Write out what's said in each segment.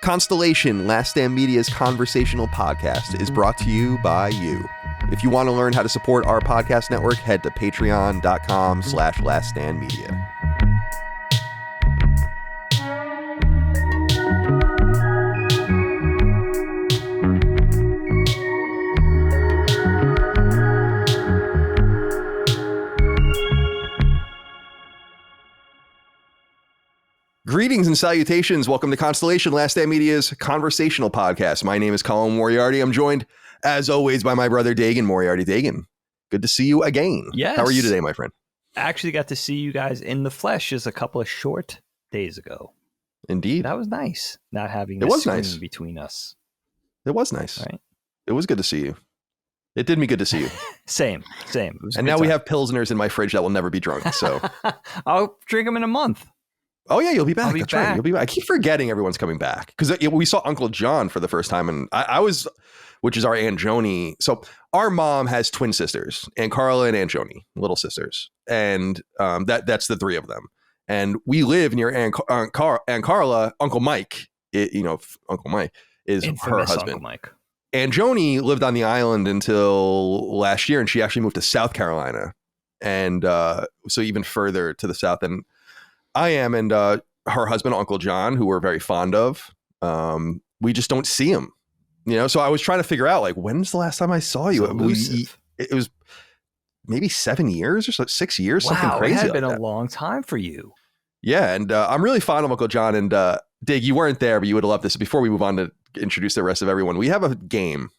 Constellation, Last Stand Media's conversational podcast, is brought to you by you. If you want to learn how to support our podcast network, head to patreon.com/laststandmedia. Greetings and salutations. Welcome to Constellation, Last Stand Media's conversational podcast. My name is Colin Moriarty. I'm joined, as always, by my brother Dagan Moriarty. Dagan, good to see you again. Yes. How are you today, my friend? I actually got to see you guys in the flesh just a couple of short days ago. Indeed. That was nice, not having it this was nice between us. It was nice. Right? It was good to see you. It did me good to see you. Same. It was and now we have Pilsners in my fridge that will never be drunk. So I'll drink them in a month. Oh, yeah, you'll be back. That's right. You'll be back. I keep forgetting everyone's coming back because we saw Uncle John for the first time. And I was, which is our Aunt Joni. So our mom has twin sisters, Aunt Carla and Aunt Joni, little sisters. And that's the three of them. And we live near Aunt Carla. Uncle Mike, Uncle Mike is Infamous her husband. Uncle Mike. Aunt Joni lived on the island until last year. And she actually moved to South Carolina. And so even further to the south than I am, and her husband, Uncle John, who we're very fond of, we just don't see him, So I was trying to figure out, like, when's the last time I saw you? It was maybe 7 years or so, 6 years, something crazy. It had like been that. a long time for you. Yeah, and I'm really fond of Uncle John. And Dig, you weren't there, but you would have loved this. Before we move on to introduce the rest of everyone, we have a game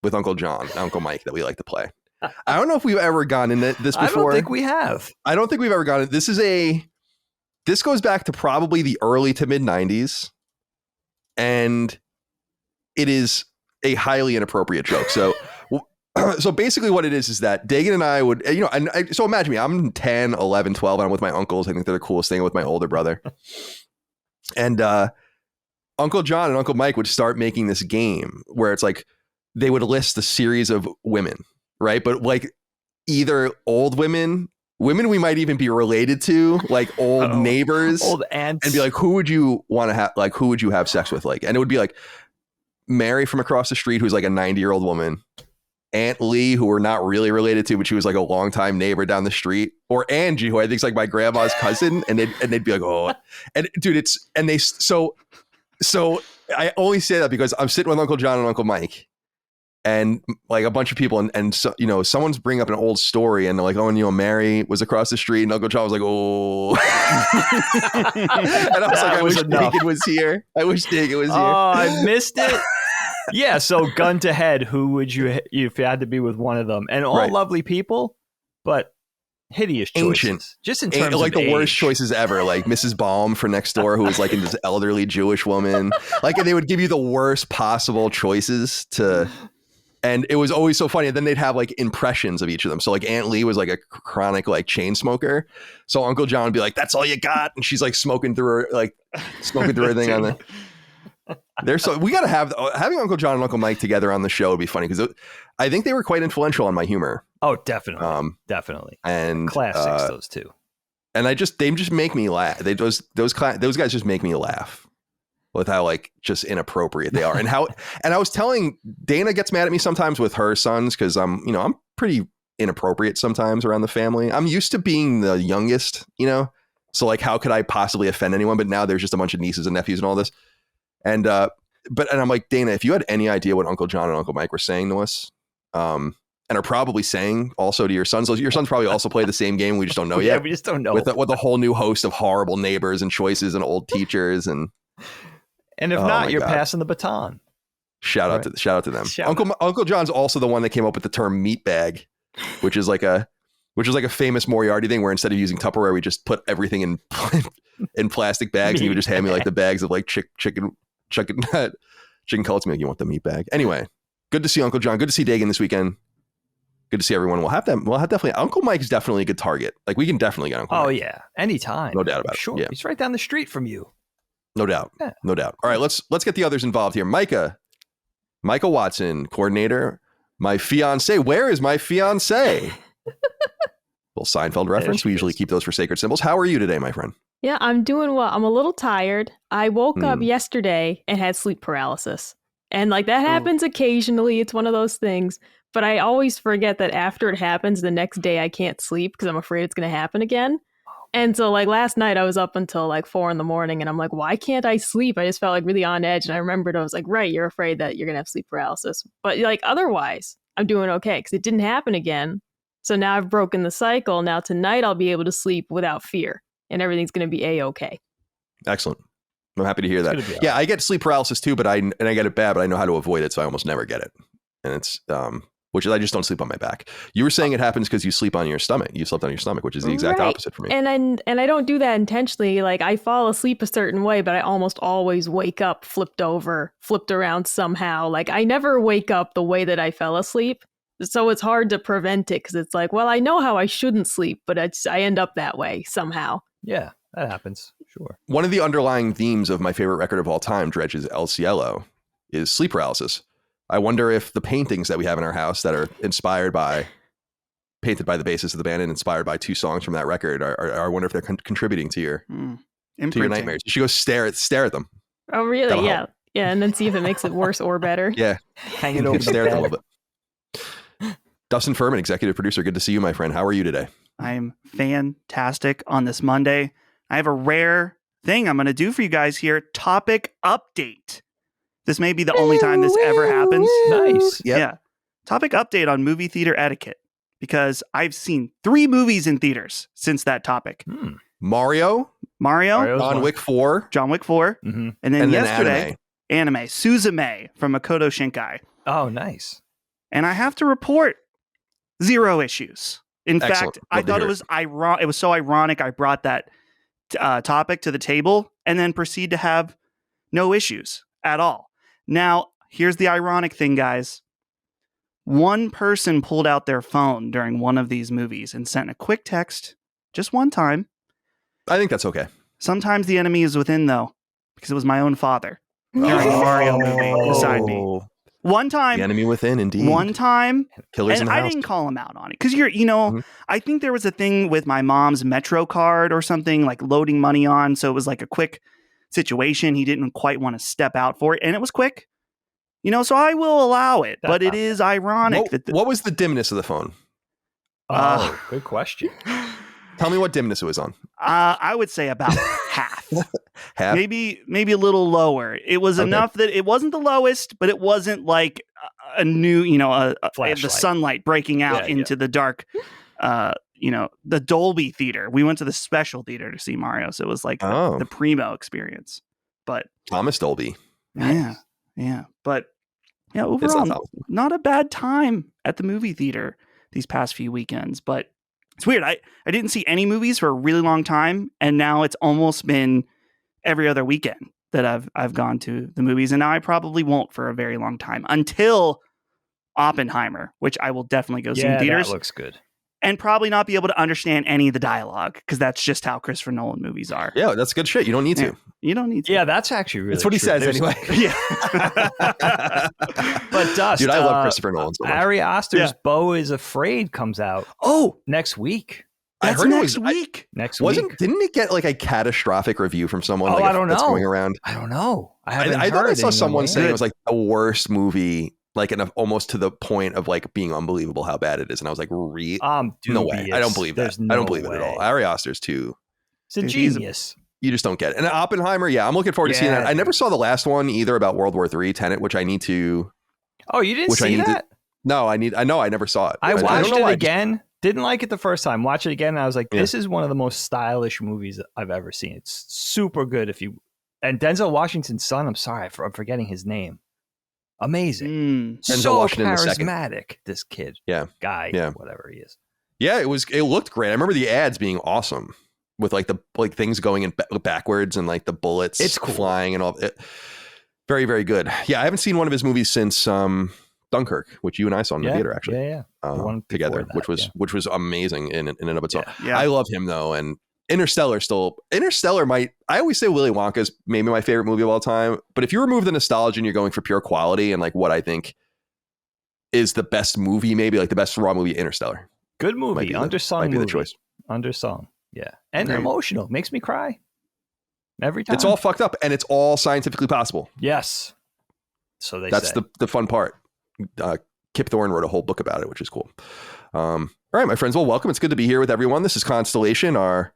with Uncle John and Uncle Mike that we like to play. I don't know if we've ever gone into this before. I don't think we have. I don't think we've ever gone into This goes back to probably the early to mid 90s, and it is a highly inappropriate joke. So basically what it is that Dagan and I would, so imagine me, I'm 10, 11, 12, and I'm with my uncles. I think they're the coolest thing with my older brother. And Uncle John and Uncle Mike would start making this game where it's like, they would list a series of women, right? But like either old women we might even be related to, like old neighbors, old aunts, and be like, who would you want to have? Like, who would you have sex with? Like, and it would be like Mary from across the street, who's like a 90-year-old woman, Aunt Lee, who we're not really related to, but she was like a longtime neighbor down the street, or Angie, who I think is like my grandma's cousin, and they'd be like, oh, and dude, so I only say that because I'm sitting with Uncle John and Uncle Mike. And like a bunch of people, and so, someone's bringing up an old story, and they're like, oh, and Mary was across the street, and Uncle John was like, oh, and I was like, I wish Dagan was here. Oh, I missed it. Yeah. So gun to head, who would you, if you had to be with one of them, and all lovely people, but hideous choices, ancient, just in terms like of the age. worst choices ever, like Mrs. Baum for next door, who was like this elderly Jewish woman, like, and they would give you the worst possible choices to. And it was always so funny. And then they'd have like impressions of each of them. So like Aunt Lee was like a chronic like chain smoker. So Uncle John would be like, that's all you got. And she's like smoking through her thing on the. So we got to having Uncle John and Uncle Mike together on the show would be funny because I think they were quite influential on my humor. Oh, definitely. Definitely. And classics, those two. And they just make me laugh. Those guys just make me laugh. With how like just inappropriate they are, and I was telling Dana gets mad at me sometimes with her sons because I'm pretty inappropriate sometimes around the family. I'm used to being the youngest, so like how could I possibly offend anyone? But now there's just a bunch of nieces and nephews and all this, and I'm like, Dana, if you had any idea what Uncle John and Uncle Mike were saying to us, and are probably saying also to your sons probably also play the same game. We just don't know yet. Yeah, we just don't know with a whole new host of horrible neighbors and choices and old teachers and. And if not, you're passing the baton. Shout out to them. Uncle John's also the one that came up with the term meat bag, which is like a famous Moriarty thing where instead of using Tupperware, we just put everything in plastic bags, and he would just hand me like the bags of like chicken cutlets. Me like, you want the meat bag? Anyway, good to see Uncle John. Good to see Dagan this weekend. Good to see everyone. We'll have definitely. Uncle Mike's definitely a good target. Like we can definitely get Uncle Mike. Oh yeah, anytime. No doubt about it. Sure, yeah. He's right down the street from you. No doubt. Yeah. No doubt. All right, let's get the others involved here. Micah Watson, coordinator. My fiance. Where is my fiance? Little Seinfeld reference. We usually keep those for sacred symbols. How are you today, my friend? Yeah, I'm doing well. I'm a little tired. I woke up yesterday and had sleep paralysis. And like that happens occasionally. It's one of those things. But I always forget that after it happens, the next day I can't sleep because I'm afraid it's going to happen again. And so like last night I was up until like 4 a.m. and I'm like, why can't I sleep? I just felt like really on edge. And I remembered I was like, right, you're afraid that you're going to have sleep paralysis. But like otherwise, I'm doing okay because it didn't happen again. So now I've broken the cycle. Now tonight I'll be able to sleep without fear and everything's going to be A-okay. Excellent. I'm happy to hear that. Yeah, I get sleep paralysis too, but I get it bad, but I know how to avoid it, so I almost never get it. And it's which is I just don't sleep on my back. You were saying it happens because you sleep on your stomach. You slept on your stomach, which is the exact opposite for me. And I don't do that intentionally. Like I fall asleep a certain way, but I almost always wake up flipped around somehow. Like I never wake up the way that I fell asleep. So it's hard to prevent it because it's like, well, I know how I shouldn't sleep, but I end up that way somehow. Yeah, that happens. Sure. One of the underlying themes of my favorite record of all time, Dredge's El Cielo, is sleep paralysis. I wonder if the paintings that we have in our house that are painted by the bassist of the band and inspired by 2 songs from that record, I wonder if they're contributing to your nightmares. You should go stare at them. Oh, really? That'll Yeah. help. Yeah, and then see if it makes it worse or better. Yeah. Hang it over the stare at them a bed. little bit. Dustin Furman, executive producer. Good to see you, my friend. How are you today? I'm fantastic on this Monday. I have a rare thing I'm going to do for you guys here. Topic update. This may be the only time this ever happens. Nice. Yep. Yeah. Topic update on movie theater etiquette. Because I've seen 3 movies in theaters since that topic. Mario, Mario, John Wick 4, John Wick 4, Mm-hmm. and then and yesterday, anime Suzume from Makoto Shinkai. Oh, nice. And I have to report 0 issues. In Excellent. fact, I thought it was it was so ironic I brought that topic to the table and then proceed to have no issues at all. Now, here's the ironic thing, guys. One person pulled out their phone during one of these movies and sent a quick text just one time. I think that's okay. Sometimes the enemy is within, though, because it was my own father during the Mario movie beside me. One time. The enemy within, indeed. One time. Killers in and the I house. didn't call him out on it. Because I think there was a thing with my mom's Metro card or something, like loading money on. So it was like a quick situation. He didn't quite want to step out for it. And it was quick. So I will allow it. But it is ironic what was the dimness of the phone? Good question. Tell me what dimness it was on. I would say about half. Half? Maybe a little lower. It was enough that it wasn't the lowest, but it wasn't like a new, the sunlight breaking out into the dark, the Dolby theater. We went to the special theater to see Mario. So it was like the primo experience. But Thomas Dolby. Yeah. But overall, not a bad time at the movie theater these past few weekends. But it's weird. I didn't see any movies for a really long time, and now it's almost been every other weekend that I've gone to the movies, and now I probably won't for a very long time until Oppenheimer, which I will definitely go see in theaters. That looks good. And probably not be able to understand any of the dialogue because that's just how Christopher Nolan movies are. Yeah, that's good shit. You don't need to. You don't need to. Yeah, that's actually really That's what he true. says anyway. Yeah. But Dust, Dude, I love Christopher Nolan so much. Ari Aster's Beau is Afraid comes out next week. That's I heard next it was week. Next week. Didn't it get like a catastrophic review from someone? Oh, I don't know. That's going around. I don't know. I thought I saw someone saying it was like the worst movie, like almost to the point of like being unbelievable how bad it is. And I was like, no way. I don't believe that. I don't believe it at all. Ari Aster's too. It's a genius. You just don't get it. And Oppenheimer, I'm looking forward to seeing that. I never saw the last one either about World War III, Tenet, which I need to. Oh, you didn't see that? No, I know. I never saw it. I watched it again. Didn't like it the first time. Watch it again. And I was like, this is one of the most stylish movies I've ever seen. It's super good. And Denzel Washington's son, I'm sorry, I'm forgetting his name. Amazing. So charismatic, this kid. Guy, whatever he is. Yeah, it looked great. I remember the ads being awesome with like the things going in backwards and like the bullets flying and all. Very, very good. Yeah, I haven't seen one of his movies since Dunkirk, which you and I saw in the theater actually. Together, which was amazing in and of itself. Yeah. I love him though, and Interstellar I always say Willy Wonka is maybe my favorite movie of all time, but if you remove the nostalgia and you're going for pure quality and like what I think is the best movie, maybe like the best raw movie, Interstellar. Good movie, undersung might be movie. The choice. Undersung, yeah, and emotional, makes me cry. Every time. It's all fucked up, and it's all scientifically possible. Yes. So That's say. the fun part. Kip Thorne wrote a whole book about it, which is cool. All right, my friends. Well, welcome. It's good to be here with everyone. This is Constellation, our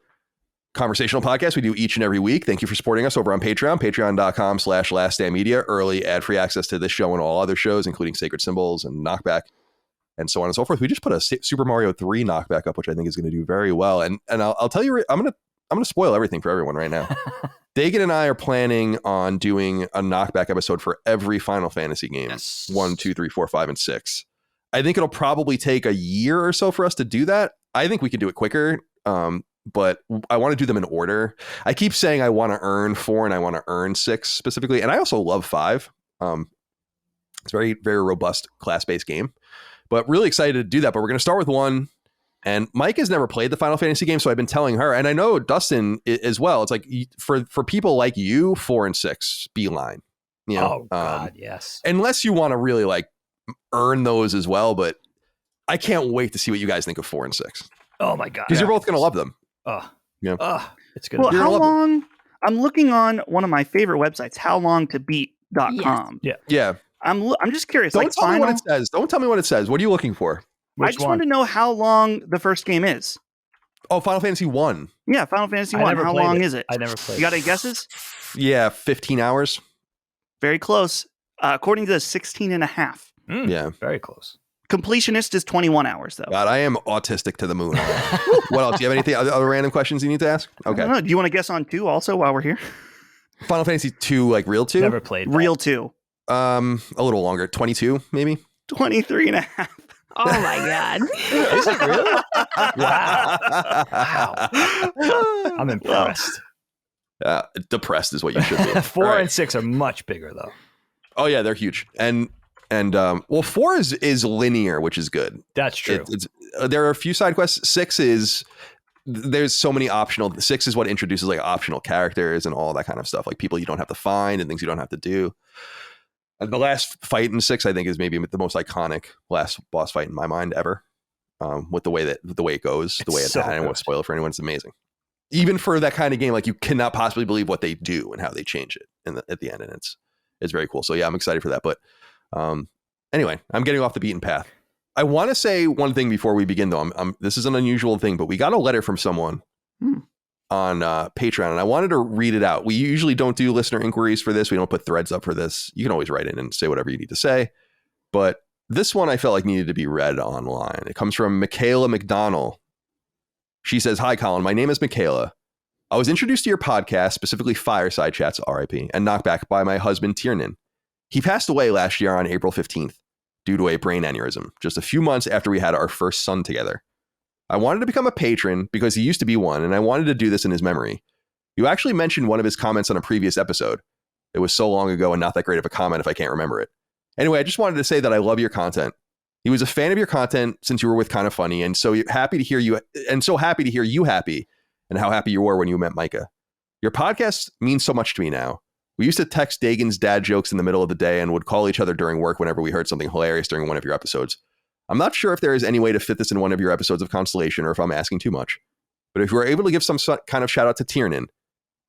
conversational podcast we do each and every week. Thank you for supporting us over on Patreon, patreon.com/laststandmedia. Early ad-free access to this show and all other shows, including Sacred Symbols and Knockback and so on and so forth. We just put a Super Mario 3 Knockback up, which I think is going to do very well. And I'll tell you, I'm gonna spoil everything for everyone right now. Dagan and I are planning on doing a Knockback episode for every Final Fantasy game. Yes. 1, 2, 3, 4, 5, and 6. I think it'll probably take a year or so for us to do that. I think we can do it quicker. But I want to do them in order. I keep saying I want to earn 4 and I want to earn 6 specifically. And I also love 5. It's very, very robust class-based game, but really excited to do that. But we're going to start with 1. And Mike has never played the Final Fantasy game, so I've been telling her, and I know Dustin as well. It's like for people like you, 4 and 6 beeline. You know, oh God, yes. Unless you want to really like earn those as well, but I can't wait to see what you guys think of 4 and 6. Oh my God, because you're both going to love them. Oh, yeah. It's good. Well, how long? I'm looking on one of my favorite websites, howlongtobeat.com. Yes. Yeah. I'm just curious. Don't tell me what it says. Don't tell me what it says. What are you looking for? I just want to know how long the first game is. Oh, Final Fantasy 1. Yeah, Final Fantasy 1. How long is it? I never played it. You got any guesses? Yeah, 15 hours. Very close. According to the 16 and a half. Yeah. Very close. Completionist is 21 hours, though. God, I am autistic to the moon. What else? Do you have anything? Other random questions you need to ask? Okay. I don't know. Do you want to guess on 2 also while we're here? Final Fantasy 2, like real 2? Never played that. Real 2. A little longer. 22, maybe? 23 and a half. Oh my God. Is it really? Wow. I'm impressed. Depressed is what you should be. 4 and 6 are much bigger though. Oh yeah, they're huge. And 4 is linear, which is good. That's true. There are a few side quests. 6 is there's so many optional. 6 is what introduces like optional characters and all that kind of stuff, like people you don't have to find and things you don't have to do. And the last fight in 6, I think, is maybe the most iconic last boss fight in my mind ever. With the way it goes, the way it's I don't want to spoil it for anyone. It's amazing. Even for that kind of game, like you cannot possibly believe what they do and how they change it at the end, and it's very cool. So yeah, I'm excited for that. But anyway, I'm getting off the beaten path. I want to say one thing before we begin, though. This is an unusual thing, but we got a letter from someone on Patreon, and I wanted to read it out. We usually don't do listener inquiries for this. We don't put threads up for this. You can always write in and say whatever you need to say, but this one I felt like needed to be read online. It comes from Michaela McDonnell. She says, "Hi, Colin. My name is Michaela. I was introduced to your podcast, specifically Fireside Chats, RIP, and Knockback by my husband, Tiernan. He passed away last year on April 15th due to a brain aneurysm, just a few months after we had our first son together. I wanted to become a patron because he used to be one, and I wanted to do this in his memory. You actually mentioned one of his comments on a previous episode. It was so long ago and not that great of a comment if I can't remember it. Anyway, I just wanted to say that I love your content. He was a fan of your content since you were with Kind of Funny, and so happy to hear you happy and how happy you were when you met Micah. Your podcast means so much to me now. We used to text Dagan's dad jokes in the middle of the day and would call each other during work whenever we heard something hilarious during one of your episodes. I'm not sure if there is any way to fit this in one of your episodes of Constellation or if I'm asking too much. But if you were able to give some kind of shout out to Tiernan,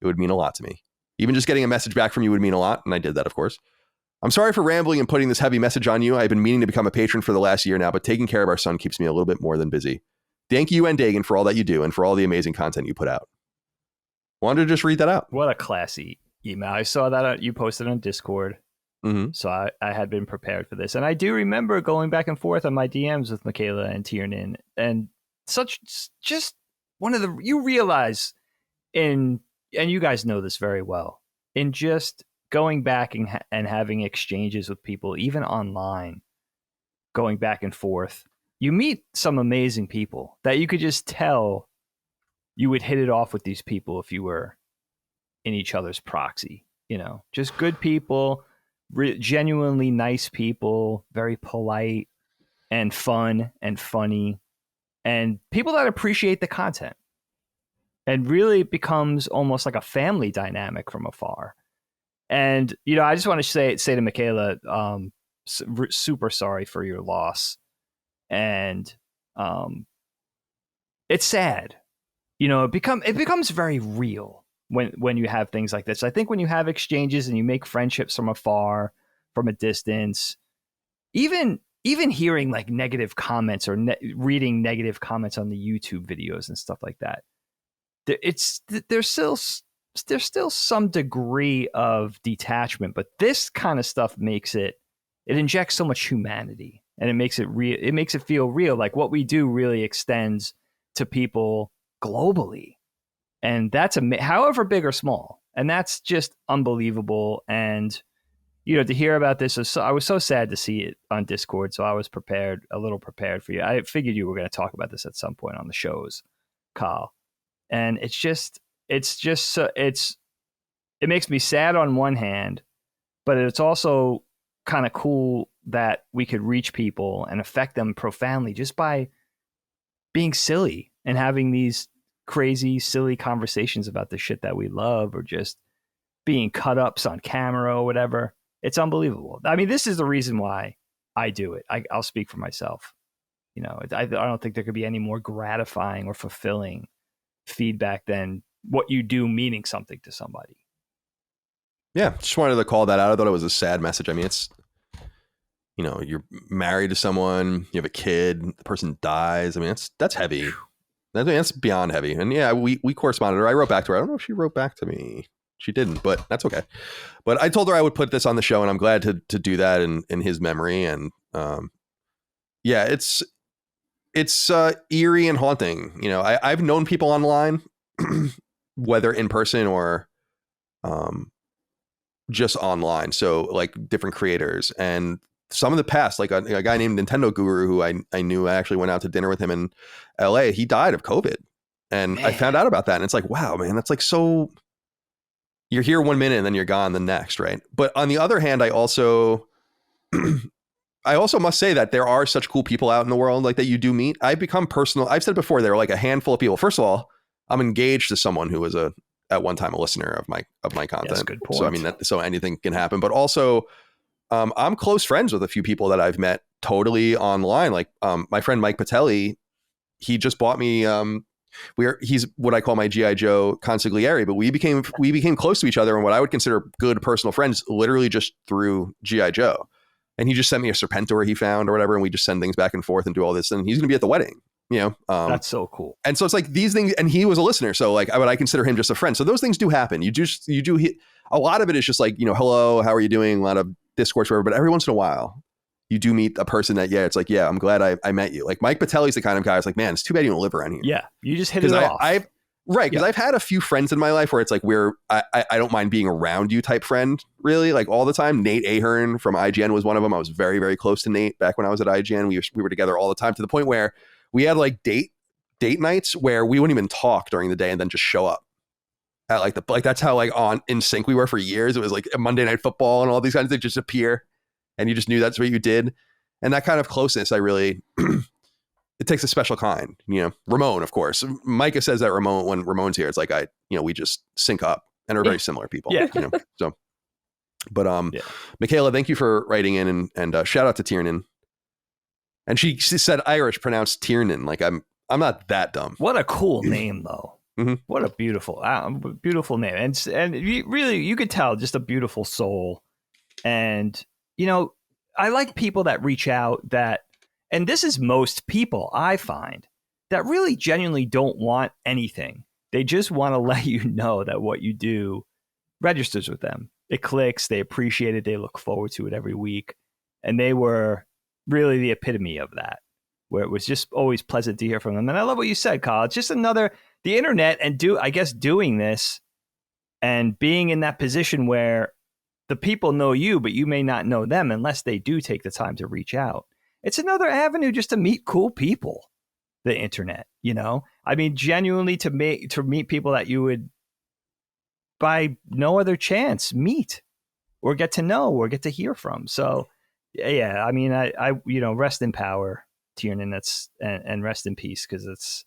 it would mean a lot to me. Even just getting a message back from you would mean a lot, and I did that, of course. I'm sorry for rambling and putting this heavy message on you. I've been meaning to become a patron for the last year now, but taking care of our son keeps me a little bit more than busy. Thank you and Dagan for all that you do and for all the amazing content you put out." Wanted to just read that out. What a classy email. I saw that you posted on Discord. Mm-hmm. So I had been prepared for this. And I do remember going back and forth on my DMs with Michaela and Tiernan, and just one of you realize and you guys know this very well, in just going back and having exchanges with people, even online, going back and forth, you meet some amazing people that you could just tell you would hit it off with these people if you were in each other's proxy, just good people, genuinely nice people, very polite and fun and funny, and people that appreciate the content. And really becomes almost like a family dynamic from afar. And, I just want to say to Michaela, super sorry for your loss. And it's sad. It becomes very real when you have things like this. I think when you have exchanges and you make friendships from afar, from a distance, even hearing like negative comments or reading negative comments on the YouTube videos and stuff like that, there's still some degree of detachment, but this kind of stuff it injects so much humanity, and it makes it real. It makes it feel real. Like what we do really extends to people globally, and that's however big or small, and that's just unbelievable. And to hear about this, I was so sad to see it on Discord, so I was a little prepared for you. I figured you were going to talk about this at some point on the shows, Kyle. And it makes me sad on one hand, but it's also kind of cool that we could reach people and affect them profoundly just by being silly and having these crazy, silly conversations about the shit that we love, or just being cut ups on camera or whatever. It's unbelievable. I mean, this is the reason why I do it. I'll speak for myself. I don't think there could be any more gratifying or fulfilling feedback than what you do meaning something to somebody. Yeah, just wanted to call that out. I thought it was a sad message. I mean, it's, you're married to someone, you have a kid, the person dies. I mean, that's heavy. That's beyond heavy. And yeah, we corresponded. I wrote back to her. I don't know if she wrote back to me. She didn't, but that's okay. But I told her I would put this on the show, and I'm glad to do that in his memory. And yeah, it's eerie and haunting. I've known people online, whether in person or just online. So like different creators, and some of the past, like a guy named Nintendo Guru, who I knew. I actually went out to dinner with him in LA. He died of COVID, and man. I found out about that, and it's like, wow, man, that's like so. You're here 1 minute and then you're gone the next, right? But on the other hand, I also must say that there are such cool people out in the world like that you do meet. I've become personal. I've said before, there are like a handful of people. First of all, I'm engaged to someone who was at one time a listener of my content. That's a good point. So I mean, so anything can happen. But also, I'm close friends with a few people that I've met totally online. Like my friend Mike Patelli, he just bought me. He's what I call my G.I. Joe consigliere, but we became close to each other and what I would consider good personal friends, literally just through G.I. Joe. And he just sent me a Serpentor he found or whatever, and we just send things back and forth and do all this. And he's going to be at the wedding, That's so cool. And so it's like these things, and he was a listener, so like I consider him just a friend. So those things do happen. You do. A lot of it is just like hello, how are you doing? A lot of discourse, whatever. But every once in a while, you do meet a person that, it's like, yeah, I'm glad I met you. Like Mike Patelli's the kind of guy it's like, man, it's too bad you don't live around here. Yeah, you just hit it off. Because I've had a few friends in my life where it's like I don't mind being around you type friend, really, like all the time. Nate Ahern from IGN was one of them. I was very, very close to Nate back when I was at IGN. We were together all the time, to the point where we had like date nights where we wouldn't even talk during the day and then just show up at like that's how like in sync we were for years. It was like a Monday Night Football and all these kinds of things just appear. And you just knew that's what you did. And that kind of closeness, it takes a special kind, Ramon, of course. Micah says that when Ramon's here, it's like, we just sync up and are very similar people, so, but, Michaela, thank you for writing in and shout out to Tiernan. And she said Irish, pronounced Tiernan. Like I'm not that dumb. What a cool name though. Mm-hmm. What a beautiful name. And you could tell just a beautiful soul. And, I like people that reach out and this is most people I find that really genuinely don't want anything. They just want to let you know that what you do registers with them. It clicks. They appreciate it. They look forward to it every week. And they were really the epitome of that, where it was just always pleasant to hear from them. And I love what you said, Kyle. It's just the internet and doing this and being in that position where the people know you, but you may not know them unless they do take the time to reach out. It's another avenue just to meet cool people, the internet, I mean, genuinely to meet people that you would by no other chance meet or get to know or get to hear from. So yeah, I mean, I rest in power, Tiernan, and rest in peace. Cause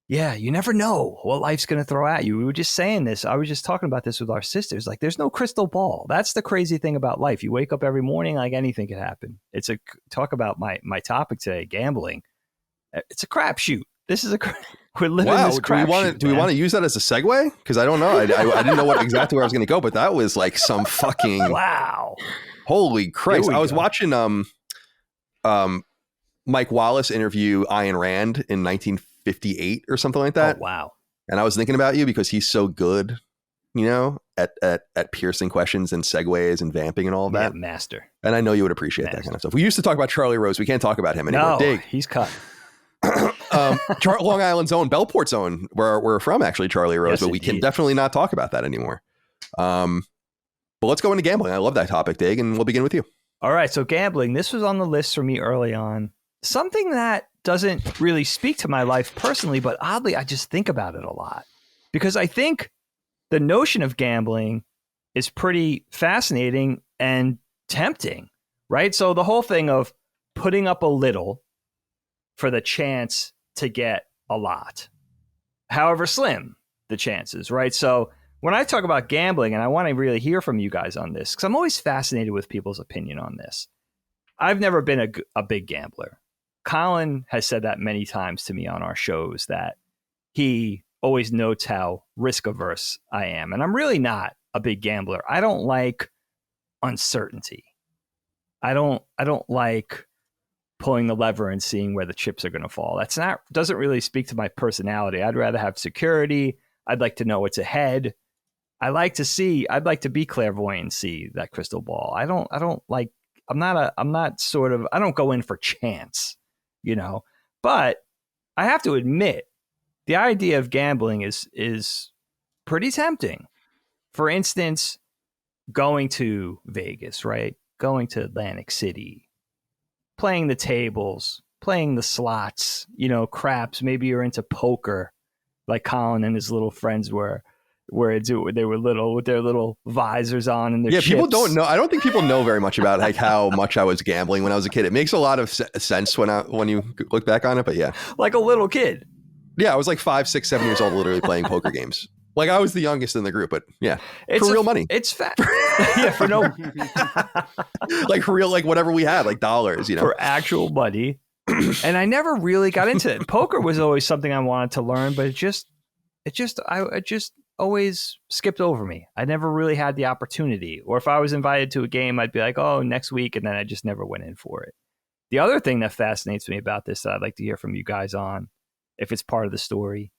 you never know what life's going to throw at you. We were just saying this. I was just talking about this with our sisters. Like, there's no crystal ball. That's the crazy thing about life. You wake up every morning, like anything could happen. Talk about my topic today, gambling. It's a crapshoot. This is We're living this crap shoot, do we want to use that as a segue? Because I don't know. I didn't know exactly where I was going to go, but that was like some fucking wow. Holy Christ! I was go. watching Mike Wallace interview Ayn Rand in 1958 or something like that. Oh, wow! And I was thinking about you because he's so good, at piercing questions and segues and vamping and all of that. Yeah, master. And I know you would appreciate that kind of stuff. We used to talk about Charlie Rose. We can't talk about him anymore. No, Dig. he's cut. Long Island's own, Bellport's own, where we're from, actually, Charlie Rose, yes, but we can definitely not talk about that anymore. But let's go into gambling. I love that topic, Dig, and we'll begin with you. All right, so gambling. This was on the list for me early on. Something that doesn't really speak to my life personally, but oddly, I just think about it a lot. Because I think the notion of gambling is pretty fascinating and tempting, right? So the whole thing of putting up a little for the chance to get a lot, however slim the chances, right? So when I talk about gambling, and I want to really hear from you guys on this, because I'm always fascinated with people's opinion on this. I've never been a big gambler. Colin has said that many times to me on our shows, that he always notes how risk-averse I am. And I'm really not a big gambler. I don't like uncertainty. I don't like pulling the lever and seeing where the chips are going to fall. Doesn't really speak to my personality. I'd rather have security. I'd like to know what's ahead. I'd like to be clairvoyant and see that crystal ball. I don't go in for chance, but I have to admit the idea of gambling is pretty tempting. For instance, going to Vegas, right? Going to Atlantic City, playing the tables, playing the slots, craps. Maybe you're into poker like Colin and his little friends were, they were little with their little visors on and their chips. People don't know. I don't think people know very much about like how much I was gambling when I was a kid. It makes a lot of sense when you look back on it, but yeah. Like a little kid. Yeah, I was like 5, 6, 7 years old, literally playing poker games. Like I was the youngest in the group, but yeah, for real money. It's fat. Yeah, for no, like for real, like whatever we had, like dollars, for actual money. And I never really got into it. Poker was always something I wanted to learn, but it just always skipped over me. I never really had the opportunity. Or if I was invited to a game, I'd be like, oh, next week, and then I just never went in for it. The other thing that fascinates me about this that I'd like to hear from you guys on, if it's part of the story,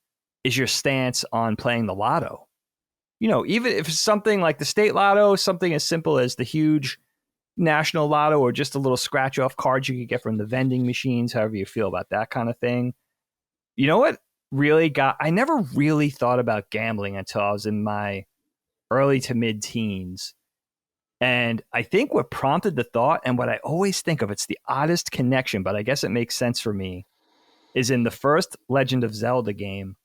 is your stance on playing the lotto. Even if it's something like the state lotto, something as simple as the huge national lotto, or just a little scratch off cards you could get from the vending machines, however you feel about that kind of thing. You know what I never really thought about gambling until I was in my early to mid teens. And I think what prompted the thought, and what I always think of, it's the oddest connection, but I guess it makes sense for me, is in the first Legend of Zelda game,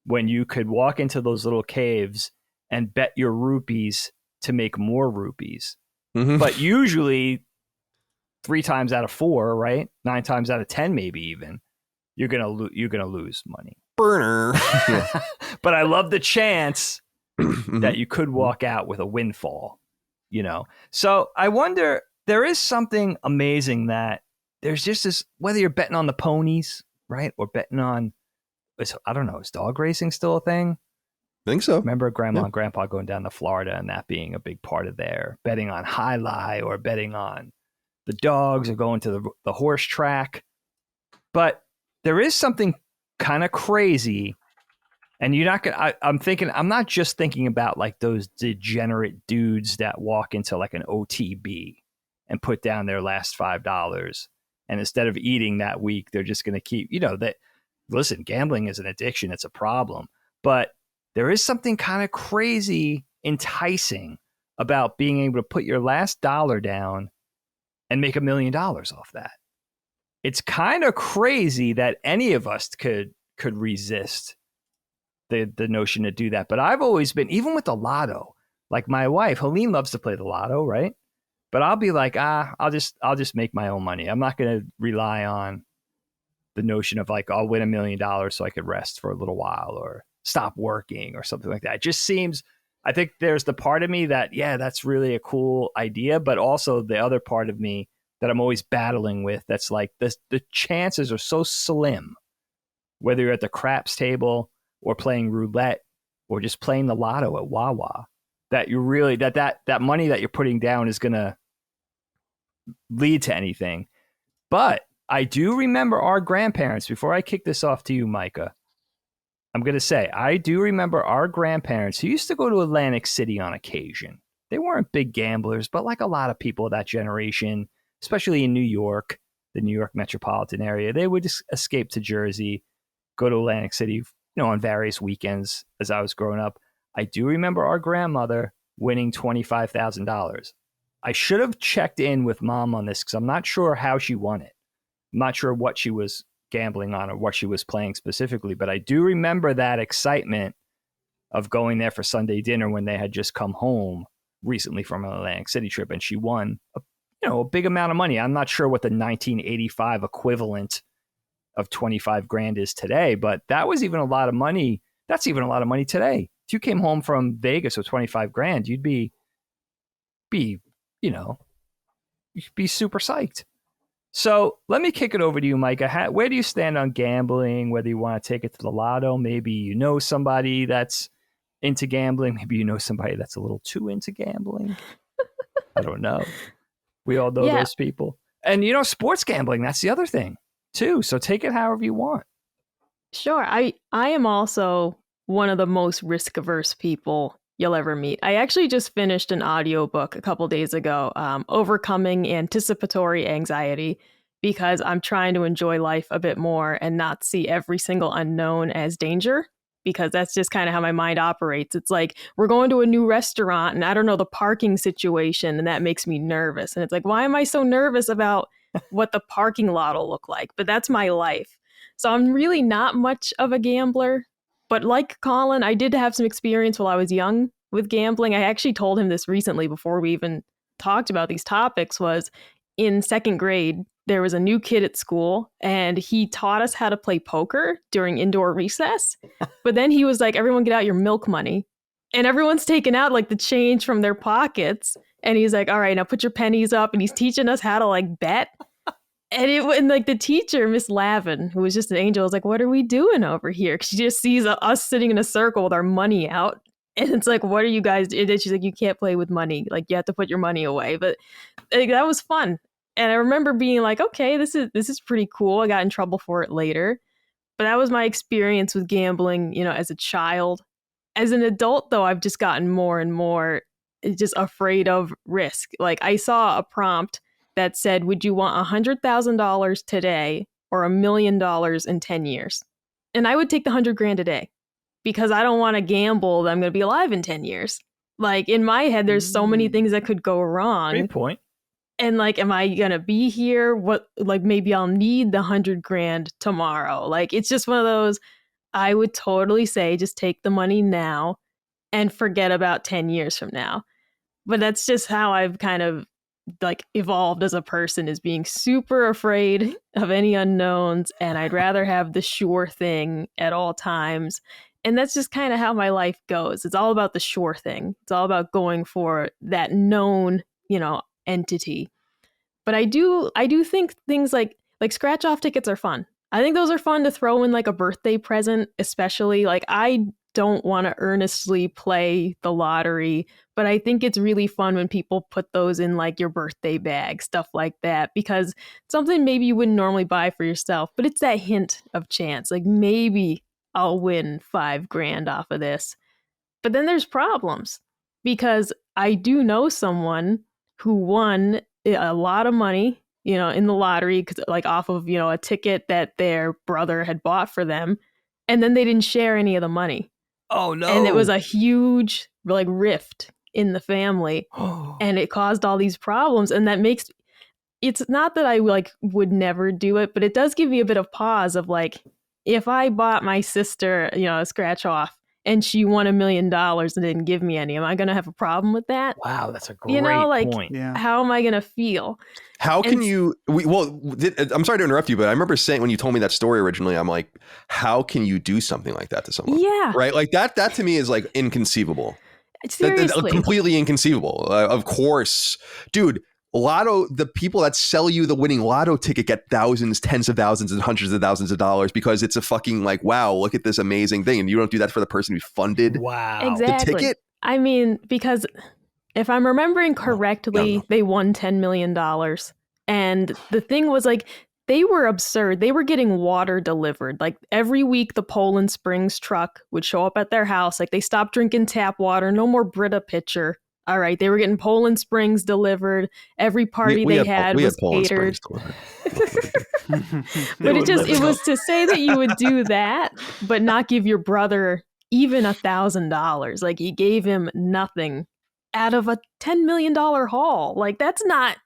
when you could walk into those little caves and bet your rupees to make more rupees. Mm-hmm. But usually 3 times out of 4, right? 9 times out of 10, maybe even, you're gonna lose money. Burner. But I love the chance that you could walk out with a windfall, So I wonder, there is something amazing that there's just this, whether you're betting on the ponies, right? Or betting on, I don't know, is dog racing still a thing? I think so. Remember Grandma and Grandpa going down to Florida and that being a big part of their betting on high lie, or betting on the dogs, or going to the horse track. But there is something kind of crazy, and you're not gonna, I'm not just thinking about like those degenerate dudes that walk into like an OTB and put down their last $5, and instead of eating that week, they're just going to keep, that. Listen, gambling is an addiction. It's a problem. But there is something kind of crazy, enticing about being able to put your last dollar down and make $1 million off that. It's kind of crazy that any of us could resist the notion to do that. But I've always been, even with the lotto, like my wife, Helene, loves to play the lotto, right? But I'll be like, I'll just make my own money. I'm not going to rely on the notion of like, I'll win $1 million so I could rest for a little while or stop working or something like that. It just seems, I think there's the part of me that, yeah, that's really a cool idea, but also the other part of me that I'm always battling with, that's like the chances are so slim whether you're at the craps table or playing roulette or just playing the lotto at Wawa, that you really, that money that you're putting down is going to lead to anything. But I do remember our grandparents, before I kick this off to you, Micah, I'm going to say, I do remember our grandparents who used to go to Atlantic City on occasion. They weren't big gamblers, but like a lot of people of that generation, especially in New York, the New York metropolitan area, they would just escape to Jersey, go to Atlantic City, on various weekends as I was growing up. I do remember our grandmother winning $25,000. I should have checked in with Mom on this because I'm not sure how she won it. I'm not sure what she was gambling on or what she was playing specifically, but I do remember that excitement of going there for Sunday dinner when they had just come home recently from an Atlantic City trip, and she won a big amount of money. I'm not sure what the 1985 equivalent of 25 grand is today, but that was even a lot of money. That's even a lot of money today. If you came home from Vegas with 25 grand, you'd be super psyched. So let me kick it over to you, Micah. Where do you stand on gambling? Whether you want to take it to the lotto, maybe you know somebody that's into gambling. Maybe you know somebody that's a little too into gambling. I don't know. We all know those people. And, sports gambling, that's the other thing, too. So take it however you want. Sure. I am also one of the most risk-averse people you'll ever meet. I actually just finished an audiobook a couple days ago, Overcoming Anticipatory Anxiety, because I'm trying to enjoy life a bit more and not see every single unknown as danger, because that's just kind of how my mind operates. It's like, we're going to a new restaurant and I don't know the parking situation, and that makes me nervous. And it's like, why am I so nervous about what the parking lot will look like? But that's my life. So I'm really not much of a gambler. But like Colin, I did have some experience while I was young with gambling. I actually told him this recently before we even talked about these topics. Was in second grade, there was a new kid at school and he taught us how to play poker during indoor recess. But then he was like, everyone get out your milk money. And everyone's taking out like the change from their pockets. And he's like, all right, now put your pennies up. And he's teaching us how to like bet. And like the teacher, Miss Lavin, who was just an angel, was like, what are we doing over here? She just sees us sitting in a circle with our money out. And it's like, what are you guys doing? And she's like, you can't play with money. Like, you have to put your money away. But like, that was fun. And I remember being like, okay, this is pretty cool. I got in trouble for it later. But that was my experience with gambling, as a child. As an adult, though, I've just gotten more and more just afraid of risk. Like, I saw a prompt that said, would you want $100,000 today or $1 million in 10 years? And I would take the 100 grand a day, because I don't want to gamble that I'm going to be alive in 10 years. Like, in my head, there's so many things that could go wrong. Great point. And like, am I going to be here? Maybe I'll need the 100 grand tomorrow. Like, it's just one of those, I would totally say, just take the money now and forget about 10 years from now. But that's just how I've kind of like evolved as a person, is being super afraid of any unknowns, and I'd rather have the sure thing at all times. And that's just kind of how my life goes. It's all about the sure thing. It's all about going for that known, entity. But I do think things like scratch off tickets are fun. I think those are fun to throw in like a birthday present, especially. Like, I don't want to earnestly play the lottery, but I think it's really fun when people put those in like your birthday bag, stuff like that, because it's something maybe you wouldn't normally buy for yourself, but it's that hint of chance. Like, maybe I'll win 5 grand off of this. But then there's problems, because I do know someone who won a lot of money, in the lottery, because like off of, a ticket that their brother had bought for them. And then they didn't share any of the money. Oh, no. And it was a huge like rift in the family. And it caused all these problems. And that makes, it's not that I like would never do it, but it does give me a bit of pause of like, if I bought my sister, a scratch off, and she won $1 million and didn't give me any, am I going to have a problem with that? Wow, that's a great point. Yeah. How am I going to feel? How can I'm sorry to interrupt you, but I remember saying, when you told me that story originally, I'm like, how can you do something like that to someone? Yeah. Right? Like that to me is like inconceivable. Seriously. Completely inconceivable. Of course. Dude, the people that sell you the winning lotto ticket get thousands, tens of thousands, and hundreds of thousands of dollars because it's a fucking like, wow, look at this amazing thing. And you don't do that for the person who funded the ticket. I mean, because if I'm remembering correctly, they won $10 million. And the thing was like, they were absurd. They were getting water delivered. Like every week, the Poland Springs truck would show up at their house. Like they stopped drinking tap water. No more Brita pitcher. All right. They were getting Poland Springs delivered. Every party they had was catered. But it was to say that you would do that, but not give your brother even $1,000. Like he gave him nothing out of a $10 million haul. Like that's not.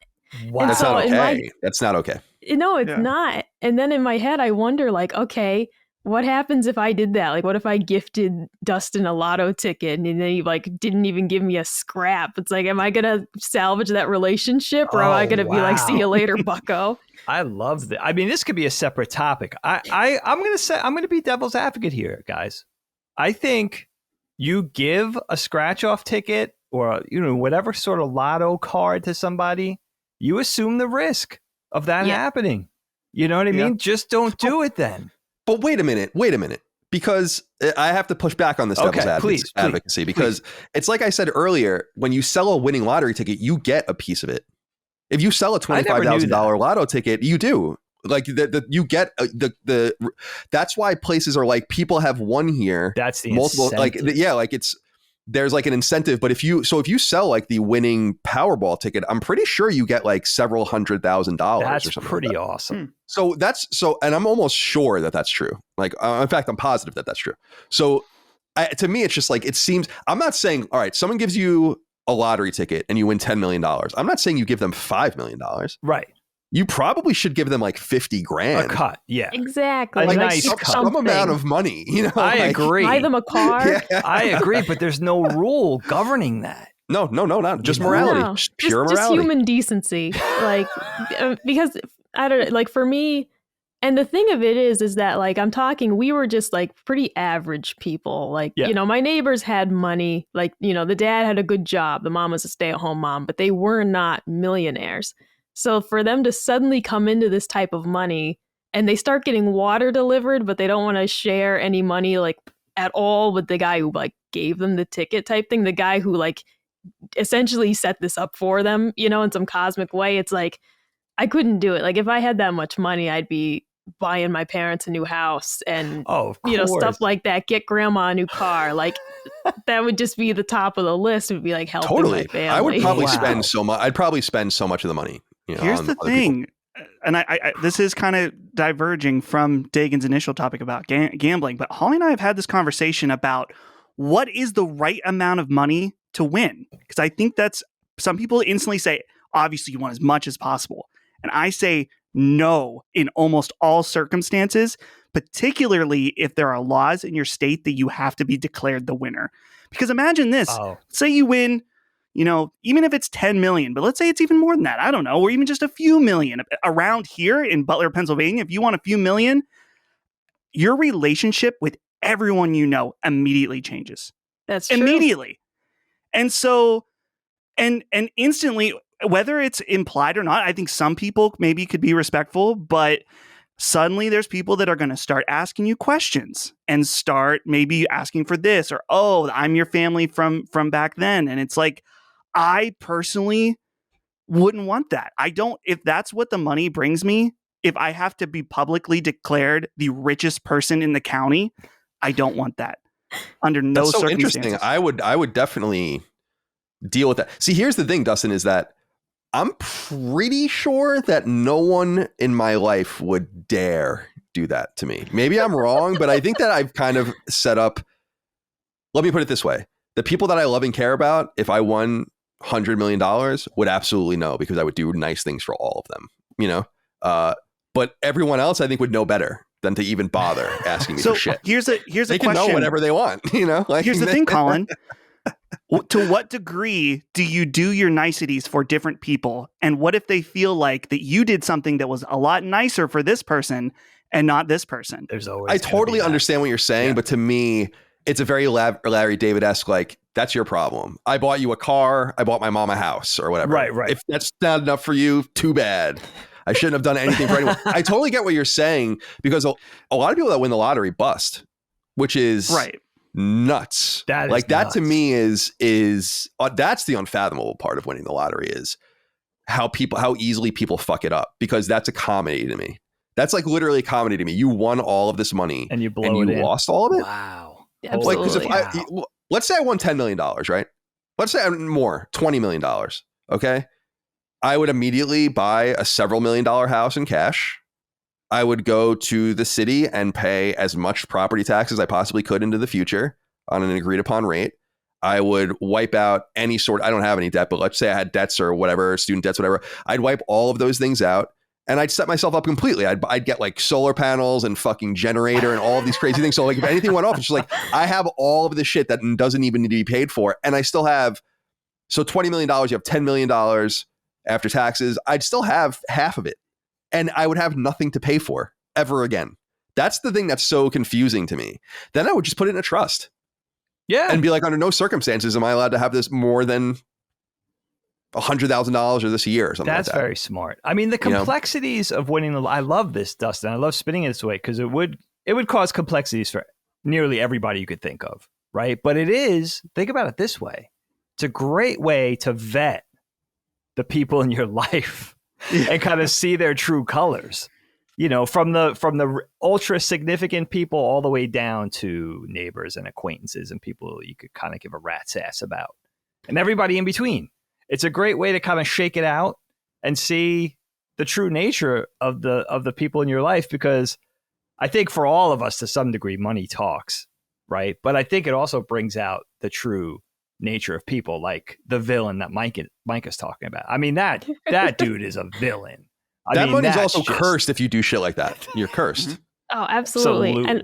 Wow. That's not okay. That's not okay. No, it's not. And then in my head, I wonder like, okay, what happens if I did that? Like, what if I gifted Dustin a lotto ticket and then he like didn't even give me a scrap? It's like, am I gonna salvage that relationship, or am I gonna be like, see you later, bucko? I love that. I mean, this could be a separate topic. I'm gonna be devil's advocate here, guys. I think you give a scratch off ticket or whatever sort of lotto card to somebody, you assume the risk of that happening. You know what I mean? Just don't do it then. But wait a minute, because I have to push back on this devil's advocacy because it's like I said earlier, when you sell a winning lottery ticket, you get a piece of it. If you sell a $25,000 lotto ticket, you do. Like you get the that's why places are like, people have won here. That's the multiple incentive. There's like an incentive, but if you sell like the winning Powerball ticket, I'm pretty sure you get like several $100,000 or something. That's pretty awesome. And I'm almost sure that that's true. Like, in fact, I'm positive that that's true. So to me, it's just like, it seems, I'm not saying, all right, someone gives you a lottery ticket and you win $10 million. I'm not saying you give them $5 million. Right. You probably should give them like 50 grand. A cut, yeah. Exactly. Like nice some amount of money, I agree. Buy them a car. Yeah. I agree, but there's no rule governing that. No, not just morality. No, Pure morality. Just human decency. Like, because I don't like, for me, and the thing of it is that like, we were just like pretty average people. Like, my neighbors had money. Like, the dad had a good job. The mom was a stay-at-home mom, but they were not millionaires. So for them to suddenly come into this type of money and they start getting water delivered, but they don't want to share any money like at all with the guy who like gave them the ticket type thing, the guy who like essentially set this up for them, in some cosmic way. It's like, I couldn't do it. Like if I had that much money, I'd be buying my parents a new house and, stuff like that. Get grandma a new car. Like that would just be the top of the list. It would be like helping my family. I would probably spend so much. I'd probably spend so much of the money. Here's the thing, and I this is kind of diverging from Dagan's initial topic about gambling, but Holly and I have had this conversation about what is the right amount of money to win. Because I think that's, some people instantly say, obviously you want as much as possible. And I say no in almost all circumstances, particularly if there are laws in your state that you have to be declared the winner. Because imagine this, say you win, even if it's 10 million, but let's say it's even more than that. I don't know. Or even just a few million around here in Butler, Pennsylvania. If you want a few million, your relationship with everyone immediately changes. That's true. Immediately. And so, and instantly, whether it's implied or not, I think some people maybe could be respectful, but suddenly there's people that are going to start asking you questions and start maybe asking for this or, oh, I'm your family from back then. And it's like, I personally wouldn't want that. If that's what the money brings me, if I have to be publicly declared the richest person in the county, I don't want that under no circumstances. That's so interesting. I would definitely deal with that. See, here's the thing, Dustin, is that I'm pretty sure that no one in my life would dare do that to me. Maybe I'm wrong, but I think that I've kind of set up. Let me put it this way. The people that I love and care about, if I won $100 million, would absolutely know, because I would do nice things for all of them, but everyone else I think would know better than to even bother asking me for shit. Here's a they question. Can know whatever they want, like, here's the thing, Colin. To what degree do you do your niceties for different people? And what if they feel like that you did something that was a lot nicer for this person and not this person? There's always. I totally understand what you're saying, but to me, it's a very Larry David-esque, like, that's your problem. I bought you a car. I bought my mom a house or whatever. Right. If that's not enough for you, too bad. I shouldn't have done anything for anyone. I totally get what you're saying, because a lot of people that win the lottery bust, which is nuts. That is like nuts. that to me is that's the unfathomable part of winning the lottery, is how easily people fuck it up, because that's a comedy to me. That's like literally a comedy to me. You won all of this money and you lost all of it. Wow. Absolutely. Like, let's say I won $10 million, right? Let's say I'm more, $20 million. Okay. I would immediately buy a several $1 million house in cash. I would go to the city and pay as much property tax as I possibly could into the future on an agreed upon rate. I would wipe out any sort. I don't have any debt, but let's say I had debts or whatever, student debts, whatever. I'd wipe all of those things out, and I'd set myself up completely. I'd get like solar panels and fucking generator and all of these crazy things. So like if anything went off, it's just like I have all of this shit that doesn't even need to be paid for, and I still have. So $20 million, you have $10 million after taxes. I'd still have half of it, and I would have nothing to pay for ever again. That's the thing that's so confusing to me. Then I would just put it in a trust. Yeah. And be like, under no circumstances am I allowed to have this more than $100,000 or this year or something That's like that. very smart. I mean, the complexities of winning I love this, Dustin. I love spinning it this way, because it would cause complexities for nearly everybody you could think of, right? But think about it this way. It's a great way to vet the people in your life and kind of see their true colors. You know, from the ultra significant people all the way down to neighbors and acquaintances and people you could kind of give a rat's ass about, and everybody in between. It's a great way to kind of shake it out and see the true nature of the people in your life, because I think for all of us to some degree, money talks, right? But I think it also brings out the true nature of people, like the villain that Micah's talking about. I mean, that dude is a villain. That money's also cursed if you do shit like that. You're cursed. Oh, absolutely. And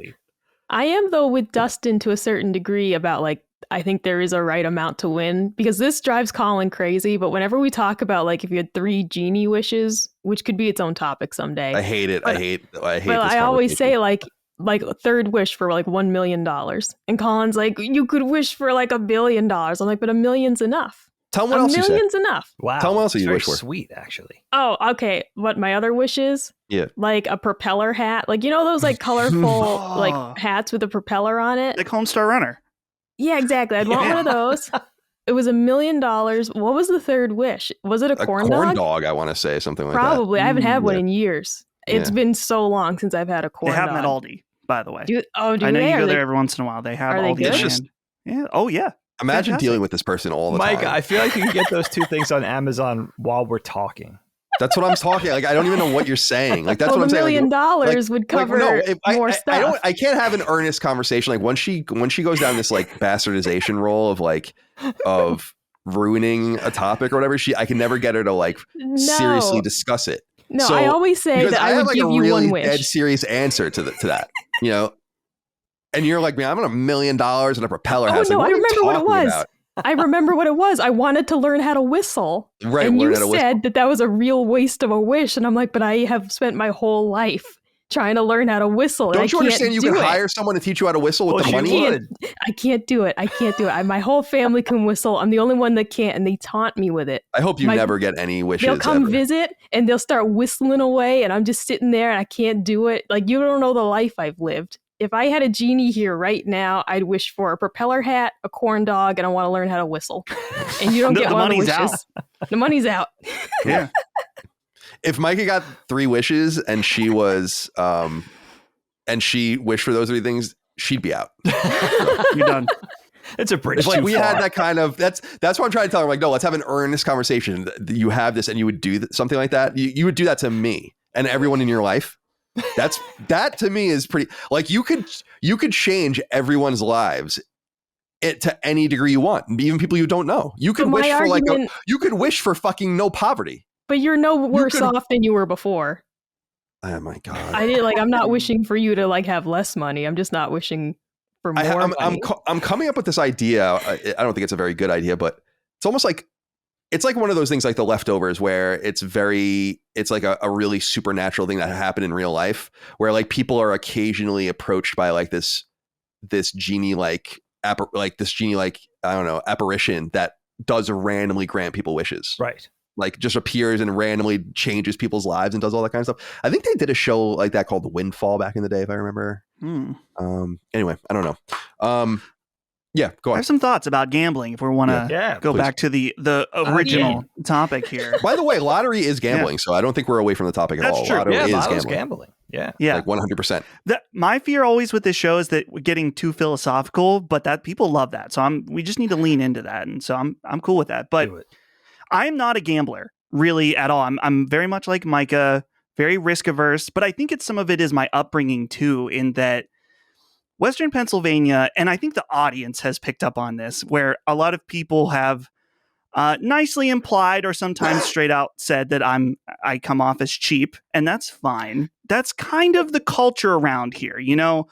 I am, though, with Dustin to a certain degree about, like, I think there is a right amount to win, because this drives Colin crazy. But whenever we talk about, like, if you had 3 genie wishes, which could be its own topic someday. I hate it. I hate this I always say, like a third wish for like $1 million. And Colin's like, you could wish for like $1 billion. I'm like, but $1 million's enough. Tell him what else you said. $1 million's enough. Wow. Tell him what else you wish for. Sweet, actually. Oh, okay. What my other wish is? Yeah. Like a propeller hat. Like, you know those like colorful like hats with a propeller on it? Like Homestar Runner. Yeah, exactly. I'd want one of those. It was $1 million. What was the third wish? Was it a corn dog? A corn dog, I want to say, something like Probably. that. I haven't had one in years. It's been so long since I've had a corn dog. They have them at Aldi, by the way. Do I know you go there every once in a while. They have Aldi. Yeah. Oh, yeah. Imagine dealing with this person all the time. Micah, I feel like you can get those two things on Amazon while we're talking. That's what I'm talking. Like, I don't even know what you're saying. Like, that's what I'm saying. $1 million would cover more stuff. I can't have an earnest conversation. Like when she goes down this like bastardization role of ruining a topic or whatever, I can never get her to like seriously discuss it. No, so, I always say that I would give you one wish. Dead serious answer to that. You know. And you're like, man, I'm on $1 million and a propeller house. No, like, I remember what it was. I remember what it was. I wanted to learn how to whistle. Right. And you said that was a real waste of a wish. And I'm like, but I have spent my whole life trying to learn how to whistle. Don't you understand you can hire someone to teach you how to whistle with the money? I can't do it. My whole family can whistle. I'm the only one that can't. And they taunt me with it. I hope you never get any wishes. They'll come visit and they'll start whistling away. And I'm just sitting there and I can't do it. Like, you don't know the life I've lived. If I had a genie here right now, I'd wish for a propeller hat, a corn dog, and I want to learn how to whistle. And you don't get one of the wishes. Out. The money's out. Yeah. If Micah got 3 wishes and she was, and she wished for those 3 things, she'd be out. You're done. It's a bridge. If like we had that kind of, that's what I'm trying to tell her. Like, no, let's have an earnest conversation. You have this, and you would do something like that. You would do that to me and everyone in your life. That to me is pretty, like, you could change everyone's lives to any degree you want, even people you don't know. You could wish for you could wish for fucking no poverty, but you're no worse off than you were before. Oh my god! I'm not wishing for you to like have less money. I'm just not wishing for more money. I'm coming up with this idea. I don't think it's a very good idea, but it's almost like it's like one of those things like The Leftovers, where it's like a really supernatural thing that happened in real life, where like people are occasionally approached by like this genie like like this genie, like, I don't know, apparition that does randomly grant people wishes. Right. Like just appears and randomly changes people's lives and does all that kind of stuff. I think they did a show like that called The Windfall back in the day, if I remember. Anyway, I don't know. Yeah, go on. I have some thoughts about gambling if we want to go back to the original topic here. By the way, lottery is gambling, so I don't think we're away from the topic at all. That's true. Lottery is gambling. Yeah. Like 100%. My fear always with this show is that we're getting too philosophical, but that people love that. So we just need to lean into that. And so I'm cool with that. But I'm not a gambler really at all. I'm very much like Micah, very risk averse, but I think some of it is my upbringing too, in that Western Pennsylvania, and I think the audience has picked up on this, where a lot of people have nicely implied or sometimes straight out said that I come off as cheap, and that's fine. That's kind of the culture around here. You know,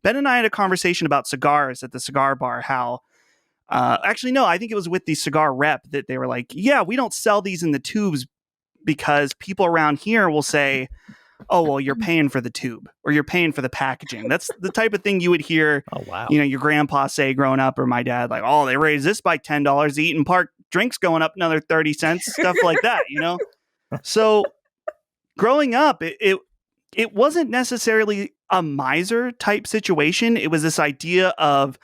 Ben and I had a conversation about cigars at the cigar bar, how actually, no, I think it was with the cigar rep that they were like, yeah, we don't sell these in the tubes because people around here will say, oh, well, you're paying for the tube or you're paying for the packaging. That's the type of thing you would hear, your grandpa say growing up, or my dad, like, oh, they raised this by $10, the Eaton Park drinks going up another 30 cents, stuff like that, you know? So growing up, it wasn't necessarily a miser type situation. It was this idea of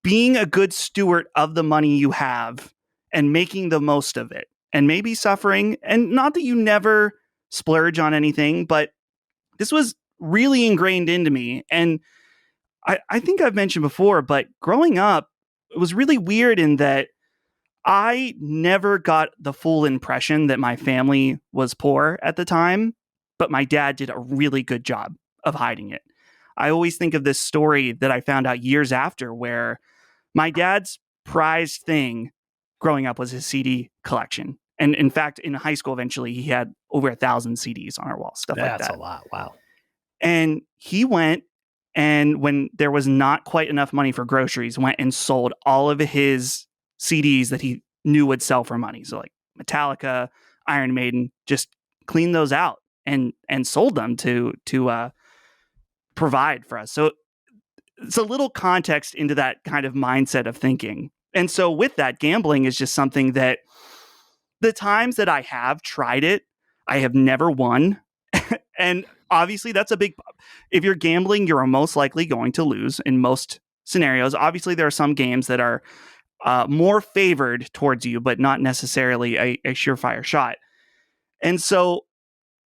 being a good steward of the money you have and making the most of it, and maybe suffering. And not that you never splurge on anything, but this was really ingrained into me. And I think I've mentioned before, but growing up, it was really weird in that I never got the full impression that my family was poor at the time, but my dad did a really good job of hiding it. I always think of this story that I found out years after, where my dad's prized thing growing up was his CD collection. And in fact, in high school, eventually, he had over 1,000 CDs on our wall, stuff like that. That's a lot. Wow. And he went, and when there was not quite enough money for groceries, went and sold all of his CDs that he knew would sell for money. So like Metallica, Iron Maiden, just cleaned those out and sold them to provide for us. So it's a little context into that kind of mindset of thinking. And so with that, gambling is just something that the times that I have tried it, I have never won. And obviously that's if you're gambling, you're most likely going to lose in most scenarios. Obviously there are some games that are more favored towards you, but not necessarily a surefire shot. And so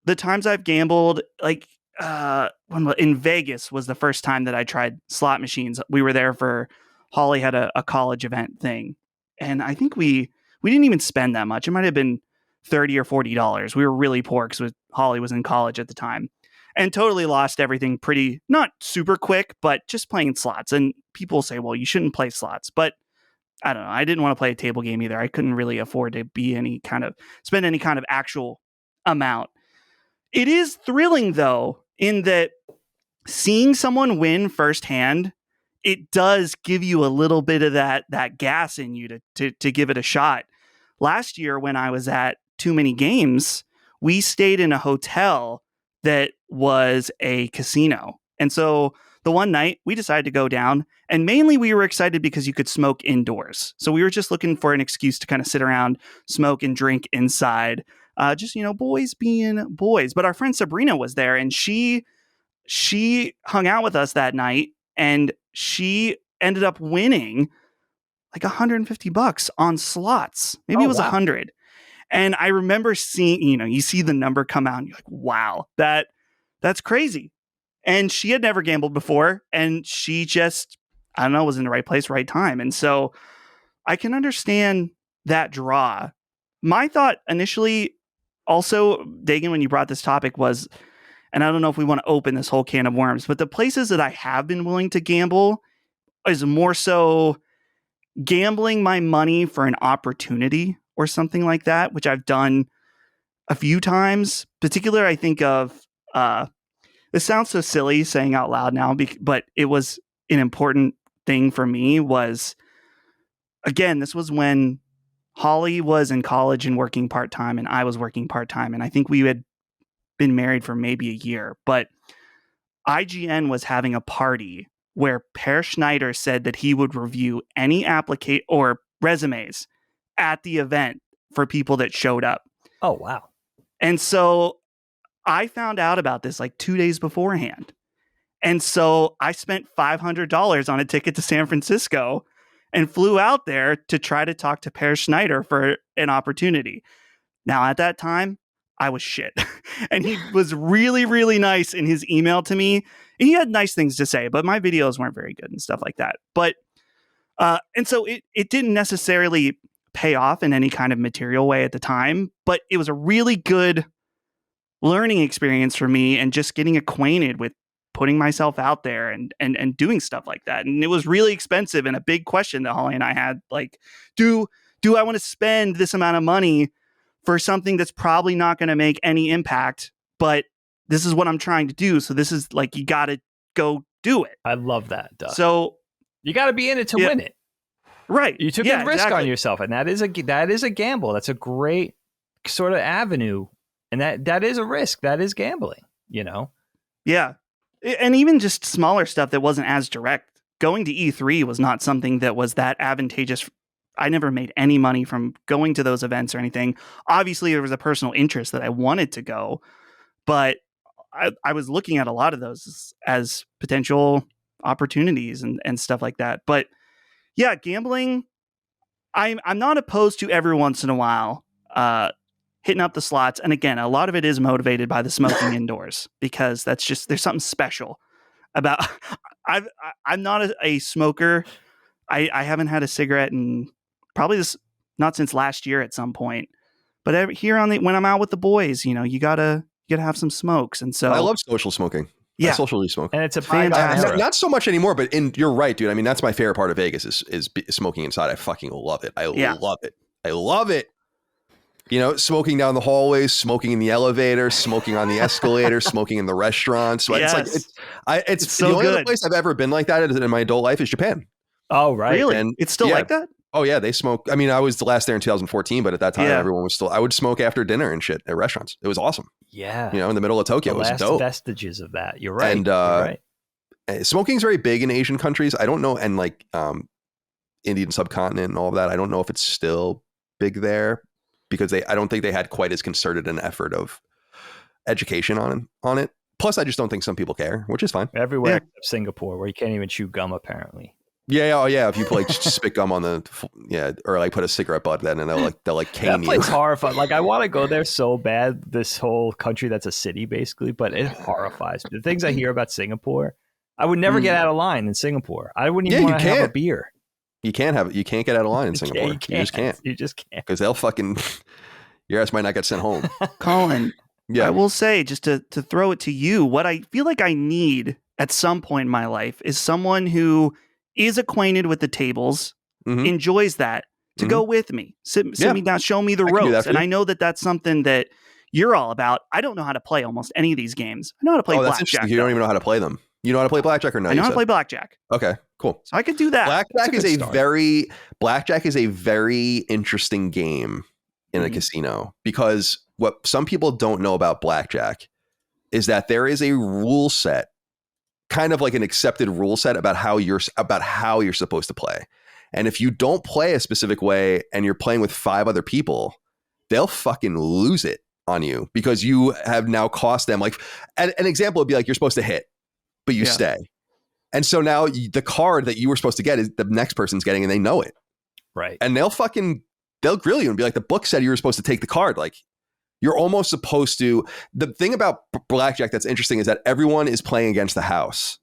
the times I've gambled, like in Vegas was the first time that I tried slot machines. We were there for Holly had a college event thing. And I think we didn't even spend that much. It might have been $30 or $40. We were really poor because Holly was in college at the time, and totally lost everything pretty, not super quick, but just playing slots. And people say, well, you shouldn't play slots, but I don't know. I didn't want to play a table game either. I couldn't really afford to spend any kind of actual amount. It is thrilling though, in that seeing someone win firsthand, it does give you a little bit of that gas in you to give it a shot. Last year, when I was at Too Many Games, we stayed in a hotel that was a casino. And so the one night we decided to go down, and mainly we were excited because you could smoke indoors. So we were just looking for an excuse to kind of sit around, smoke and drink inside. Just, boys being boys. But our friend Sabrina was there, and she hung out with us that night, and she ended up winning like $150 on slots. Maybe it was 100. And I remember seeing, you see the number come out and you're like, wow, that's crazy. And she had never gambled before, and she just, I don't know, was in the right place, right time. And so I can understand that draw. My thought initially also, Dagan, when you brought this topic was, and I don't know if we want to open this whole can of worms, but the places that I have been willing to gamble is more so gambling my money for an opportunity or something like that, which I've done a few times. Particularly, I think of, this sounds so silly saying out loud now, but it was an important thing for me was, again, this was when Holly was in college and working part-time, and I was working part-time. And I think we had been married for maybe a year, but IGN was having a party where Per Schneider said that he would review any applicant or resumes at the event for people that showed up. Oh, wow. And so I found out about this like 2 days beforehand. And so I spent $500 on a ticket to San Francisco and flew out there to try to talk to Per Schneider for an opportunity. Now, at that time, I was shit. And he was really, really nice in his email to me. He had nice things to say, but my videos weren't very good and stuff like that. But, and so it didn't necessarily pay off in any kind of material way at the time, but it was a really good learning experience for me and just getting acquainted with putting myself out there and doing stuff like that. And it was really expensive and a big question that Holly and I had, like, do I want to spend this amount of money for something that's probably not going to make any impact, but this is what I'm trying to do. So this is like, you got to go do it. I love that, Dustin. So you got to be in it to win it. Right. You took a risk on yourself, and that is a gamble. That's a great sort of avenue. And that is a risk. That is gambling, you know? Yeah. And even just smaller stuff that wasn't as direct. Going to E3 was not something that was that advantageous. I never made any money from going to those events or anything. Obviously, there was a personal interest that I wanted to go, but I was looking at a lot of those as potential opportunities and stuff like that. But yeah, gambling, I'm not opposed to every once in a while hitting up the slots. And again, a lot of it is motivated by the smoking indoors, because that's just, there's something special about, I'm not a smoker. I haven't had a cigarette in probably not since last year at some point, but here when I'm out with the boys, you know, you gotta have some smokes. And so I love social smoking. Yeah. I socially smoke. And it's a fantastic. Not so much anymore, but you're right, dude. I mean, that's my favorite part of Vegas is smoking inside. I fucking love it. I love it. I love it. You know, smoking down the hallways, smoking in the elevator, smoking on the escalator, smoking in the restaurants. So Yes. It's so the only good. other place I've ever been like that in my adult life is Japan. Oh, right. Really? And It's still like that? Oh yeah, they smoke. I mean, I was the last there in 2014, but at that time, everyone was still. I would smoke after dinner and shit at restaurants. It was awesome. Yeah, you know, in the middle of Tokyo, the it was last dope. Vestiges of that. You're right. And you're right. Smoking's very big in Asian countries. I don't know, and like Indian subcontinent and all of that. I don't know if it's still big there because I don't think they had quite as concerted an effort of education on it. Plus, I just don't think some people care, which is fine. Everywhere except Singapore, where you can't even chew gum, apparently. Yeah, oh yeah. If you like spit gum on or like put a cigarette butt then, and they'll cane that you. place horrified. Like I want to go there so bad. This whole country that's a city basically, but it horrifies me. The things I hear about Singapore, I would never get out of line in Singapore. I wouldn't even want to have a beer. You can't get out of line in Singapore. You just can't. You just can't because they'll fucking your ass might not get sent home. Colin, yeah, I will say just to throw it to you, what I feel like I need at some point in my life is someone who is acquainted with the tables, enjoys that, to go with me, sit me down, show me the ropes. And I know that that's something that you're all about. I don't know how to play almost any of these games. I know how to play blackjack. You don't even know how to play them. You know how to play blackjack or no? I know how to play blackjack. Okay, cool. So I could do that. Blackjack is a very interesting game in a casino, because what some people don't know about blackjack is that there is a rule set, kind of like an accepted rule set about how you're supposed to play. And if you don't play a specific way and you're playing with 5 other people, they'll fucking lose it on you because you have now cost them. Like an example would be like, you're supposed to hit, but you stay. And so now the card that you were supposed to get is the next person's getting, and they know it. Right. And they'll grill you and be like, the book said you were supposed to take the card. Like, you're almost supposed to. The thing about blackjack that's interesting is that everyone is playing against the house.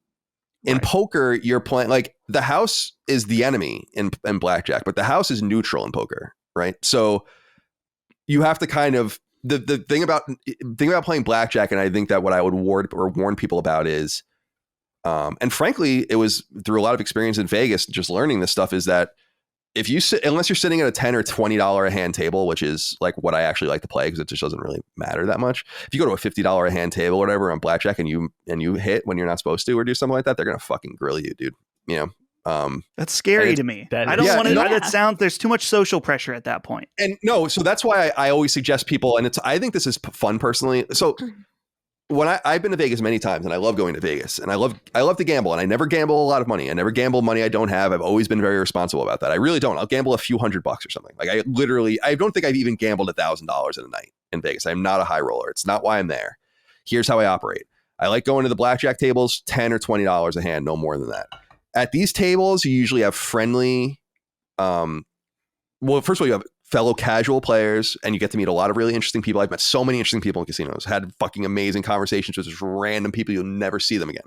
In poker, you're playing, like, the house is the enemy in blackjack, but the house is neutral in poker, right? So you have to kind of the thing about playing blackjack, and I think that what I would warn people about is, and frankly, it was through a lot of experience in Vegas, just learning this stuff, is that if you unless you're sitting at a $10 or $20 a hand table, which is like what I actually like to play because it just doesn't really matter that much. If you go to a $50 a hand table or whatever on blackjack and you hit when you're not supposed to or do something like that, they're gonna fucking grill you, dude. You know, that's scary to me. I don't want to. That sounds. There's too much social pressure at that point. And no, so that's why I always suggest people, and I think this is fun personally. So I've been to Vegas many times, and I love going to Vegas, and I love to gamble, and I never gamble a lot of money. I never gamble money I don't have. I've always been very responsible about that. I really don't. I'll gamble a few $100 or something. Like I don't think I've even gambled $1,000 in a night in Vegas. I'm not a high roller. It's not why I'm there. Here's how I operate. I like going to the blackjack tables, $10 or $20 a hand, no more than that. At these tables, you usually have friendly, well, first of all, you have fellow casual players, and you get to meet a lot of really interesting people. I've met so many interesting people in casinos, had fucking amazing conversations with just random people. You'll never see them again.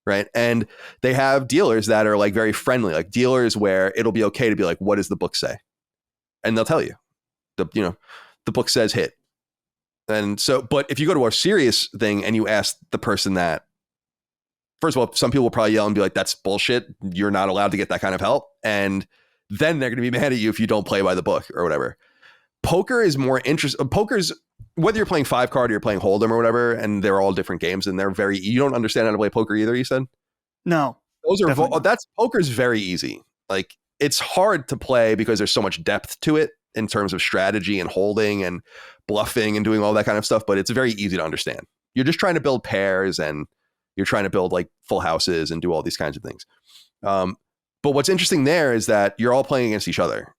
Right. And they have dealers that are like very friendly, like dealers where it'll be okay to be like, what does the book say? And they'll tell you, the book says hit. And so, but if you go to a serious thing and you ask the person that, first of all, some people will probably yell and be like, that's bullshit. You're not allowed to get that kind of help. And then they're going to be mad at you if you don't play by the book or whatever. Poker is more interesting. Poker's, whether you're playing 5-card or you're playing Hold'em or whatever, and they're all different games, and they're very, you don't understand how to play poker either, you said? No. Poker's very easy. Like, it's hard to play because there's so much depth to it in terms of strategy and holding and bluffing and doing all that kind of stuff, but it's very easy to understand. You're just trying to build pairs, and you're trying to build like full houses and do all these kinds of things. But what's interesting there is that you're all playing against each other.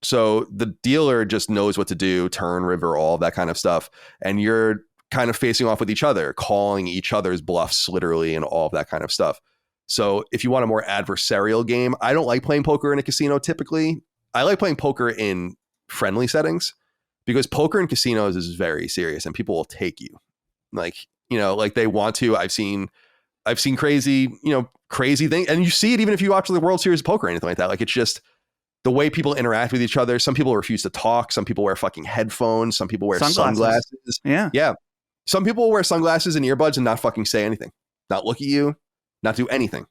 So the dealer just knows what to do, turn, river, all that kind of stuff. And you're kind of facing off with each other, calling each other's bluffs literally and all of that kind of stuff. So if you want a more adversarial game, I don't like playing poker in a casino typically. I like playing poker in friendly settings because poker in casinos is very serious and people will take you. Like they want to. I've seen crazy things, and you see it even if you watch the World Series of Poker or anything like that. Like, it's just the way people interact with each other. Some people refuse to talk. Some people wear fucking headphones. Some people wear sunglasses. Yeah. Some people wear sunglasses and earbuds and not fucking say anything, not look at you, not do anything.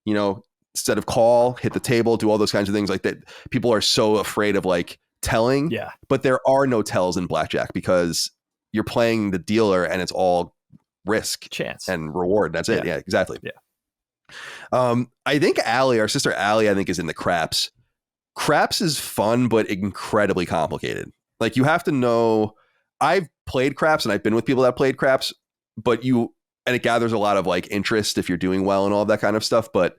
Instead of call, hit the table, do all those kinds of things like that. People are so afraid of like telling. Yeah. But there are no tells in blackjack because you're playing the dealer and it's all risk, chance, and reward. That's it. Yeah, exactly. Yeah. I think Allie, our sister Allie, I think is in the craps. Craps is fun, but incredibly complicated. Like, you have to know. I've played craps and I've been with people that played craps, and it gathers a lot of like interest if you're doing well and all that kind of stuff. But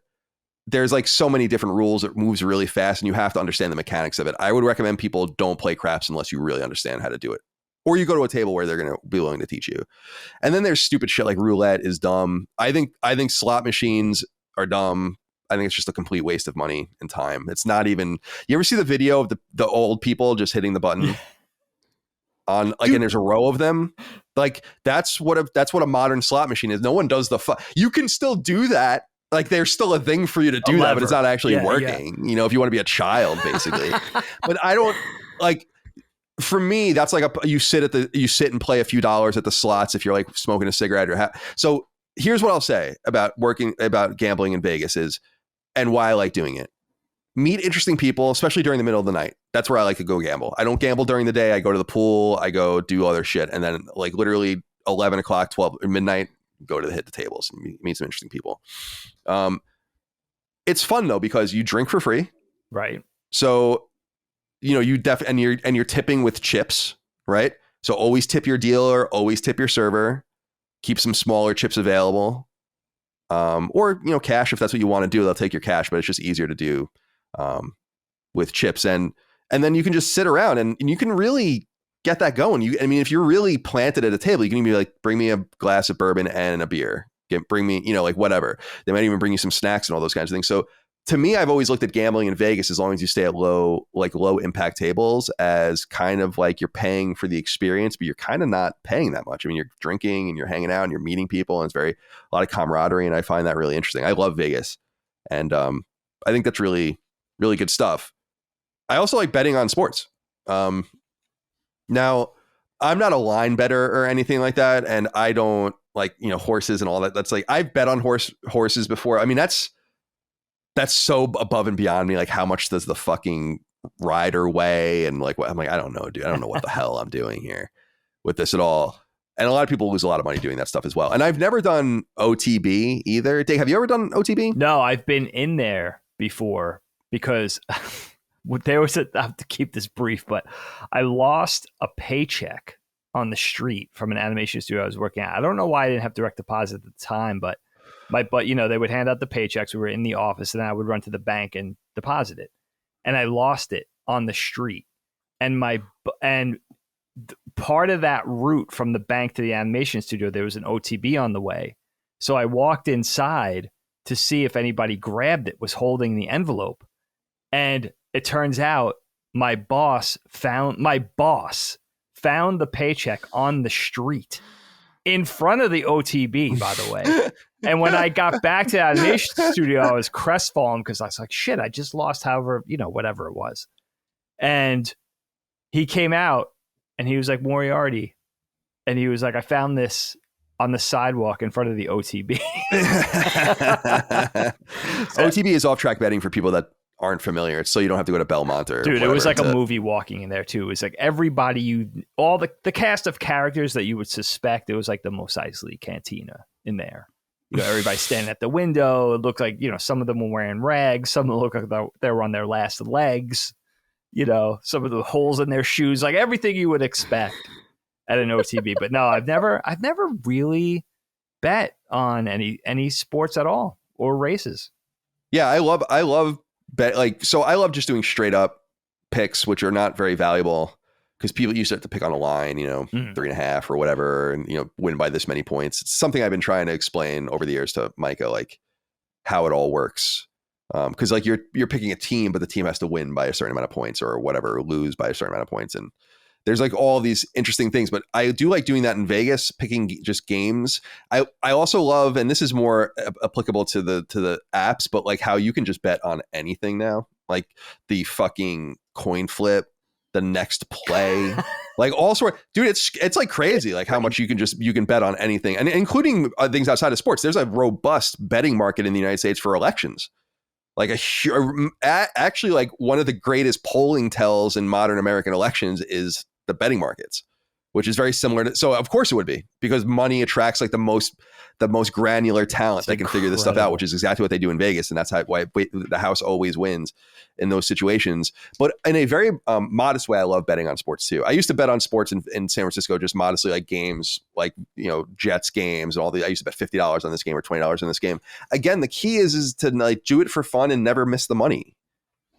there's like so many different rules. It moves really fast and you have to understand the mechanics of it. I would recommend people don't play craps unless you really understand how to do it. Or you go to a table where they're going to be willing to teach you. And then there's stupid shit like roulette is dumb. I think slot machines are dumb. I think it's just a complete waste of money and time. It's not even. You ever see the video of the old people just hitting the button on like, and there's a row of them. Like, that's what a modern slot machine is. No one does you can still do that. Like, there's still a thing for you to do that, but it's not actually working. Yeah. If you want to be a child, basically. But I don't like. For me, that's like you sit and play a few dollars at the slots if you're like smoking a cigarette or so. Here's what I'll say about gambling in Vegas and why I like doing it. Meet interesting people, especially during the middle of the night. That's where I like to go gamble. I don't gamble during the day. I go to the pool. I go do other shit, and then like literally 11 o'clock, 12 or midnight, go to hit the tables and meet some interesting people. It's fun though because you drink for free, right? So. And you're tipping with chips, right? So always tip your dealer, always tip your server, keep some smaller chips available. Or cash if that's what you want to do. They'll take your cash, but it's just easier to do with chips. And then you can just sit around and you can really get that going. If you're really planted at a table, you can even be like, bring me a glass of bourbon and a beer. Bring me, like whatever. They might even bring you some snacks and all those kinds of things. So to me, I've always looked at gambling in Vegas, as long as you stay at low impact tables, as kind of like you're paying for the experience, but you're kind of not paying that much. You're drinking and you're hanging out and you're meeting people, and it's a lot of camaraderie. And I find that really interesting. I love Vegas. And I think that's really, really good stuff. I also like betting on sports. Now, I'm not a line better or anything like that. And I don't like, horses and all that. That's like, I've bet on horses before. That's so above and beyond me. Like, how much does the fucking rider weigh? And like, I'm like, I don't know, dude. I don't know what the hell I'm doing here with this at all. And a lot of people lose a lot of money doing that stuff as well. And I've never done OTB either. Dave, have you ever done OTB? No, I've been in there before because I have to keep this brief, but I lost a paycheck on the street from an animation studio I was working at. I don't know why I didn't have direct deposit at the time, but they would hand out the paychecks. We were in the office, and I would run to the bank and deposit it. And I lost it on the street. And part of that route from the bank to the animation studio, there was an OTB on the way. So I walked inside to see if anybody grabbed it, was holding the envelope. And it turns out my boss found the paycheck on the street in front of the OTB, by the way. And when I got back to the animation studio, I was crestfallen because I was like, shit, I just lost whatever it was. And he came out and he was like, Moriarty. And he was like, I found this on the sidewalk in front of the OTB. OTB is off-track betting for people that aren't familiar, so you don't have to go to Belmont or dude. Whatever. It was like a movie walking in there too. It was like everybody all the cast of characters that you would suspect. It was like the Mos Eisley Cantina in there. Everybody standing at the window. It looked like some of them were wearing rags. Some of them looked like they were on their last legs. Some of the holes in their shoes, like everything you would expect at an OTB. But no, I've never really bet on any sports at all or races. Yeah, I love bet, so I love just doing straight up picks, which are not very valuable because people used to have to pick on a line, 3.5 or whatever, and win by this many points. It's something I've been trying to explain over the years to Micah, like how it all works. Because like you're picking a team, but the team has to win by a certain amount of points or whatever, or lose by a certain amount of points, and there's like all these interesting things. But I do like doing that in Vegas, picking just games. I also love, and this is more applicable to the apps, but like how you can just bet on anything now, like the fucking coin flip, the next play, like all sort. Dude, it's like crazy, like how much you can bet on anything, and including things outside of sports. There's a robust betting market in the United States for elections. Like actually, like one of the greatest polling tells in modern American elections is the betting markets, which is very similar to. So of course it would be, because money attracts like the most granular talent that can figure this stuff out, which is exactly what they do in Vegas, and that's why the house always wins in those situations. But in a very modest way, I love betting on sports too. I used to bet on sports in San Francisco, just modestly, like games, like Jets games and all the. I used to bet $50 on this game or $20 on this game. Again, the key is to like do it for fun and never miss the money.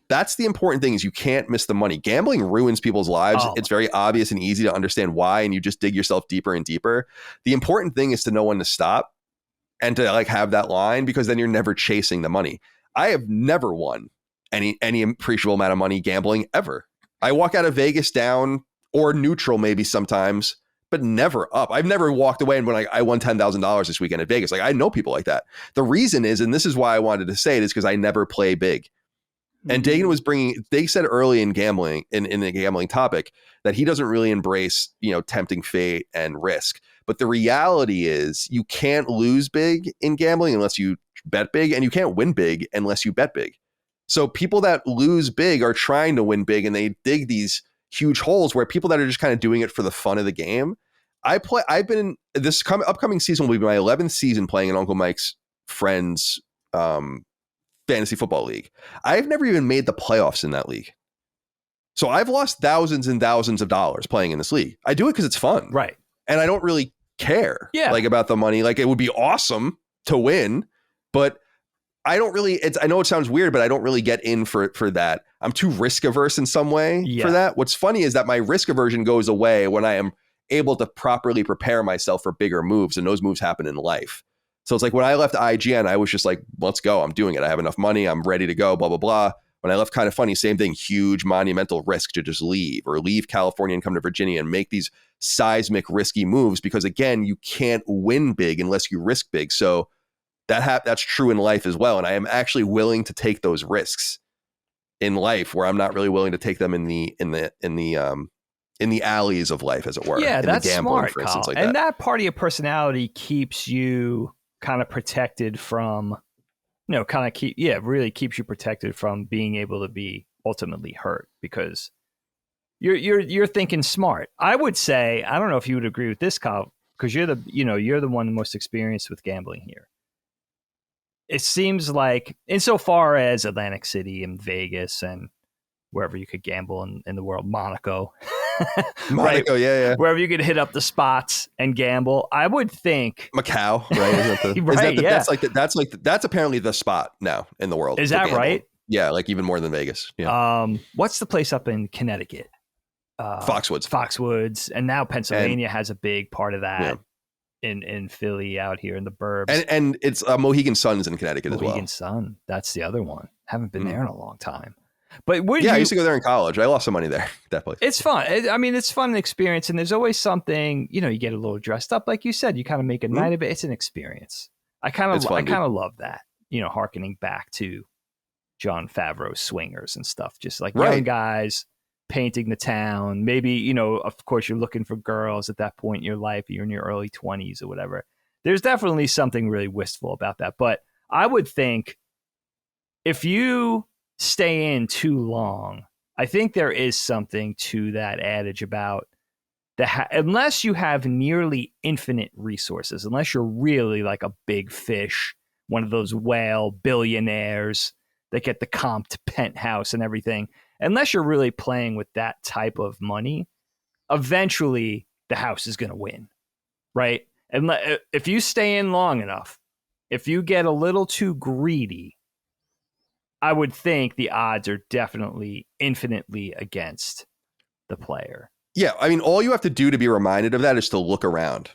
That's the important thing, is you can't miss the money. Gambling ruins people's lives. It's very obvious and easy to understand why, and you just dig yourself deeper and deeper. The important thing is to know when to stop and to like have that line, because then you're never chasing the money. I have never won any appreciable amount of money gambling ever. I walk out of Vegas down or neutral maybe sometimes, but never up. I've never walked away and when I won $10,000 this weekend at Vegas. Like I know people like that. The reason is, and this is why I wanted to say it, is because I never play big. And Dagan they said early in gambling, in the gambling topic, that he doesn't really embrace, tempting fate and risk. But the reality is you can't lose big in gambling unless you bet big, and you can't win big unless you bet big. So people that lose big are trying to win big, and they dig these huge holes, where people that are just kind of doing it for the fun of the game. This upcoming season will be my 11th season playing in Uncle Mike's friends, fantasy football league. I've never even made the playoffs in that league. So I've lost thousands and thousands of dollars playing in this league. I do it because it's fun. Right. And I don't really care like about the money. Like it would be awesome to win, but I don't really, I know it sounds weird, but I don't really get in for that. I'm too risk averse in some way for that. What's funny is that my risk aversion goes away when I am able to properly prepare myself for bigger moves. And those moves happen in life. So it's like when I left IGN, I was just like, let's go. I'm doing it. I have enough money. I'm ready to go, blah, blah, blah. When I left Kind of Funny, same thing, huge monumental risk to just leave California and come to Virginia and make these seismic risky moves, because again, you can't win big unless you risk big. So that's true in life as well. And I am actually willing to take those risks in life where I'm not really willing to take them in the alleys of life, as it were. Yeah, that's gambling, smart, for instance, Kyle. like and that part of your personality keeps you kind of protected from, really keeps you protected from being able to be ultimately hurt, because you're thinking smart. I would say, I don't know if you would agree with this, Kyle, because you're the one most experienced with gambling here. It seems like, insofar as Atlantic City and Vegas and wherever you could gamble in the world, Monaco. Monaco, yeah. Wherever you could hit up the spots and gamble. I would think Macau, right? That's apparently the spot now in the world. Is that right? Yeah, like even more than Vegas. Yeah. What's the place up in Connecticut? Foxwoods, and now Pennsylvania has a big part of that. In Philly, out here in the burbs, and it's Mohegan Sun's in Connecticut as well. Mohegan Sun, that's the other one. Haven't been there in a long time. But I used to go there in college. I lost some money there. That place. It's fun. It's fun experience, and there's always something. You get a little dressed up, like you said. You kind of make a night of it. It's an experience. I kind of love that. Harkening back to Jon Favreau's Swingers and stuff, just like young guys painting the town. Maybe, of course, you're looking for girls at that point in your life. You're in your early 20s or whatever. There's definitely something really wistful about that. But I would think if you stay in too long, I think there is something to that adage about unless you have nearly infinite resources, unless you're really like a big fish, one of those whale billionaires that get the comped penthouse and everything, unless you're really playing with that type of money, eventually the house is going to win, right? And if you stay in long enough, if you get a little too greedy, I would think the odds are definitely infinitely against the player. Yeah, all you have to do to be reminded of that is to look around.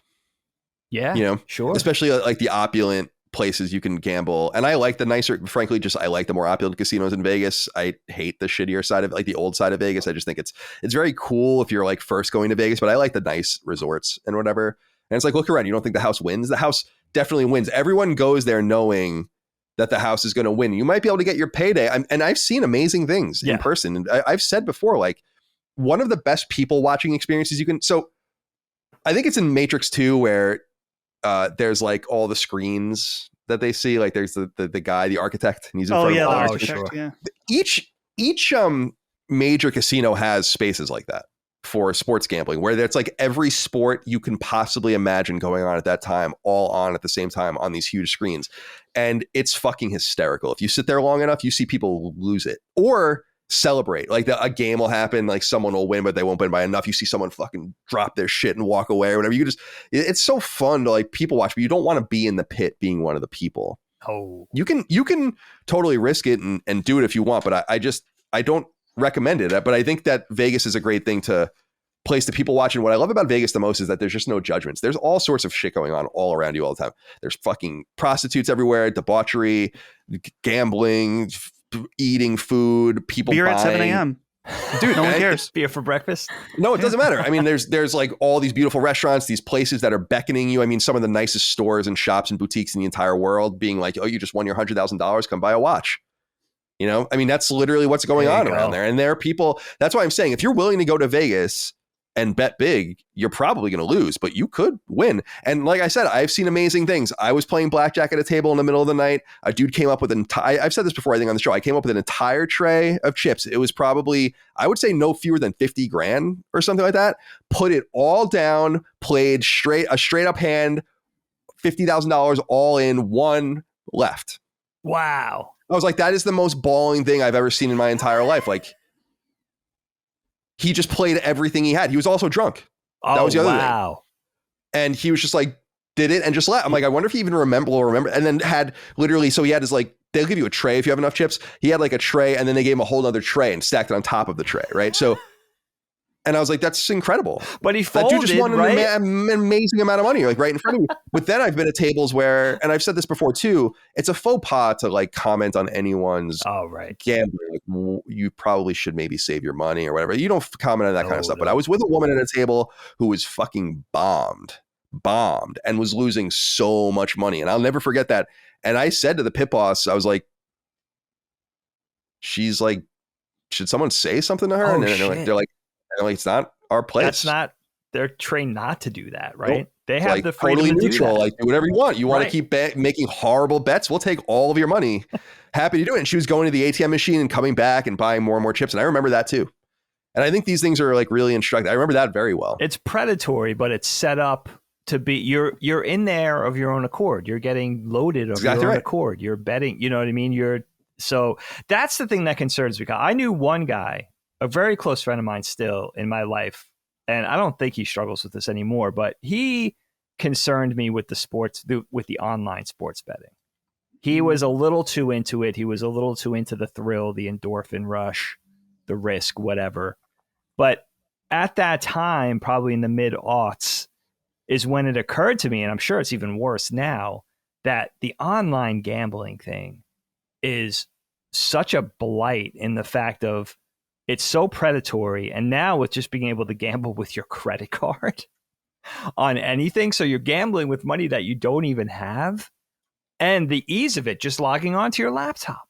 Yeah, sure. Especially like the opulent places you can gamble. And I like the nicer, frankly, I like the more opulent casinos in Vegas. I hate the shittier side of like the old side of Vegas. I just think it's very cool if you're like first going to Vegas, but I like the nice resorts and whatever. And it's like, look around. You don't think the house wins? The house definitely wins. Everyone goes there knowing that the house is going to win. You might be able to get your payday. And I've seen amazing things in person. And I've said before, like one of the best people watching experiences you can. So I think it's in Matrix 2 where there's like all the screens that they see. Like there's the guy, the architect, and he's in front of the architect. Sure. Yeah. Each major casino has spaces like that for sports gambling, where it's like every sport you can possibly imagine going on at that time, all on at the same time on these huge screens. And it's fucking hysterical. If you sit there long enough, you see people lose it or celebrate. Like a game will happen, like someone will win, but they won't win by enough. You see someone fucking drop their shit and walk away or whatever. It's so fun to like people watch, but you don't want to be in the pit being one of the people. Oh, you can totally risk it and do it if you want, but I don't recommend it. But I think that Vegas is a great thing to place to people watching. What I love about Vegas the most is that there's just no judgments. There's all sorts of shit going on all around you all the time. There's fucking prostitutes everywhere, debauchery, gambling, eating food, people beer buying. At 7 a.m. Dude, no one cares. Beer for breakfast? No, it doesn't matter. There's like all these beautiful restaurants, these places that are beckoning you. Some of the nicest stores and shops and boutiques in the entire world being like, oh, you just won your $100,000, come buy a watch. That's literally what's going on around there. And there are people, that's why I'm saying, if you're willing to go to Vegas and bet big, you're probably going to lose, but you could win. And like I said, I've seen amazing things. I was playing blackjack at a table in the middle of the night. A dude came up with I've said this before, I think on the show, I came up with an entire tray of chips. It was probably, I would say no fewer than 50 grand or something like that. Put it all down, played a straight up hand, $50,000 all in, one left. Wow. I was like, that is the most balling thing I've ever seen in my entire life. Like, he just played everything he had. He was also drunk. That was the other thing. And he was just like, did it and just left. I'm like, I wonder if he even remember. And then had literally, so he had his like, they'll give you a tray if you have enough chips. He had like a tray and then they gave him a whole other tray and stacked it on top of the tray. Right. So, and I was like, that's incredible. But he folded, that dude just won an amazing amount of money, like right in front of me. But then I've been at tables where, and I've said this before too, it's a faux pas to like comment on anyone's gambling. Like, you probably should maybe save your money or whatever. You don't comment on that kind of stuff. But I was with a woman at a table who was fucking bombed and was losing so much money. And I'll never forget that. And I said to the pit boss, I was like, she's like, should someone say something to her? And they're like, it's not our place. That's not, they're trained not to do that, right? Nope. They have like, the freedom totally to do neutral, that. like do whatever you want. You want to keep making horrible bets? We'll take all of your money. Happy to do it. And she was going to the ATM machine and coming back and buying more and more chips. And I remember that too. And I think these things are like really instructive. I remember that very well. It's predatory, but it's set up to be, you're in there of your own accord. You're getting loaded of your own accord. You're betting, you know what I mean? So that's the thing that concerns me. I knew one guy, a very close friend of mine still in my life, and I don't think he struggles with this anymore, but he concerned me with with the online sports betting. He was a little too into it. He was a little too into the thrill, the endorphin rush, the risk, whatever. But at that time, probably in the mid-aughts, is when it occurred to me, and I'm sure it's even worse now, that the online gambling thing is such a blight in the fact of it's so predatory. And now with just being able to gamble with your credit card on anything. So you're gambling with money that you don't even have. And the ease of it, just logging onto your laptop,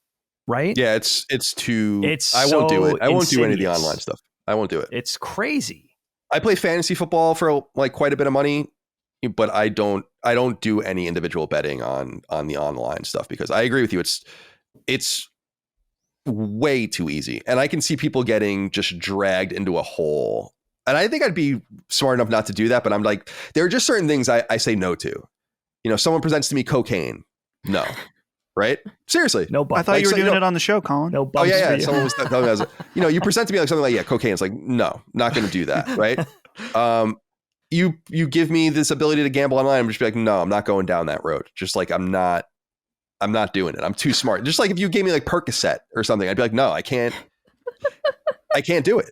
right? Yeah, it's I won't do it. I won't do any of the online stuff. I won't do it. It's crazy. I play fantasy football for like quite a bit of money, but I don't do any individual betting on the online stuff because I agree with you. It's way too easy. And I can see people getting just dragged into a hole. And I think I'd be smart enough not to do that. But I'm like, there are just certain things I say no to. You know, someone presents to me cocaine. No. Right? Seriously. No bumps. I thought you were doing it on the show, Colin. No bumps. Oh, yeah. Someone was telling me, you present to me like something like, cocaine. It's like, no, not going to do that. Right? You give me this ability to gamble online. I'm just be like, no, I'm not going down that road. Just like, I'm not doing it. I'm too smart. Just like if you gave me like Percocet or something, I'd be like, no, I can't do it.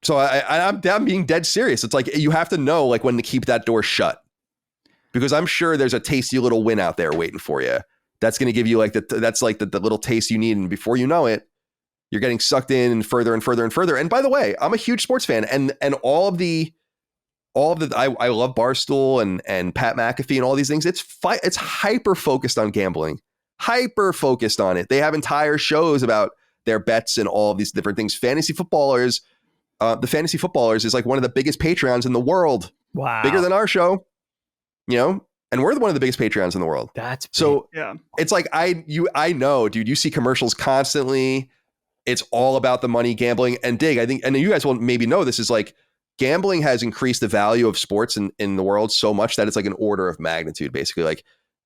So I'm being dead serious. It's like, you have to know like when to keep that door shut because I'm sure there's a tasty little win out there waiting for you. That's going to give you like that's like the little taste you need. And before you know it, you're getting sucked in and further and further and further. And by the way, I'm a huge sports fan and all of the I love Barstool and Pat McAfee and all these things. It's hyper focused on gambling, hyper focused on it. They have entire shows about their bets and all of these different things. Fantasy footballers, the Fantasy Footballers is like one of the biggest Patreons in the world. Wow. Bigger than our show, and we're one of the biggest Patreons in the world. That's big. So yeah. It's like, I know, dude, you see commercials constantly. It's all about the money gambling and Dig. I think, and you guys will maybe know this is like, gambling has increased the value of sports in the world so much that it's like an order of magnitude, basically.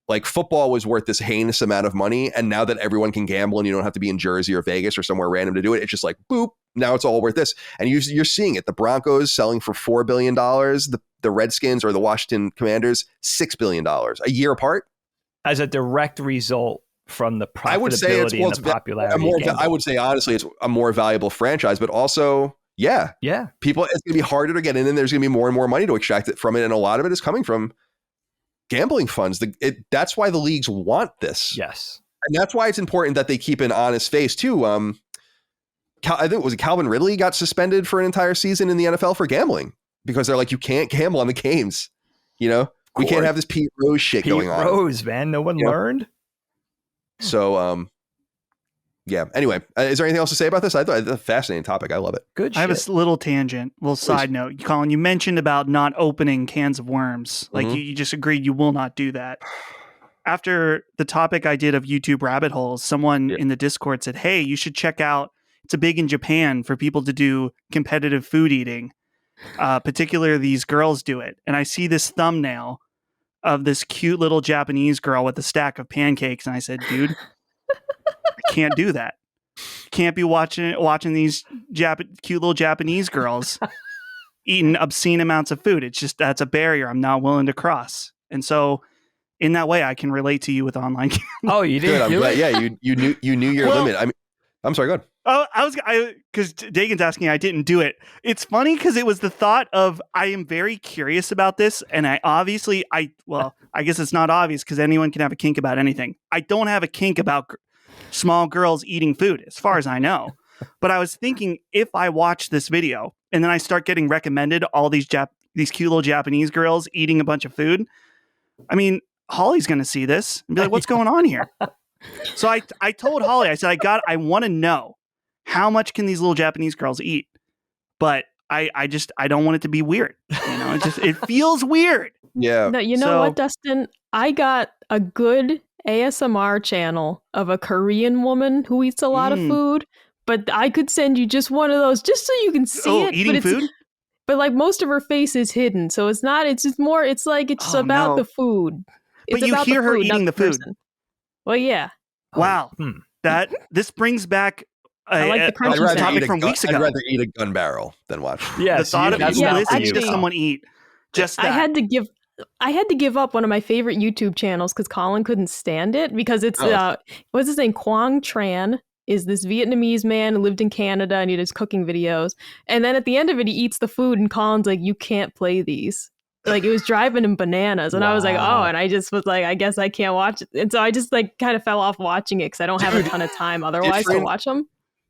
Like football was worth this heinous amount of money. And now that everyone can gamble and you don't have to be in Jersey or Vegas or somewhere random to do it, it's just like, boop, now it's all worth this. And you're seeing it. The Broncos selling for $4 billion, the Redskins or the Washington Commanders, $6 billion a year apart. As a direct result from the profitability and the popularity. I would say, honestly, it's a more valuable franchise, but also, yeah. People, it's going to be harder to get in and there's going to be more and more money to extract it from it. And a lot of it is coming from gambling funds. That's why the leagues want this. Yes. And that's why it's important that they keep an honest face too. I think it was Calvin Ridley got suspended for an entire season in the NFL for gambling because they're like, you can't gamble on the games. We can't have this Pete Rose shit going on. Pete Rose, man. No one learned. So, yeah. Anyway, is there anything else to say about this? I thought it's a fascinating topic. I love it. Good shit. I have a little tangent, side note. Colin, you mentioned about not opening cans of worms. Like you just agreed you will not do that. After the topic I did of YouTube rabbit holes, someone in the Discord said, hey, you should check out, it's big in Japan for people to do competitive food eating. Particularly these girls do it. And I see this thumbnail of this cute little Japanese girl with a stack of pancakes. And I said, dude, I can't do that. Can't be watching these cute little Japanese girls eating obscene amounts of food. It's just, that's a barrier I'm not willing to cross. And so in that way, I can relate to you with online gambling. Oh, you did? Good, I'm glad. Yeah, you knew your limit. I'm sorry, go ahead. Oh, because Dagan's asking, I didn't do it. It's funny because it was the thought of, I am very curious about this. And I guess it's not obvious because anyone can have a kink about anything. I don't have a kink about small girls eating food, as far as I know. But I was thinking, if I watch this video and then I start getting recommended all these cute little Japanese girls eating a bunch of food, I mean, Holly's going to see this and be like, what's going on here? So I told Holly, I said, I want to know how much can these little Japanese girls eat? But I don't want it to be weird. It feels weird. Yeah. No, you know what, Dustin? I got a good ASMR channel of a Korean woman who eats a lot of food, but I could send you just one of those just so you can see it. Eating food? But like most of her face is hidden. So it's not, it's just more, it's like, it's about the food. But you hear her eating the food. Well, yeah. Wow. this brings back I like the crunchy I'd rather sound. eat topic from weeks ago. I'd rather eat a gun barrel than watch. Yeah, The thought of that's Yeah, not for listening you, to actually- someone eat. Just that. I had to give up one of my favorite YouTube channels because Colin couldn't stand it because it's what's his name? Quang Tran is this Vietnamese man who lived in Canada and he does cooking videos. And then at the end of it, he eats the food and Colin's like, "You can't play these." Like it was driving him bananas. And I was like, Wow. oh, and I just was like, I guess I can't watch it. And so I just like kind of fell off watching it because I don't have a ton of time otherwise to watch them.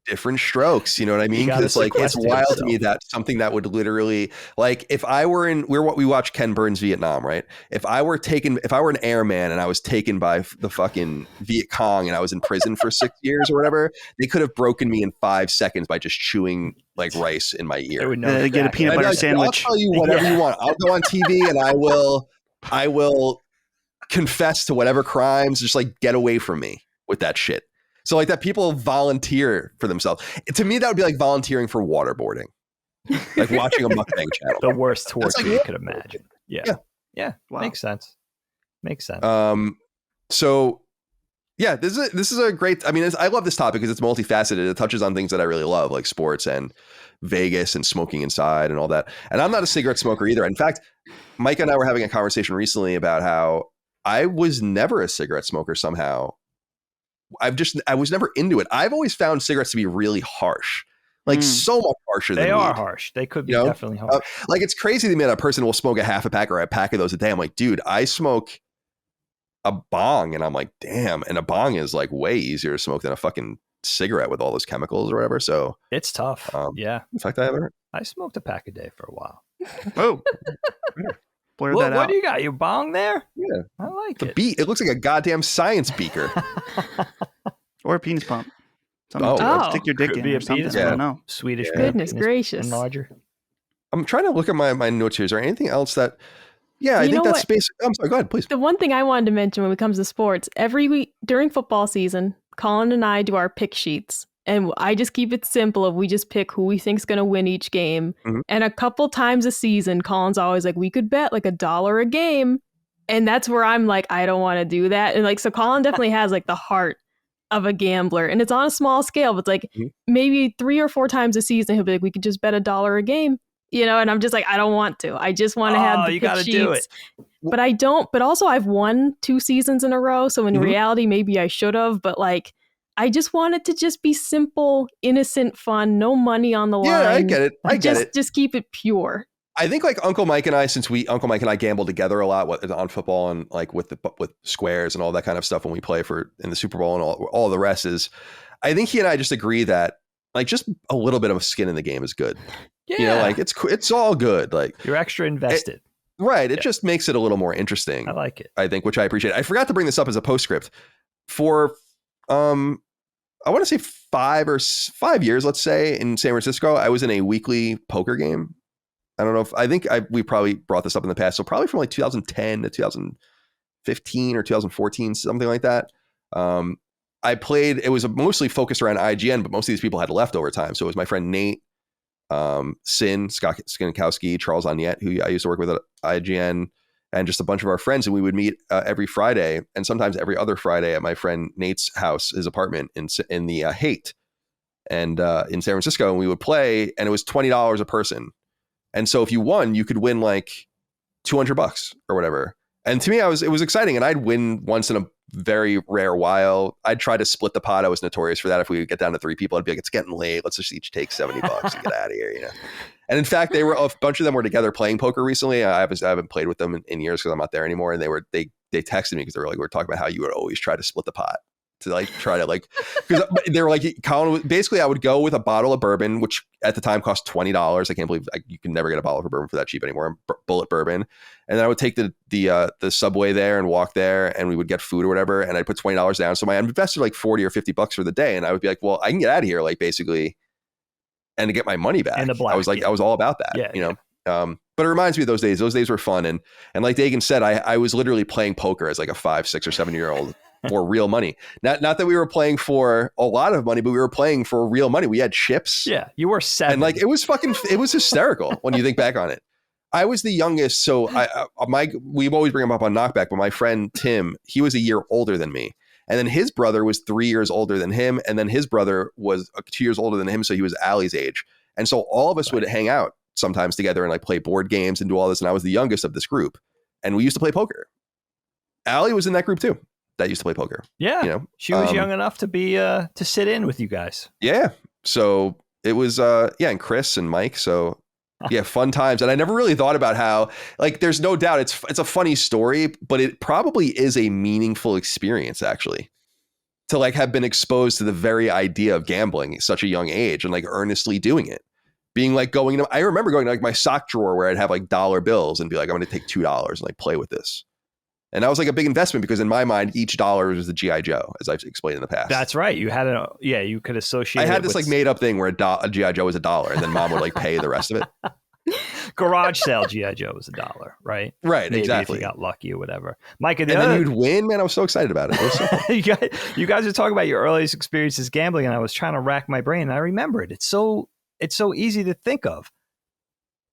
Different strokes, you know what I mean? You gotta Because like it's sequester wild to yourself. me that something that would literally like if I were in we watch Ken Burns Vietnam, right? If I were an airman and I was taken by the fucking Viet Cong and I was in prison for 6 years or whatever, they could have broken me in 5 seconds by just chewing like rice in my ear. They would know Get a peanut I'd be butter like, sandwich. I'll tell you whatever you want. I'll go on TV and I will confess to whatever crimes. Just like get away from me with that shit. So like that people volunteer for themselves. To me, that would be like volunteering for waterboarding, like watching a mukbang channel. the worst torture like- you could imagine. Yeah. Wow. Makes sense. So yeah, this is a great. I mean, I love this topic because it's multifaceted. It touches on things that I really love, like sports and Vegas and smoking inside and all that. And I'm not a cigarette smoker either. In fact, Micah and I were having a conversation recently about how I was never a cigarette smoker somehow. I was never into it. I've always found cigarettes to be really harsh, like so much harsher than They are weed. harsh. They could be You know? definitely harsh. Like it's crazy to me that a person will smoke a half a pack or a pack of those a day. I'm like, dude, I smoke a bong, and I'm like, damn. And a bong is like way easier to smoke than a fucking cigarette with all those chemicals or whatever. So It's tough. Yeah. in fact, I haven't. I smoked a pack a day for a while. Oh, blur What, that what out. do you got? You bong there? Yeah, I like the it. beat. It looks like a goddamn science beaker. Or a penis pump. Something Oh, to wow. stick your dick Could in be or a something. penis I pump. don't know. Swedish. Yeah. Goodness penis gracious. Larger. I'm trying to look at my notes here. Is there anything else that? Yeah, I You think know that's what? space. I'm sorry. Go ahead, please. The one thing I wanted to mention when it comes to sports, every week during football season, Colin and I do our pick sheets. And I just keep it simple. We just pick who we think's going to win each game. Mhm. And a couple times a season, Colin's always like, we could bet like $1 a game. And that's where I'm like, I don't want to do that. And like, so Colin definitely has like the heart of a gambler. And it's on a small scale, but it's like Mhm. maybe 3 or 4 times a season, he'll be like, we could just bet $1 a game. You know, and I'm just like, I don't want to. I just want to have the you pick got to do sheets. it. But I don't. But also, I've won 2 seasons in a row. So in Mhm. reality, maybe I should have. But like, I just want it to just be simple, innocent fun, no money on the line. Yeah, I get it. I get it. Just keep it pure. I think like Uncle Mike and I, Uncle Mike and I gamble together a lot on football and like with squares and all that kind of stuff when we play in the Super Bowl and all the rest is, I think he and I just agree that like just a little bit of skin in the game is good. Yeah. You know, like it's all good. Like You're extra invested. right. It just makes it a little more interesting. I like it. I think, which I appreciate. I forgot to bring this up as a postscript for, I want to say 5 years, let's say, in San Francisco. I was in a weekly poker game. I don't know if we probably brought this up in the past. So probably from like 2010 to 2015 or 2014, something like that. I played, it was mostly focused around IGN, but most of these people had left over time. So it was my friend Nate, Scott Skinkowski, Charles Oniette, who I used to work with at IGN, and just a bunch of our friends. And we would meet every Friday and sometimes every other Friday at my friend Nate's house, his apartment in the Haight and in San Francisco. And we would play, and it was $20 a person. And so if you won, you could win like $200 or whatever. And to me, it was exciting. And I'd win once in a very rare while. I'd try to split the pot. I was notorious for that. If we would get down to 3 people, I'd be like, it's getting late. Let's just each take $70 and get out of here. You know. And in fact, a bunch of them were together playing poker recently. I haven't played with them in years because I'm not there anymore. And they texted me because they were like, we were talking about how you would always try to split the pot. To like try to like, because they were like, Colin, basically I would go with a bottle of bourbon, which at the time cost $20. I can't believe you can never get a bottle of bourbon for that cheap anymore. Bullet bourbon. And then I would take the subway there and walk there, and we would get food or whatever. And I'd put $20 down. So I invested like $40 or $50 for the day. And I would be like, well, I can get out of here, like basically, and to get my money back. And the black, I was like, I was all about that, yeah, you know? But it reminds me of those days. Those days were fun. And like Dagan said, I was literally playing poker as like a 5, 6 or 7-year-old for real money. Not that we were playing for a lot of money, but we were playing for real money. We had chips. Yeah, you were 7. And like it was hysterical when you think back on it. I was the youngest, so we always bring him up on Knockback, but my friend Tim, he was a year older than me. And then his brother was 3 years older than him. And then his brother was 2 years older than him. So he was Allie's age. And so all of us would hang out sometimes together and like play board games and do all this. And I was the youngest of this group. And we used to play poker. Allie was in that group too. That used to play poker. Yeah. You know? She was young enough to be to sit in with you guys. Yeah. So it was and Chris and Mike. So yeah, fun times. And I never really thought about how, like, there's no doubt it's a funny story, but it probably is a meaningful experience actually, to like have been exposed to the very idea of gambling at such a young age and like earnestly doing it. Being like I remember going to like my sock drawer where I'd have like dollar bills and be like, I'm going to take $2 and like play with this. And that was like a big investment because in my mind, each dollar was the G.I. Joe, as I've explained in the past. That's right. You had you could associate. I had this like made up thing where a G.I. Joe was $1 and then mom would like pay the rest of it. Garage sale G.I. Joe was $1, right? Right, Maybe exactly. If you got lucky or whatever. Micah, then you'd win, man. I was so excited about it. It was so fun. you guys are talking about your earliest experiences gambling, and I was trying to rack my brain, and I remember it. It's so easy to think of.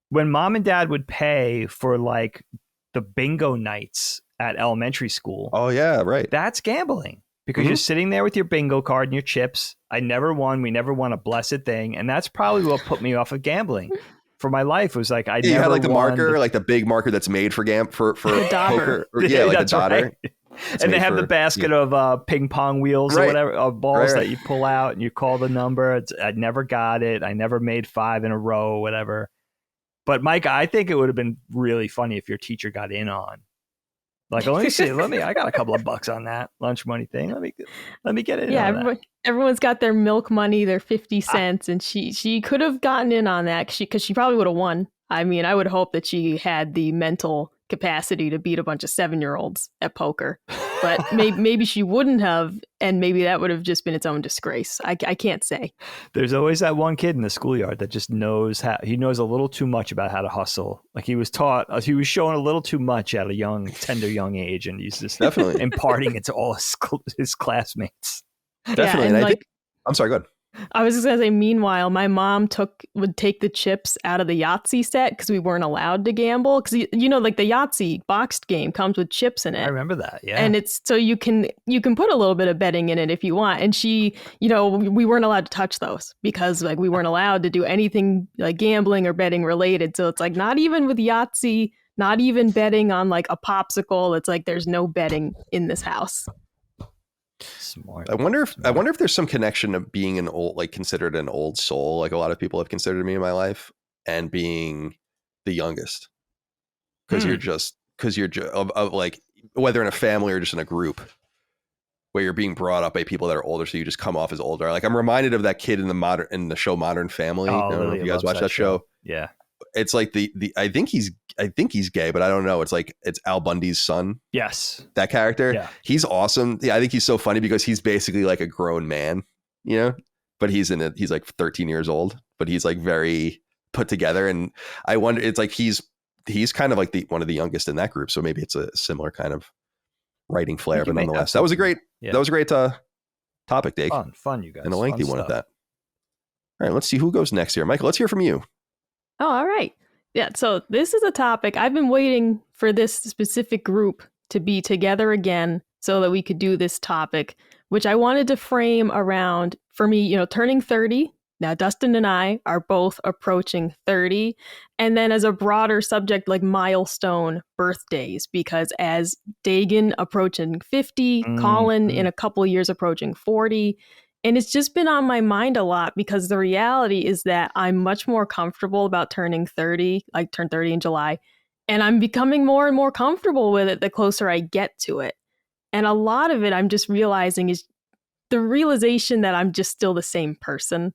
When mom and dad would pay for like the bingo nights at elementary school. Oh yeah, right. That's gambling because you're sitting there with your bingo card and your chips. I never won. We never won a blessed thing. And that's probably what put me off of gambling for my life. It was like, I never you had like the won marker, like the big marker that's made for for poker. Or, yeah, like the dotter. Right. And they have the basket of ping pong wheels or whatever, of balls that you pull out and you call the number. I never got it. I never made 5 in a row or whatever. But Micah, I think it would have been really funny if your teacher got in on. Like, let me see. I got a couple of bucks on that lunch money thing. Let me get in. Yeah, everyone's got their milk money, their 50 cents, and she could have gotten in on that because she probably would have won. I mean, I would hope that she had the mental capacity to beat a bunch of 7-year-olds at poker, but maybe she wouldn't have, and maybe that would have just been its own disgrace. I can't say. There's always that one kid in the schoolyard that just knows he knows a little too much about how to hustle. Like he was shown a little too much at a tender young age, and he's just definitely imparting it to all his classmates. Definitely. Yeah, and I think, I'm sorry, go ahead. I was just going to say, meanwhile, my mom would take the chips out of the Yahtzee set because we weren't allowed to gamble. Because, like the Yahtzee boxed game comes with chips in it. I remember that, yeah. And it's so you can put a little bit of betting in it if you want. And she, we weren't allowed to touch those because like we weren't allowed to do anything like gambling or betting related. So it's like not even with Yahtzee, not even betting on like a popsicle. It's like there's no betting in this house. Smart. I wonder if there's some connection of being an old, like considered an old soul, like a lot of people have considered me in my life, and being the youngest, because you're of like whether in a family or just in a group where you're being brought up by people that are older, so you just come off as older. Like I'm reminded of that kid in the show Modern Family. I don't know if you guys watch that show. Yeah, it's like the I think he's gay, but I don't know. It's Al Bundy's son. Yes. That character. Yeah. He's awesome. Yeah, I think he's so funny because he's basically like a grown man, but he's like 13 years old, but he's like very put together. And I wonder, it's like he's kind of like one of the youngest in that group. So maybe it's a similar kind of writing flair, but nonetheless, that was a great topic, Dave. Fun, you guys. And a lengthy one at that. All right, let's see who goes next here. Michael, let's hear from you. Oh, all right. Yeah, so this is a topic. I've been waiting for this specific group to be together again so that we could do this topic, which I wanted to frame around, for me, turning 30. Now, Dustin and I are both approaching 30. And then as a broader subject, like milestone birthdays, because as Dagan approaching 50, Colin in a couple of years approaching 40. And it's just been on my mind a lot because the reality is that I'm much more comfortable about turning 30, like turn 30 in July. And I'm becoming more and more comfortable with it the closer I get to it. And a lot of it I'm just realizing is the realization that I'm just still the same person.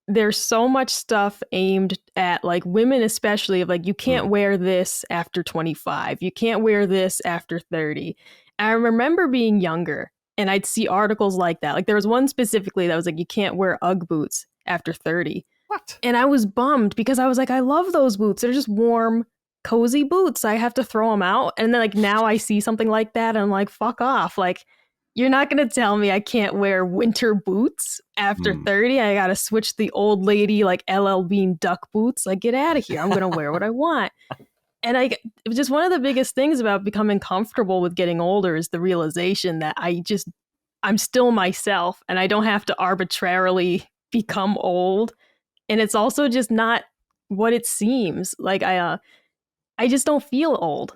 There's so much stuff aimed at like women, especially of like, you can't wear this after 25. You can't wear this after 30. And I remember being younger. And I'd see articles like that. Like there was one specifically that was like, you can't wear Ugg boots after 30. What? And I was bummed because I was like, I love those boots. They're just warm, cozy boots. I have to throw them out. And then like now I see something like that and I'm like, fuck off. Like you're not going to tell me I can't wear winter boots after 30. I got to switch the old lady like LL Bean duck boots. Like get out of here. I'm going to wear what I want. And it was just one of the biggest things about becoming comfortable with getting older is the realization that I I'm still myself and I don't have to arbitrarily become old. And it's also just not what it seems. Like I just don't feel old.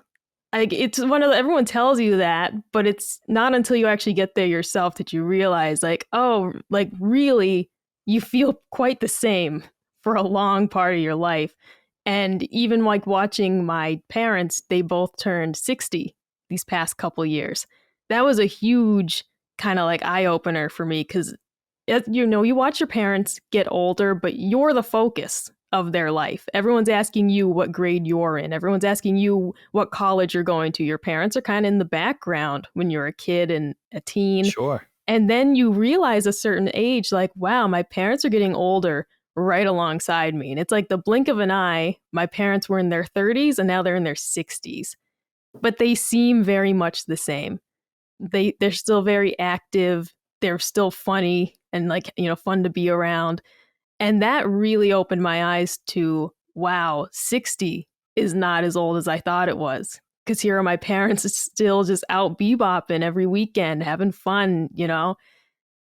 Like it's one of the, everyone tells you that, but it's not until you actually get there yourself that you realize like, oh, like really you feel quite the same for a long part of your life. And even like watching my parents, they both turned 60 these past couple years. That was a huge kind of like eye opener for me because, you know, you watch your parents get older, but you're the focus of their life. Everyone's asking you what grade you're in. Everyone's asking you what college you're going to. Your parents are kind of in the background when you're a kid and a teen. Sure. And then you realize a certain age, like, wow, my parents are getting older right alongside me. And it's like the blink of an eye. My parents were in their 30s and now they're in their 60s. But they seem very much the same. They're still very active. They're still funny and like, you know, fun to be around. And that really opened my eyes to, wow, 60 is not as old as I thought it was. Because here are my parents still just out bebopping every weekend, having fun, you know?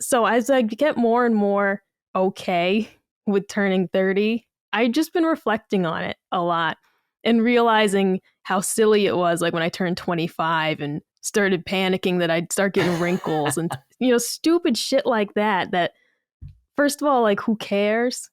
So as I get more and more okay with turning 30, I've just been reflecting on it a lot and realizing how silly it was, like when I turned 25 and started panicking that I'd start getting wrinkles and, you know, stupid shit like that, that first of all, like, who cares?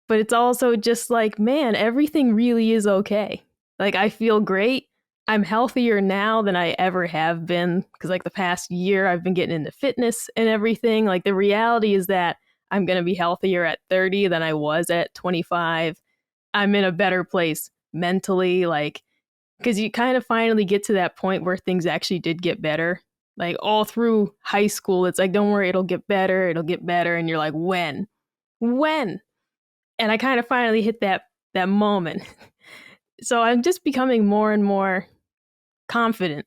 But it's also just like, man, everything really is okay. Like, I feel great. I'm healthier now than I ever have been because, like, the past year I've been getting into fitness and everything. Like, the reality is that I'm going to be healthier at 30 than I was at 25. I'm in a better place mentally, like, because you kind of finally get to that point where things actually did get better. Like all through high school, it's like, don't worry, it'll get better. It'll get better. And you're like, when? And I kind of finally hit that moment. So I'm just becoming more and more confident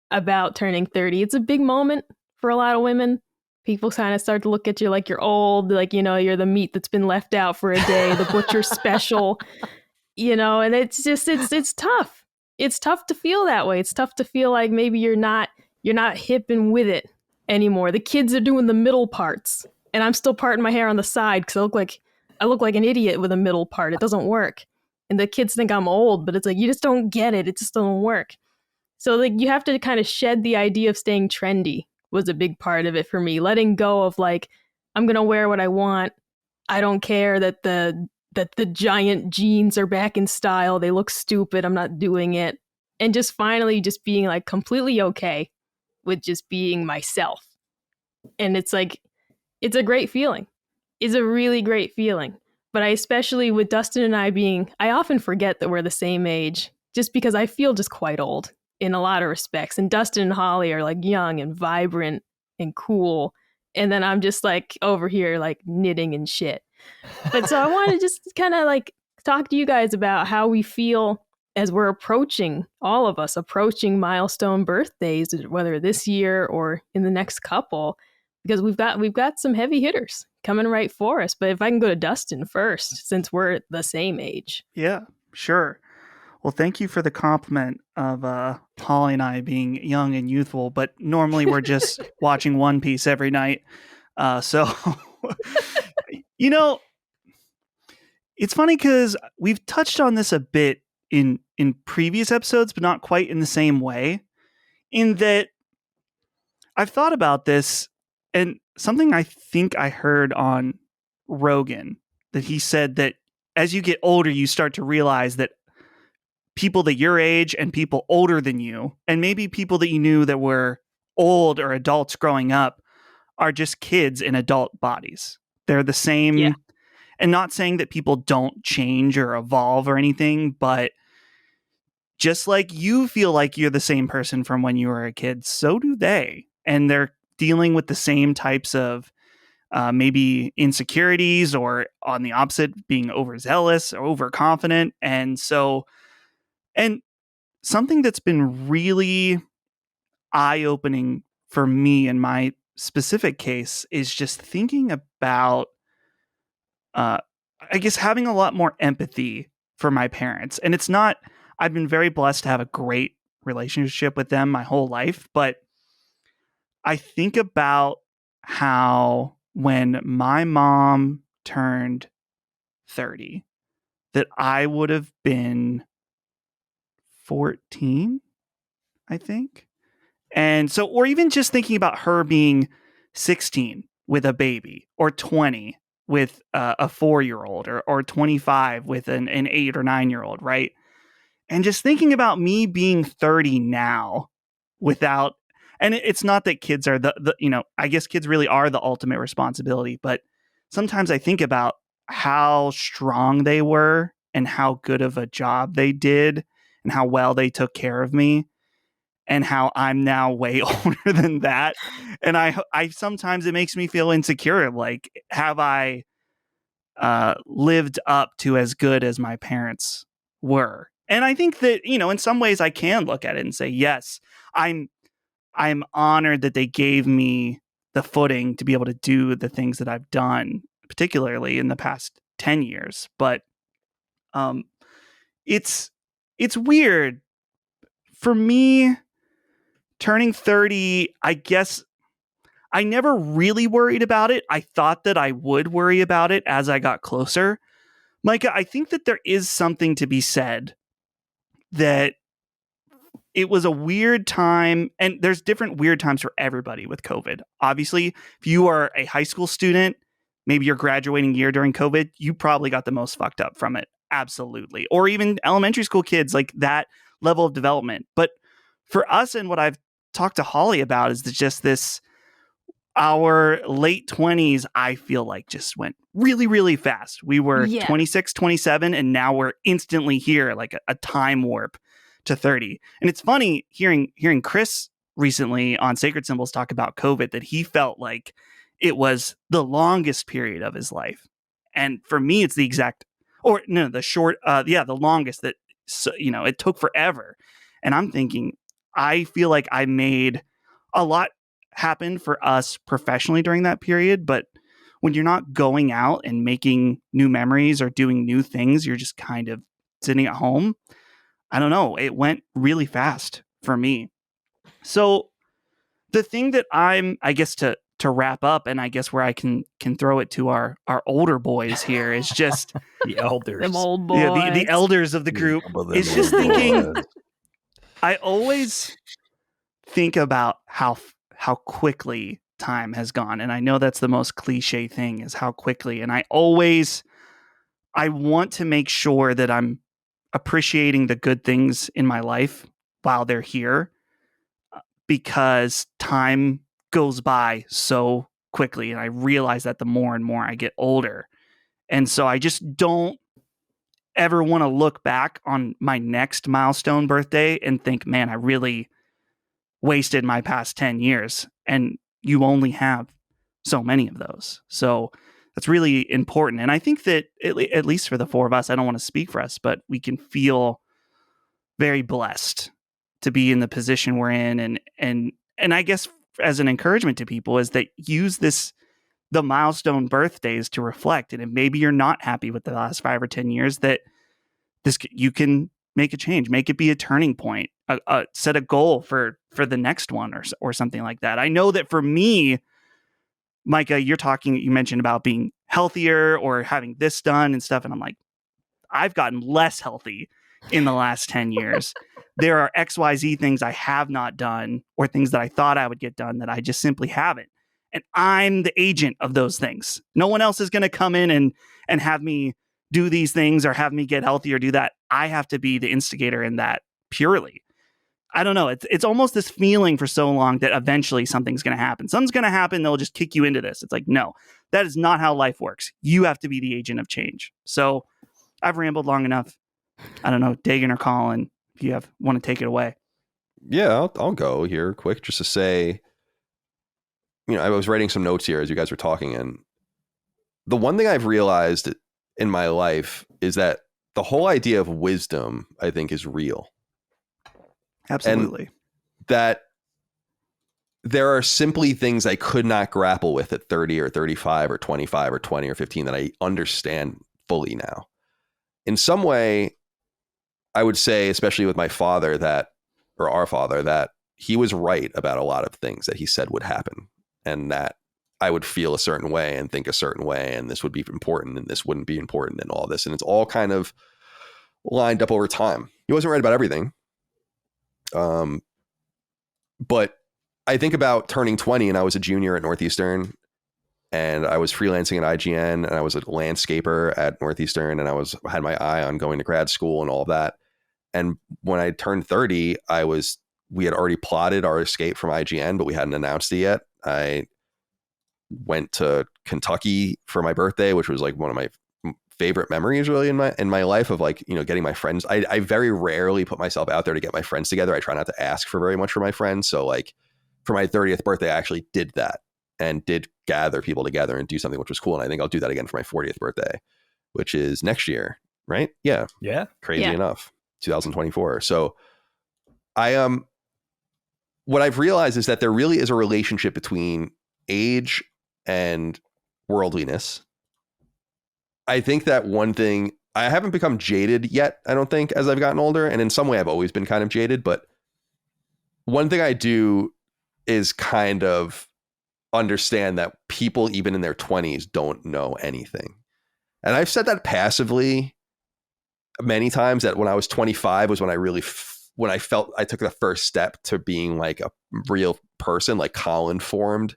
about turning 30. It's a big moment for a lot of women. People kind of start to look at you like you're old, like, you know, you're the meat that's been left out for a day, the butcher special, you know, and it's just, it's tough. It's tough to feel that way. It's tough to feel like maybe you're not hip and with it anymore. The kids are doing the middle parts and I'm still parting my hair on the side because I look like an idiot with a middle part. It doesn't work. And the kids think I'm old, but it's like, you just don't get it. It just doesn't work. So like you have to kind of shed the idea of staying trendy was a big part of it for me. Letting go of like, I'm going to wear what I want. I don't care that the giant jeans are back in style. They look stupid. I'm not doing it. And just finally just being like completely okay with just being myself. And it's like, it's a great feeling. It's a really great feeling. But I especially with Dustin and I often forget that we're the same age just because I feel just quite old in a lot of respects. And Dustin and Holly are like young and vibrant and cool. And then I'm just like over here like knitting and shit. But so I want to just kind of like talk to you guys about how we feel as we're approaching, all of us approaching milestone birthdays, whether this year or in the next couple, because we've got some heavy hitters coming right for us. But if I can go to Dustin first, since we're the same age. Yeah, sure. Well, thank you for the compliment of Holly and I being young and youthful, but normally we're just watching One Piece every night. So, you know, it's funny because we've touched on this a bit in previous episodes, but not quite in the same way, in that I've thought about this and something I think I heard on Rogan, that he said that as you get older, you start to realize that people that your age and people older than you, and maybe people that you knew that were old or adults growing up, are just kids in adult bodies. They're the same. Yeah. And not saying that people don't change or evolve or anything, but just like you feel like you're the same person from when you were a kid, so do they. And they're dealing with the same types of maybe insecurities, or on the opposite, being overzealous or overconfident. And something that's been really eye-opening for me in my specific case is just thinking about, I guess, having a lot more empathy for my parents. And it's not, I've been very blessed to have a great relationship with them my whole life, but I think about how when my mom turned 30, that I would have been 14, I think. And so, or even just thinking about her being 16 with a baby, or 20 with a 4-year-old, or 25 with an 8 or 9-year-old, right? And just thinking about me being 30 now without, and it's not that kids are the I guess kids really are the ultimate responsibility, but sometimes I think about how strong they were and how good of a job they did and how well they took care of me, and how I'm now way older than that. And I sometimes it makes me feel insecure. Like, have I lived up to as good as my parents were? And I think that, in some ways I can look at it and say, yes, I'm honored that they gave me the footing to be able to do the things that I've done, particularly in the past 10 years. But it's weird for me. Turning 30, I guess I never really worried about it. I thought that I would worry about it as I got closer. Micah, I think that there is something to be said that it was a weird time, and there's different weird times for everybody with COVID. Obviously, if you are a high school student, maybe your graduating year during COVID, you probably got the most fucked up from it. Absolutely. Or even elementary school kids, like that level of development. But for us, and what I've talked to Holly about, is just this, our late 20s, I feel like just went really, really fast. We were 26, 27, and now we're instantly here, like a time warp to 30. And it's funny hearing Chris recently on Sacred Symbols talk about COVID, that he felt like it was the longest period of his life. And for me, it's the exact, or no, the short, the longest that, it took forever. And I'm thinking, I feel like I made a lot happen for us professionally during that period. But when you're not going out and making new memories or doing new things, you're just kind of sitting at home. I don't know. It went really fast for me. So the thing that I guess to wrap up, and I guess where I can throw it to our older boys here, is just the elders, them old boys, the elders of the group. It's just thinking, I always think about how quickly time has gone. And I know that's the most cliche thing, is how quickly. And I want to make sure that I'm appreciating the good things in my life while they're here, because time goes by so quickly. And I realize that the more and more I get older. And so I just don't ever want to look back on my next milestone birthday and think, man, I really wasted my past 10 years. And you only have so many of those. So that's really important. And I think that at least for the four of us, I don't want to speak for us, but we can feel very blessed to be in the position we're in. And I guess as an encouragement to people is that use the milestone birthdays to reflect. And if maybe you're not happy with the last 5 or 10 years, that you can make a change, make it be a turning point, set a goal for the next one or something like that. I know that for me, Micah, you mentioned about being healthier or having this done and stuff. And I'm like, I've gotten less healthy in the last 10 years. There are XYZ things I have not done, or things that I thought I would get done that I just simply haven't. And I'm the agent of those things. No one else is going to come in and have me do these things or have me get healthy or do that. I have to be the instigator in that purely. I don't know. It's almost this feeling for so long that eventually something's going to happen. Something's going to happen. They'll just kick you into this. It's like, no, that is not how life works. You have to be the agent of change. So I've rambled long enough. I don't know, Dagan or Colin, if you want to take it away. Yeah, I'll go here quick just to say, I was writing some notes here as you guys were talking, and the one thing I've realized in my life is that the whole idea of wisdom, I think, is real. Absolutely. And that there are simply things I could not grapple with at 30 or 35 or 25 or 20 or 15 that I understand fully now. In some way, I would say, especially with my father, our father, that he was right about a lot of things that he said would happen, and that I would feel a certain way and think a certain way, and this would be important and this wouldn't be important and all this. And it's all kind of lined up over time. He wasn't right about everything. But I think about turning 20 and I was a junior at Northeastern and I was freelancing at IGN and I was a landscaper at Northeastern and had my eye on going to grad school and all of that. And when I turned 30, we had already plotted our escape from IGN, but we hadn't announced it yet. I went to Kentucky for my birthday, which was like one of my favorite memories really in my life of like, you know, getting my friends. I very rarely put myself out there to get my friends together. I try not to ask for very much for my friends. So like for my 30th birthday, I actually did that and did gather people together and do something, which was cool. And I think I'll do that again for my 40th birthday, which is next year, right? Yeah. Yeah. Crazy enough. 2024. So what I've realized is that there really is a relationship between age and worldliness. I think that one thing, I haven't become jaded yet, I don't think, as I've gotten older. And in some way I've always been kind of jaded, but one thing I do is kind of understand that people even in their 20s don't know anything. And I've said that passively many times, that when I was 25 was when I really when I felt I took the first step to being like a real person, like Colin formed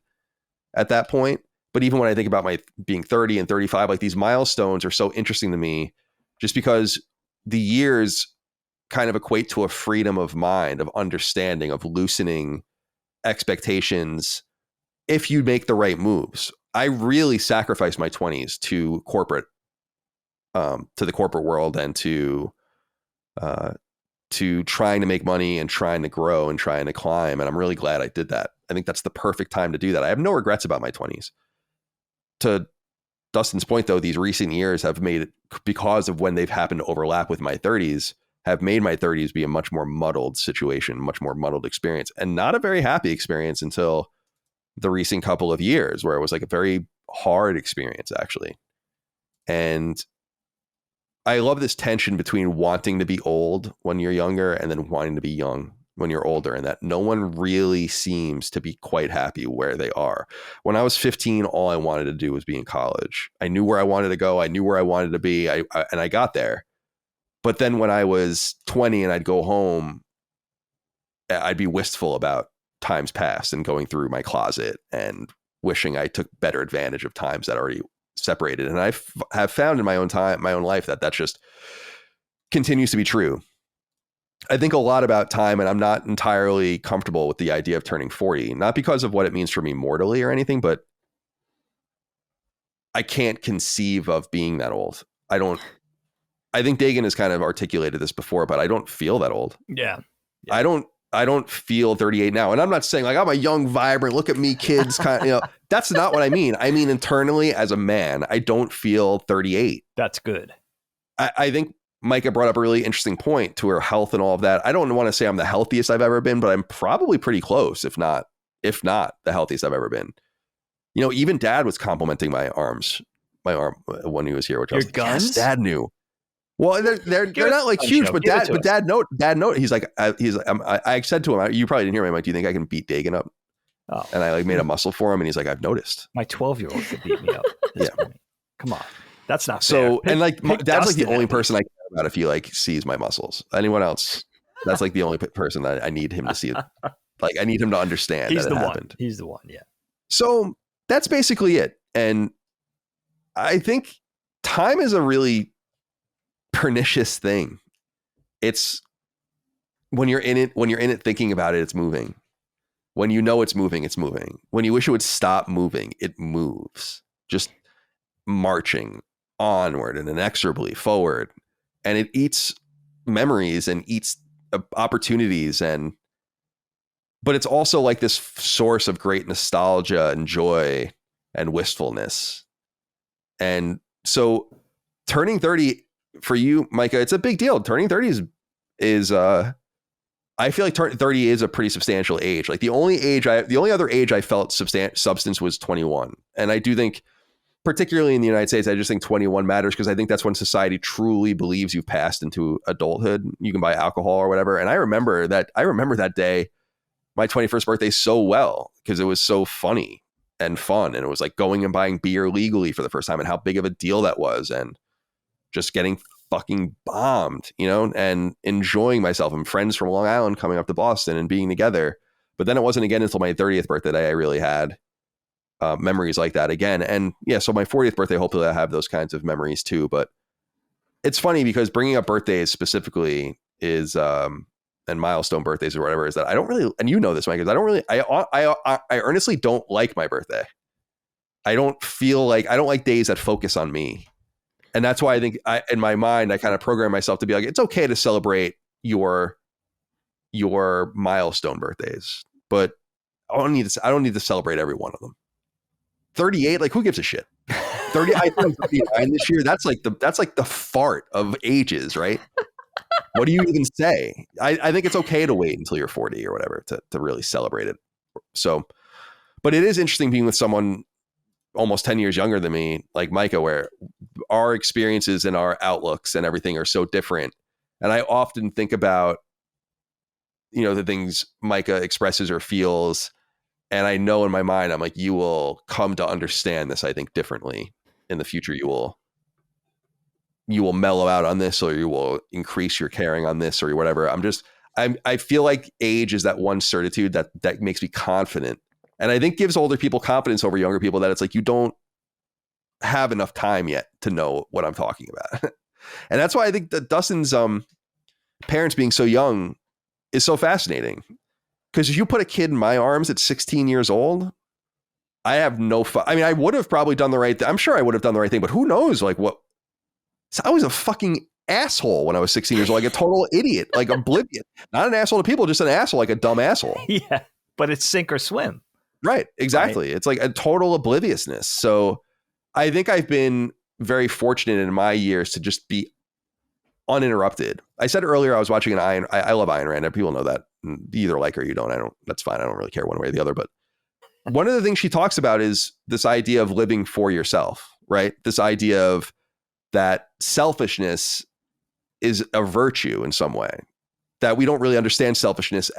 at that point. But even when I think about my being 30 and 35, like these milestones are so interesting to me just because the years kind of equate to a freedom of mind, of understanding, of loosening expectations if you make the right moves. I really sacrificed my 20s to corporate, to the corporate world and to trying to make money and trying to grow and trying to climb. And I'm really glad I did that. I think that's the perfect time to do that. I have no regrets about my 20s. To Dustin's point, though, these recent years have made it, because of when they've happened to overlap with my 30s, have made my 30s be a much more muddled situation, much more muddled experience, and not a very happy experience until the recent couple of years, where it was like a very hard experience, actually. And I love this tension between wanting to be old when you're younger and then wanting to be young when you're older, and that no one really seems to be quite happy where they are. When I was 15, all I wanted to do was be in college. I knew where I wanted to go. I knew where I wanted to be. And I got there. But then when I was 20 and I'd go home, I'd be wistful about times past and going through my closet and wishing I took better advantage of times that already separated. And I have found in my own life that just continues to be true. I think a lot about time, and I'm not entirely comfortable with the idea of turning 40, not because of what it means for me mortally or anything, but I can't conceive of being that old. I think Dagan has kind of articulated this before, but I don't feel that old. Yeah. I don't feel 38 now. And I'm not saying like I'm a young, vibrant, look at me kids kind of, that's not what I mean. I mean, internally as a man, I don't feel 38. That's good. I think Micah brought up a really interesting point to her health and all of that. I don't want to say I'm the healthiest I've ever been, but I'm probably pretty close, if not the healthiest I've ever been. You know, even Dad was complimenting my arm when he was here, which I was like, guns? yes, Dad knew. Well, they're not like huge, but Dad note. He's like, I said to him, you probably didn't hear me. I'm like, do you think I can beat Dagan up? Oh. And I like made a muscle for him, and he's like, I've noticed. My 12-year-old could beat me up. Yeah. Come on. That's not so fair. And like Dad's Dustin like the only person I care about if he like sees my muscles. Anyone else? That's like the only person that I need him to see. Like I need him to understand that it happened. He's the one. Yeah. So that's basically it. And I think time is a really pernicious thing. It's when you're in it thinking about it, it's moving. When you know it's moving, it's moving. When you wish it would stop moving, it moves, just marching onward and inexorably forward. And it eats memories and eats opportunities, but it's also like this source of great nostalgia and joy and wistfulness. And so turning 30 for you, Micah, it's a big deal. Turning 30 is I feel like 30 is a pretty substantial age. Like the only other age I felt substance was 21. And I do think, particularly in the United States, I just think 21 matters because I think that's when society truly believes you've passed into adulthood. You can buy alcohol or whatever. And I remember that day, my 21st birthday, so well because it was so funny. and fun. And it was like going and buying beer legally for the first time and how big of a deal that was, and just getting fucking bombed, you know, and enjoying myself and friends from Long Island coming up to Boston and being together. But then it wasn't again until my 30th birthday that I really had memories like that again. And yeah, so my 40th birthday, hopefully I have those kinds of memories too. But it's funny because bringing up birthdays specifically is, and milestone birthdays or whatever, is that I don't really, and you know this, Mike, I don't really, I earnestly don't like my birthday. I don't like days that focus on me. And that's why I think in my mind, I kind of program myself to be like, it's okay to celebrate your milestone birthdays, but I don't need to celebrate every one of them. 38, like who gives a shit? 30, I think 39 this year. That's like the fart of ages, right? What do you even say? I think it's okay to wait until you're 40 or whatever to really celebrate it. So, but it is interesting being with someone almost 10 years younger than me, like Micah, where our experiences and our outlooks and everything are so different. And I often think about, you know, the things Micah expresses or feels. And I know in my mind, I'm like, you will come to understand this, I think, differently in the future. You will mellow out on this, or you will increase your caring on this, or whatever. I feel like age is that one certitude that makes me confident. And I think gives older people confidence over younger people, that it's like, you don't have enough time yet to know what I'm talking about. And that's why I think that Dustin's parents being so young is so fascinating. Because if you put a kid in my arms at 16 years old, I have no fun. I mean, I would have probably done the right thing. I'm sure I would have done the right thing, but who knows? Like what? So I was a fucking asshole when I was 16 years old, like a total idiot, like oblivious. Not an asshole to people, just an asshole, like a dumb asshole. Yeah, but it's sink or swim. Right, exactly. Right. It's like a total obliviousness. So I think I've been very fortunate in my years to just be uninterrupted. I said earlier I was watching I love Ayn Rand, and people know that. You either like her or you don't. That's fine. I don't really care one way or the other. But one of the things she talks about is this idea of living for yourself, right? This idea of that selfishness is a virtue in some way. That we don't really understand selfishness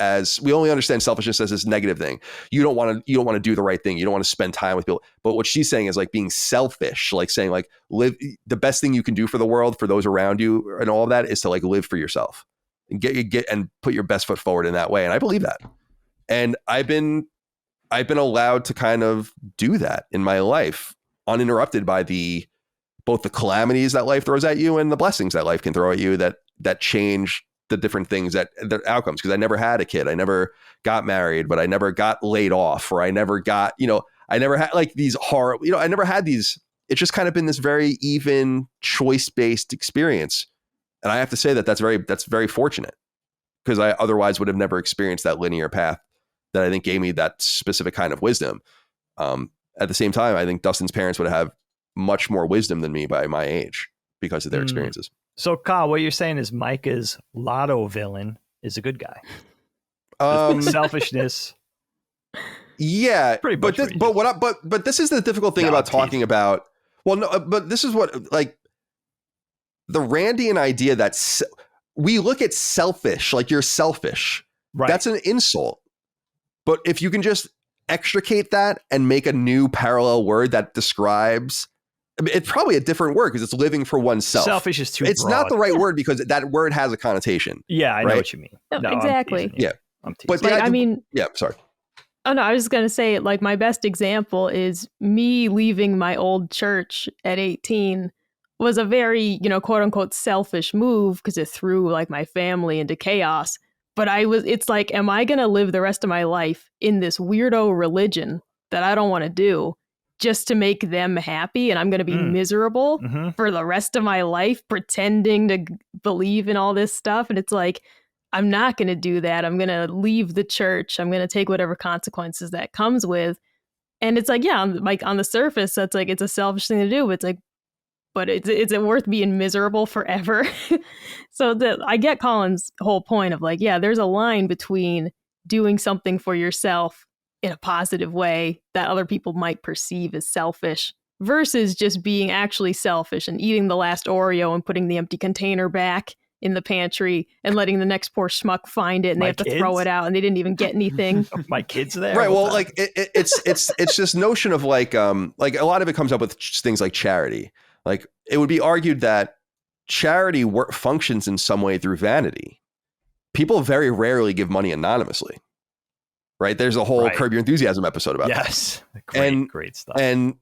we only understand selfishness as this negative thing. You don't want to do the right thing. You don't want to spend time with people. But what she's saying is like being selfish, like saying like live, the best thing you can do for the world, for those around you and all of that is to like live for yourself and get and put your best foot forward in that way. And I believe that. And I've been allowed to kind of do that in my life uninterrupted by both the calamities that life throws at you and the blessings that life can throw at you that change the different things that the outcomes. Because I never had a kid. I never got married, but I never got laid off, or I never got, I never had like these horror, I never had these. It's just kind of been this very even choice-based experience. And I have to say that's very fortunate, because I otherwise would have never experienced that linear path that I think gave me that specific kind of wisdom. At the same time, I think Dustin's parents would have much more wisdom than me by my age because of their experiences. So, Kyle, what you're saying is Micah's lotto villain is a good guy. Selfishness. Yeah, pretty but this is the difficult thing about talking about. Well, no, but this is what like the Randian idea that we look at selfish, like you're selfish. Right. That's an insult. But if you can just extricate that and make a new parallel word that describes. It's probably a different word because it's living for oneself. Selfish is too It's broad. Not the right word because that word has a connotation. Yeah, I know what you mean. No, exactly. Yeah. But yeah, sorry. Oh, no, I was just going to say, like, my best example is me leaving my old church at 18 was a very, quote unquote, selfish move because it threw like my family into chaos. But it's like, am I going to live the rest of my life in this weirdo religion that I don't want to do just to make them happy? And I'm going to be miserable for the rest of my life pretending to believe in all this stuff. And it's like, I'm not going to do that. I'm going to leave the church. I'm going to take whatever consequences that comes with. And it's like, yeah, like on the surface, that's like, it's a selfish thing to do. But it's like, but is it worth being miserable forever? So I get Colin's whole point of like, yeah, there's a line between doing something for yourself in a positive way that other people might perceive as selfish versus just being actually selfish and eating the last Oreo and putting the empty container back in the pantry and letting the next poor schmuck find it and they have to throw it out and they didn't even get anything. My kids there. Right. Well, like it's this notion of like a lot of it comes up with things like charity. Like it would be argued that charity functions in some way through vanity. People very rarely give money anonymously. Right. There's a whole Curb Your Enthusiasm episode about that. Yes. Great stuff. And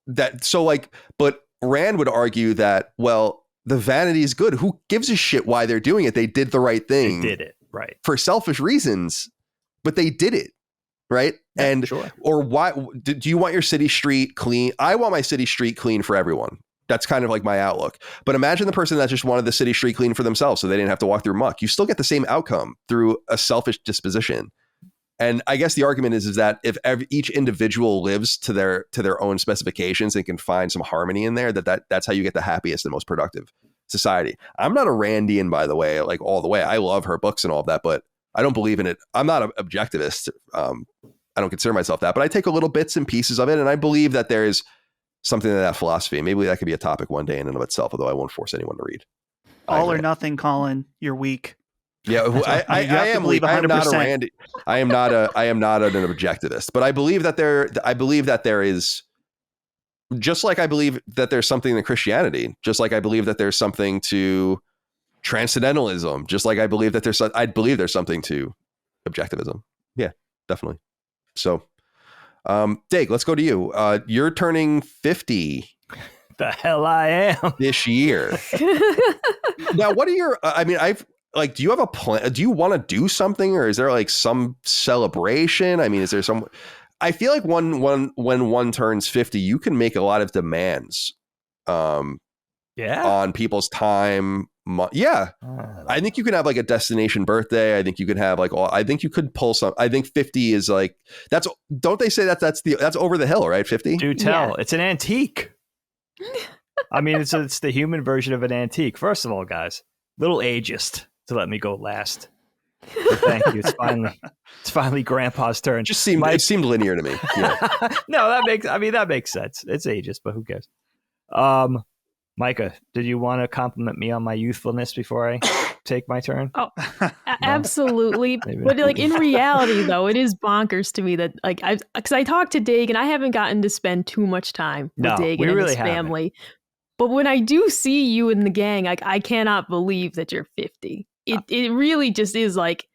that, so like, but Rand would argue that, well, the vanity is good. Who gives a shit why they're doing it? They did the right thing. They did it right for selfish reasons, but they did it right. Yeah, and sure. Or why do you want your city street clean? I want my city street clean for everyone. That's kind of like my outlook. But imagine the person that just wanted the city street clean for themselves so they didn't have to walk through muck. You still get the same outcome through a selfish disposition. And I guess the argument is that if each individual lives to their own specifications and can find some harmony in there, that's how you get the happiest and most productive society. I'm not a Randian, by the way, like all the way. I love her books and all of that, but I don't believe in it. I'm not an objectivist. I don't consider myself that, but I take a little bits and pieces of it. And I believe that there is something to that philosophy. Maybe that could be a topic one day in and of itself, although I won't force anyone to read. All or nothing, Colin. You're weak. Yeah, I am not a Randy. I am not an objectivist, but I believe that there is, just like I believe that there's something to Christianity, just like I believe that there's something to transcendentalism, just like I believe that there's something to objectivism. Yeah, definitely. So, Dag, let's go to you. You're turning 50. The hell I am this year. Now, what are your? I mean, do you have a plan? Do you want to do something, or is there like some celebration? I mean, is there some? I feel like when one turns 50, you can make a lot of demands. On people's time. I think you can have like a destination birthday. I think you could have like I think you could pull some. I think 50 is like that's. Don't they say that's over the hill, right? 50. Do tell. Yeah. It's an antique. I mean, it's the human version of an antique. First of all, guys, little ageist to let me go last. But thank you. It's finally Grandpa's turn. It seemed linear to me. Yeah. No, that makes sense. It's ageist, but who cares? Micah, did you want to compliment me on my youthfulness before I take my turn? Oh, absolutely. But like in reality, though, it is bonkers to me that like because I talked to Dagan, I haven't gotten to spend too much time with Dagan and his family. But when I do see you in the gang, like I cannot believe that you're 50. It really just is like,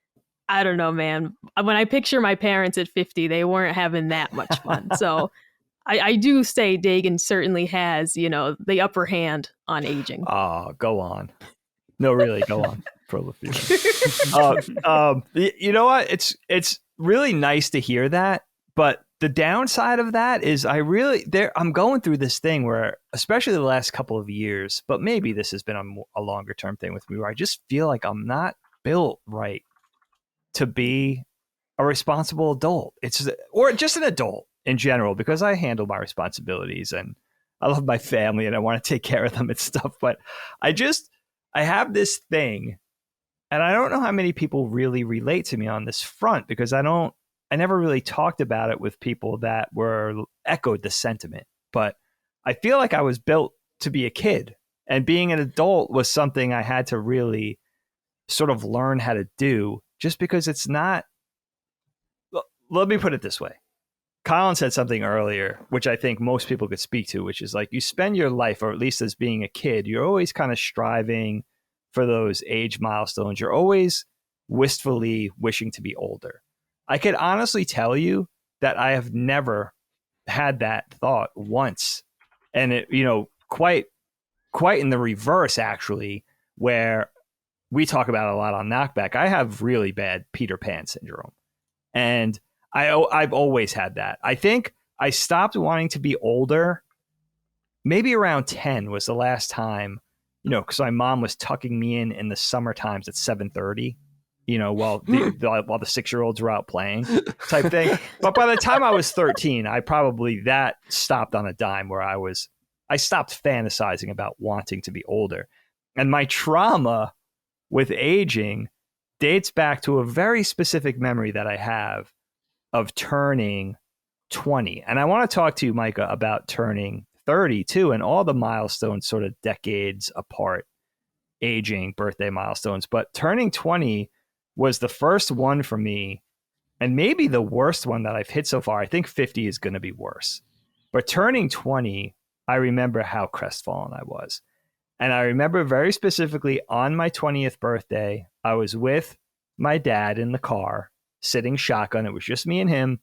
I don't know, man. When I picture my parents at 50, they weren't having that much fun. So I do say Dagan certainly has, the upper hand on aging. Oh, go on. No, really, go on. You know what? It's really nice to hear that, but the downside of that is I'm going through this thing where, especially the last couple of years, but maybe this has been a longer term thing with me, where I just feel like I'm not built right to be a responsible adult. Or just an adult in general, because I handle my responsibilities and I love my family and I want to take care of them and stuff. But I have this thing, and I don't know how many people really relate to me on this front, because I never really talked about it with people that echoed the sentiment. But I feel like I was built to be a kid, and being an adult was something I had to really sort of learn how to do, just because it's not. Let me put it this way. Colin said something earlier, which I think most people could speak to, which is like, you spend your life, or at least as being a kid, you're always kind of striving for those age milestones. You're always wistfully wishing to be older. I could honestly tell you that I have never had that thought once. And it, quite in the reverse, actually, where we talk about a lot on Knockback. I have really bad Peter Pan syndrome. And I've always had that. I think I stopped wanting to be older. Maybe around 10 was the last time, because my mom was tucking me in the summer times at 7:30, while the 6-year-olds were out playing type thing. But by the time I was 13, that stopped on a dime, where I stopped fantasizing about wanting to be older. And my trauma with aging dates back to a very specific memory that I have of turning 20. And I want to talk to you, Micah, about turning 30 too, and all the milestones sort of decades apart. aging birthday milestones, but turning 20 was the first one for me, and maybe the worst one that I've hit so far. I think 50 is going to be worse. But turning 20, I remember how crestfallen I was. And I remember very specifically on my 20th birthday, I was with my dad in the car, sitting shotgun. It was just me and him.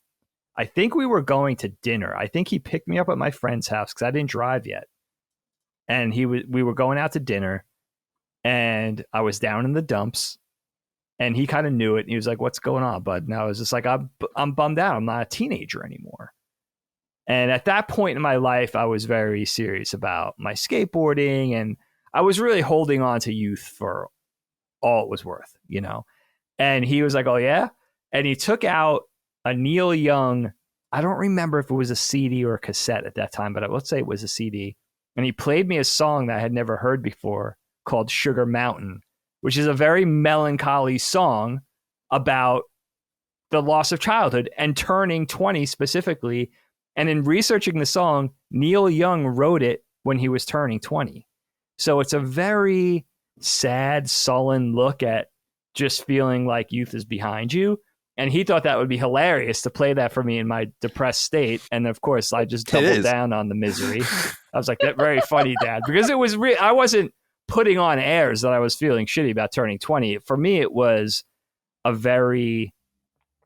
I think we were going to dinner. I think he picked me up at my friend's house because I didn't drive yet. And we were going out to dinner, and I was down in the dumps, and he kind of knew it. And he was like, "What's going on, bud?" And I was just like, I'm bummed out. I'm not a teenager anymore. And at that point in my life, I was very serious about my skateboarding, and I was really holding on to youth for all it was worth, you know? And he was like, "Oh yeah?" And he took out a Neil Young, I don't remember if it was a CD or a cassette at that time, but let's say it was a CD. And he played me a song that I had never heard before called Sugar Mountain, which is a very melancholy song about the loss of childhood and turning 20 specifically. And in researching the song, Neil Young wrote it when he was turning 20. So it's a very sad, sullen look at just feeling like youth is behind you. And he thought that would be hilarious to play that for me in my depressed state. And of course, I just doubled down on the misery. I was like, "That's very funny, Dad," because it was I wasn't putting on airs that I was feeling shitty about turning 20. For me, it was a very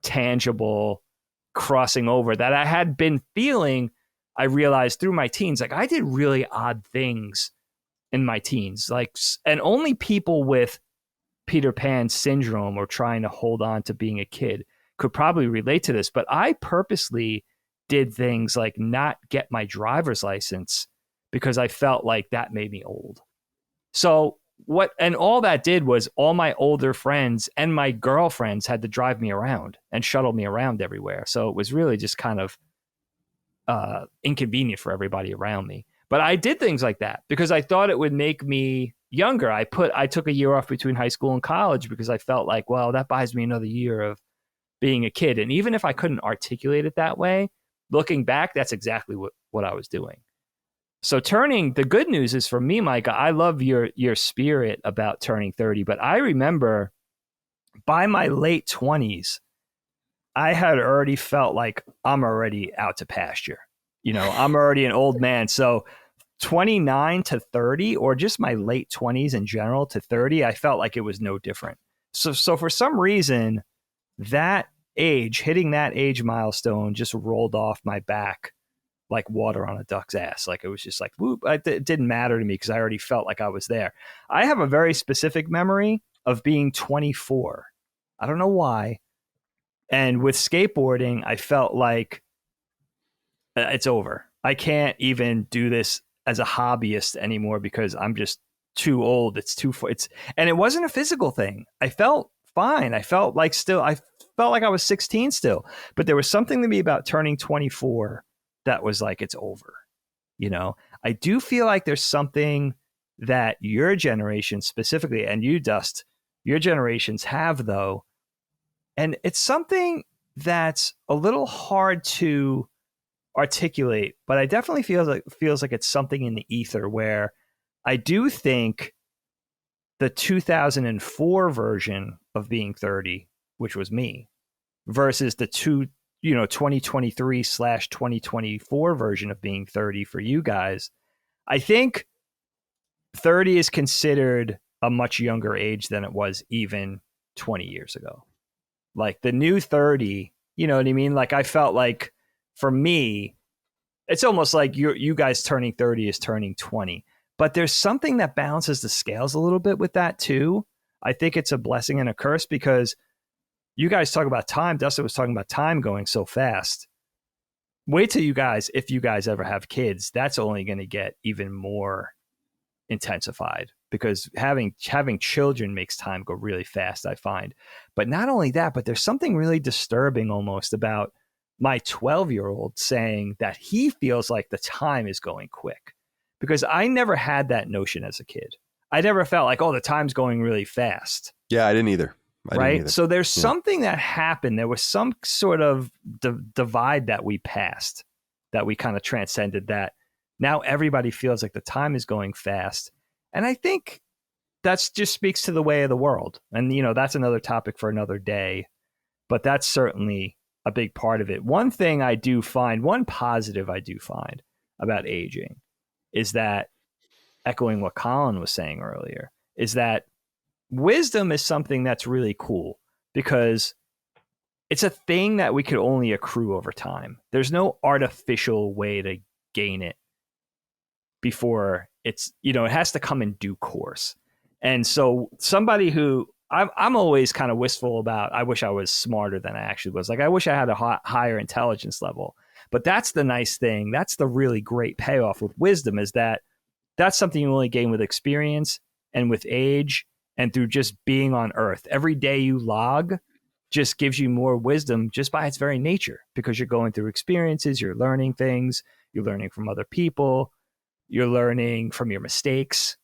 tangible crossing over that I had been feeling. I realized through my teens, like I did really odd things in my teens, like, and only people with Peter Pan syndrome or trying to hold on to being a kid could probably relate to this. But I purposely did things like not get my driver's license because I felt like that made me old. So and all that did was all my older friends and my girlfriends had to drive me around and shuttle me around everywhere. So it was really just kind of inconvenient for everybody around me. But I did things like that because I thought it would make me younger. I took a year off between high school and college because I felt like, well, that buys me another year of being a kid. And even if I couldn't articulate it that way, looking back, that's exactly what I was doing. So the good news is for me, Micah, I love your spirit about turning 30, but I remember by my late 20s, I had already felt like I'm already out to pasture. You know, I'm already an old man. So 29 to 30, or just my late 20s in general to 30, I felt like it was no different. So for some reason, hitting that age milestone just rolled off my back like water on a duck's ass. Like it was just like, whoop, it didn't matter to me because I already felt like I was there. I have a very specific memory of being 24. I don't know why. And with skateboarding, I felt like it's over. I can't even do this as a hobbyist anymore because I'm just too old. And it wasn't a physical thing. I felt fine. I felt like I was 16 still, but there was something to me about turning 24 that was like, it's over. You know, I do feel like there's something that your generation specifically, and you, Dust, your generations have though. And it's something that's a little hard to articulate, but I definitely feels like it's something in the ether where I do think the 2004 version of being 30, which was me, versus the 2023/2024 version of being 30 for you guys, I think 30 is considered a much younger age than it was even 20 years ago. Like the new 30, you know what I mean? Like I felt like for me, it's almost like you guys turning 30 is turning 20. But there's something that balances the scales a little bit with that too. I think it's a blessing and a curse because you guys talk about time. Dustin was talking about time going so fast. Wait till if you guys ever have kids, that's only going to get even more intensified because having children makes time go really fast, I find. But not only that, but there's something really disturbing almost about my 12-year-old saying that he feels like the time is going quick because I never had that notion as a kid. I never felt like, oh, the time's going really fast. Yeah, I didn't either. Right. So there's something that happened. There was some sort of divide that we passed, that we kind of transcended, that now everybody feels like the time is going fast. And I think that's just speaks to the way of the world. And, that's another topic for another day. But that's certainly a big part of it. One positive I do find about aging is that, echoing what Colin was saying earlier, is that wisdom is something that's really cool because it's a thing that we could only accrue over time. There's no artificial way to gain it before it's, it has to come in due course. And so somebody who I'm always kind of wistful about, I wish I was smarter than I actually was. Like, I wish I had a higher intelligence level. But that's the nice thing. That's the really great payoff with wisdom, is that that's something you only gain with experience and with age and through just being on Earth. Every day you log just gives you more wisdom just by its very nature, because you're going through experiences, you're learning things, you're learning from other people, you're learning from your mistakes,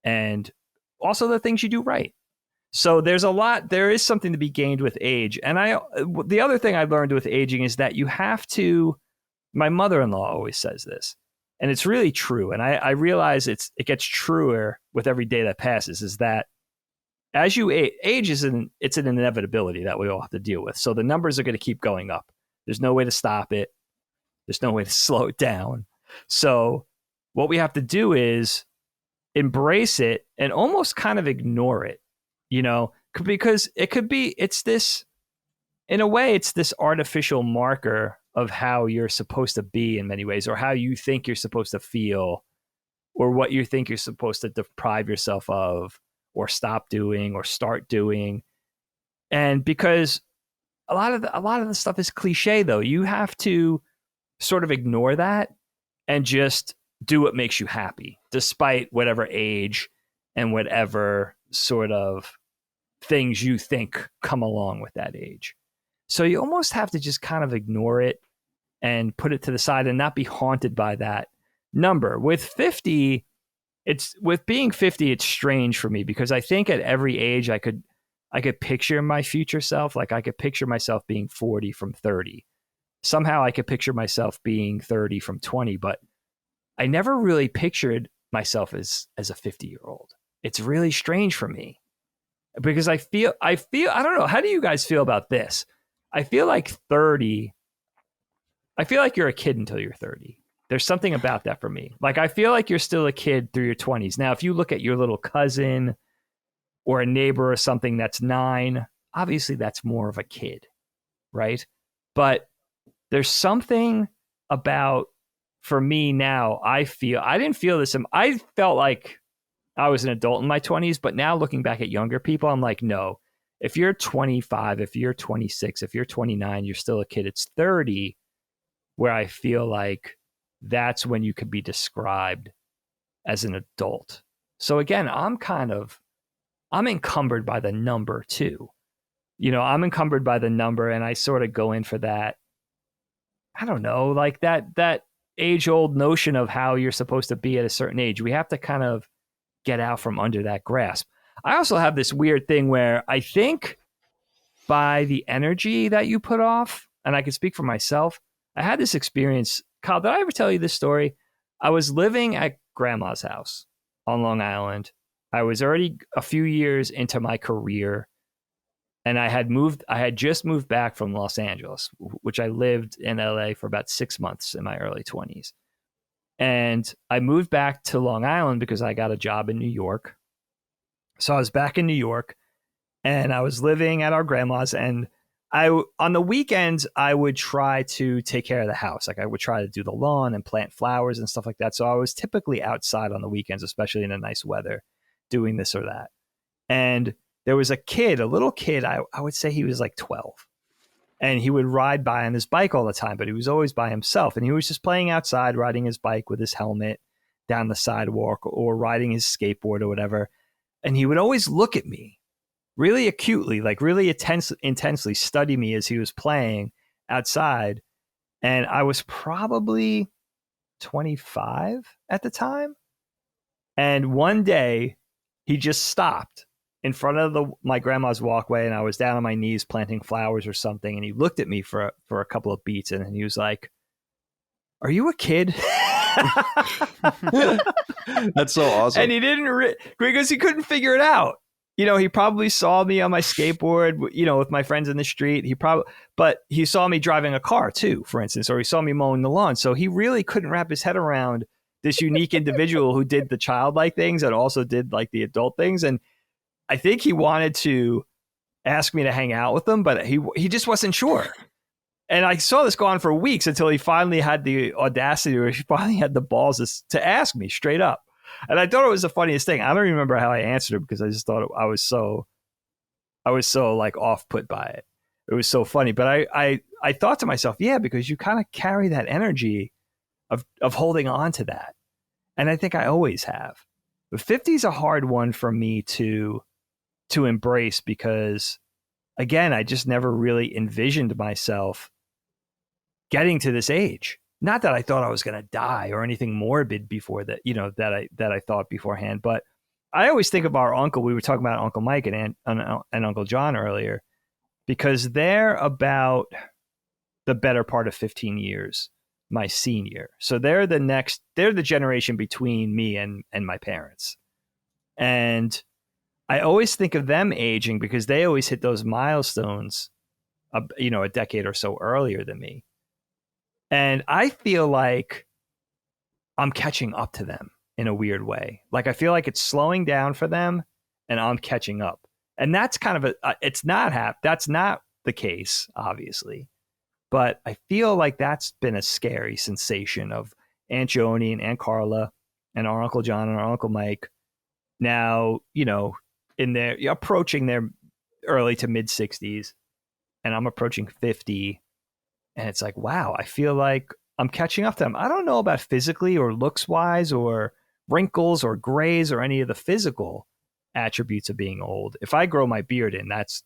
and also the things you do right. So there is something to be gained with age. And the other thing I learned with aging is that you have to, my mother-in-law always says this, and it's really true. And I realize it gets truer with every day that passes, is that as you age it's an inevitability that we all have to deal with. So the numbers are going to keep going up. There's no way to stop it. There's no way to slow it down. So what we have to do is embrace it and almost kind of ignore it. Because it's this artificial marker of how you're supposed to be in many ways, or how you think you're supposed to feel, or what you think you're supposed to deprive yourself of, or stop doing, or start doing. And because a lot of the stuff is cliche, though, you have to sort of ignore that and just do what makes you happy, despite whatever age and whatever sort of things you think come along with that age. So you almost have to just kind of ignore it and put it to the side and not be haunted by that number. With 50, being 50, it's strange for me, because I think at every age I could picture my future self. Like, I could picture myself being 40 from 30. Somehow I could picture myself being 30 from 20, but I never really pictured myself as a 50-year-old. It's really strange for me, because I feel, I don't know. How do you guys feel about this? I feel like 30, I feel like you're a kid until you're 30. There's something about that for me. Like, I feel like you're still a kid through your 20s. Now, if you look at your little cousin or a neighbor or something that's 9, obviously that's more of a kid, right? But there's something about, for me now, I didn't feel this. I felt like I was an adult in my 20s, but now looking back at younger people, I'm like, no, if you're 25, if you're 26, if you're 29, you're still a kid. It's 30 where I feel like that's when you could be described as an adult. So again, I'm encumbered by the number too. I'm encumbered by the number, and I sort of go in for that. I don't know, like that age-old notion of how you're supposed to be at a certain age. We have to kind of get out from under that grasp. I also have this weird thing where I think by the energy that you put off, and I can speak for myself, I had this experience. Kyle, did I ever tell you this story? I was living at grandma's house on Long Island. I was already a few years into my career, and I had just moved back from Los Angeles, which I lived in LA for about 6 months in my early 20s. And I moved back to Long Island because I got a job in New York. So I was back in New York, and I was living at our grandma's, and on the weekends, I would try to take care of the house. Like, I would try to do the lawn and plant flowers and stuff like that. So I was typically outside on the weekends, especially in the nice weather, doing this or that. And there was a little kid, I would say he was like 12. And he would ride by on his bike all the time, but he was always by himself. And he was just playing outside, riding his bike with his helmet down the sidewalk, or riding his skateboard or whatever. And he would always look at me really acutely, like really intensely study me as he was playing outside. And I was probably 25 at the time. And one day he just stopped in front of my grandma's walkway, and I was down on my knees planting flowers or something. And he looked at me for a couple of beats, and he was like, "Are you a kid?" That's so awesome. And he didn't because he couldn't figure it out. He probably saw me on my skateboard, with my friends in the street. But he saw me driving a car too, for instance, or he saw me mowing the lawn. So he really couldn't wrap his head around this unique individual who did the childlike things and also did like the adult things. And I think he wanted to ask me to hang out with him, but he just wasn't sure. And I saw this go on for weeks until he finally had the audacity, or he finally had the balls to ask me straight up. And I thought it was the funniest thing. I don't remember how I answered it because I just thought I was so like off put by it. It was so funny. But I thought to myself, yeah, because you kind of carry that energy of holding on to that. And I think I always have. But 50 is a hard one for me to embrace because, again, I just never really envisioned myself getting to this age. Not that I thought I was going to die or anything morbid before that, that I thought beforehand. But I always think of our uncle. We were talking about Uncle Mike and Uncle John earlier, because they're about the better part of 15 years my senior. So they're the generation between me and my parents. And I always think of them aging because they always hit those milestones, a decade or so earlier than me. And I feel like I'm catching up to them in a weird way. Like I feel like it's slowing down for them and I'm catching up. And that's kind of that's not the case, obviously. But I feel like that's been a scary sensation of Aunt Joni and Aunt Carla and our Uncle John and our Uncle Mike now, approaching their early to mid 60s, and I'm approaching 50. And it's like, wow, I feel like I'm catching up to them. I don't know about physically or looks wise or wrinkles or grays or any of the physical attributes of being old. If I grow my beard in, that's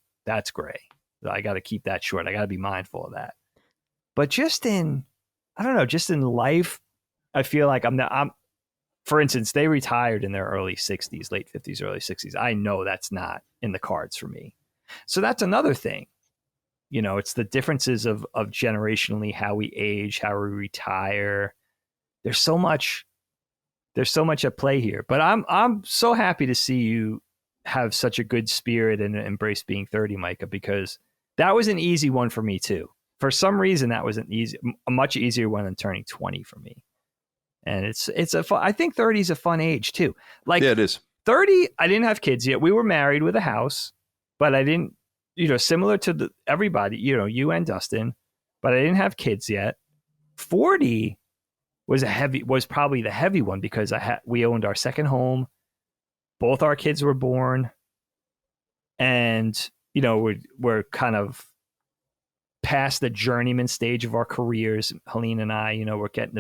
gray. I got to keep that short. I got to be mindful of that. But just in life, I feel like for instance, they retired in their early 60s, late 50s, early 60s. I know that's not in the cards for me. So that's another thing. It's the differences of generationally how we age, how we retire. There's so much at play here. But I'm so happy to see you have such a good spirit and embrace being 30, Micah, because that was an easy one for me too. For some reason, that was a much easier one than turning 20 for me. And I think 30 is a fun age too. Like, yeah, it is. 30, I didn't have kids yet. We were married with a house, but I didn't, similar to everybody, you and Dustin, but I didn't have kids yet. 40 was probably the heavy one because we owned our second home. Both our kids were born, and we're kind of past the journeyman stage of our careers. Helene and I, we're getting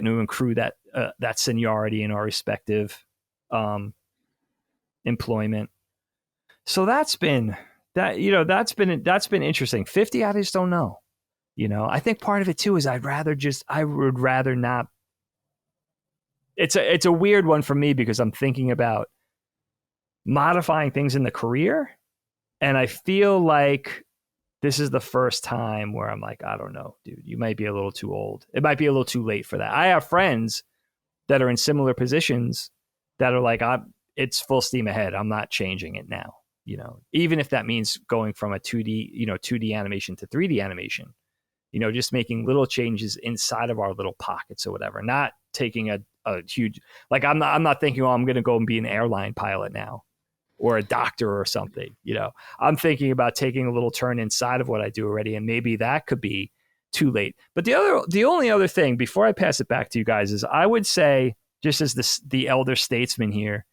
to accrue that seniority in our respective employment. So that's been interesting. 50, I just don't know. I think part of it too is I would rather not. It's a weird one for me because I'm thinking about modifying things in the career, and I feel like this is the first time where I'm like, I don't know, dude, you might be a little too old. It might be a little too late for that. I have friends that are in similar positions that are like, it's full steam ahead. I'm not changing it now. Even if that means going from a 2D animation to 3D animation, just making little changes inside of our little pockets or whatever, not taking a huge, like I'm not thinking, I'm going to go and be an airline pilot now or a doctor or something. I'm thinking about taking a little turn inside of what I do already. And maybe that could be too late. But the only other thing before I pass it back to you guys is I would say, just as the elder statesman here,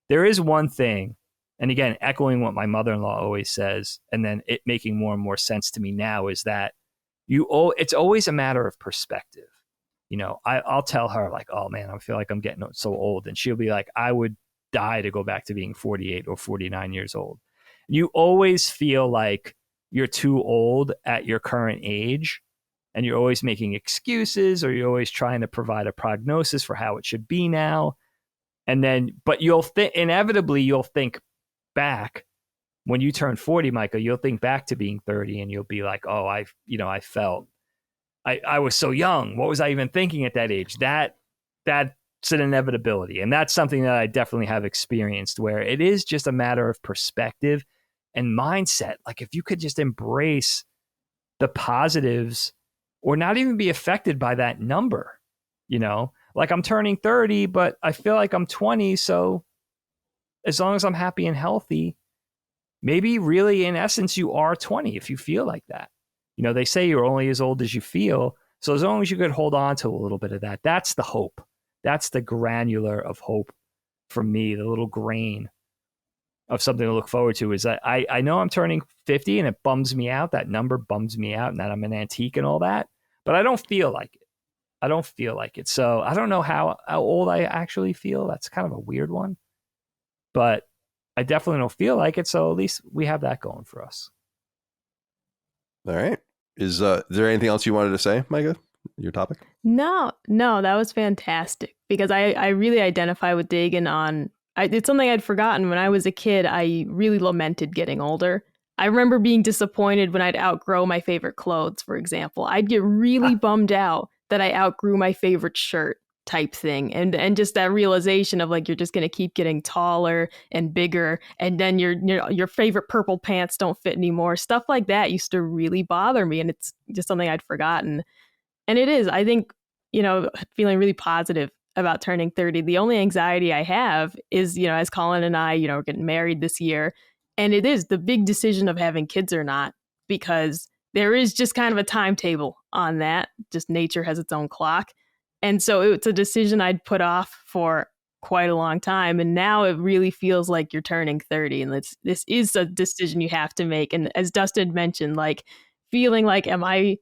there is one thing. And again, echoing what my mother-in-law always says, and then it making more and more sense to me now, is that it's always a matter of perspective. I'll tell her like, oh man, I feel like I'm getting so old. And she'll be like, I would die to go back to being 48 or 49 years old. You always feel like you're too old at your current age, and you're always making excuses, or you're always trying to provide a prognosis for how it should be now. And then, but inevitably you'll think back when you turn 40, Micah, you'll think back to being 30 and you'll be like, oh, I felt I was so young. What was I even thinking at that age? That's an inevitability. And that's something that I definitely have experienced, where it is just a matter of perspective and mindset. Like if you could just embrace the positives or not even be affected by that number, like I'm turning 30, but I feel like I'm 20. So as long as I'm happy and healthy, maybe really in essence, you are 20 if you feel like that. They say you're only as old as you feel. So as long as you could hold on to a little bit of that, that's the hope. That's the granular of hope for me, the little grain of something to look forward to. Is that I know I'm turning 50 and it bums me out. That number bums me out and that I'm an antique and all that, but I don't feel like it. So I don't know how old I actually feel. That's kind of a weird one, but I definitely don't feel like it. So at least we have that going for us. All right. Is there anything else you wanted to say, Micah? Your topic? No, that was fantastic because I really identify with Dagan on. It's something I'd forgotten. When I was a kid, I really lamented getting older. I remember being disappointed when I'd outgrow my favorite clothes, for example. I'd get really bummed out that I outgrew my favorite shirt type thing. And just that realization of like, you're just going to keep getting taller and bigger. And then your favorite purple pants don't fit anymore. Stuff like that used to really bother me. And it's just something I'd forgotten. And it is, I think, feeling really positive about turning 30. The only anxiety I have is, as Colin and I, we're getting married this year. And it is the big decision of having kids or not, because there is just kind of a timetable on that. Just nature has its own clock. And so it's a decision I'd put off for quite a long time. And now it really feels like you're turning 30. And this is a decision you have to make. And as Dustin mentioned, like feeling like, am I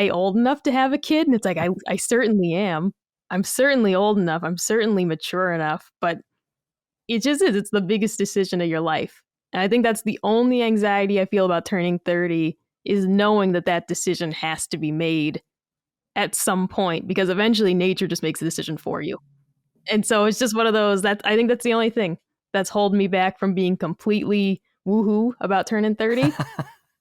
old enough to have a kid? And it's like, I certainly am. I'm certainly old enough. I'm certainly mature enough. But it just is. It's the biggest decision of your life. And I think that's the only anxiety I feel about turning 30 is knowing that decision has to be made at some point, because eventually nature just makes a decision for you. And so it's just one of those that I think that's the only thing that's holding me back from being completely woohoo about turning 30.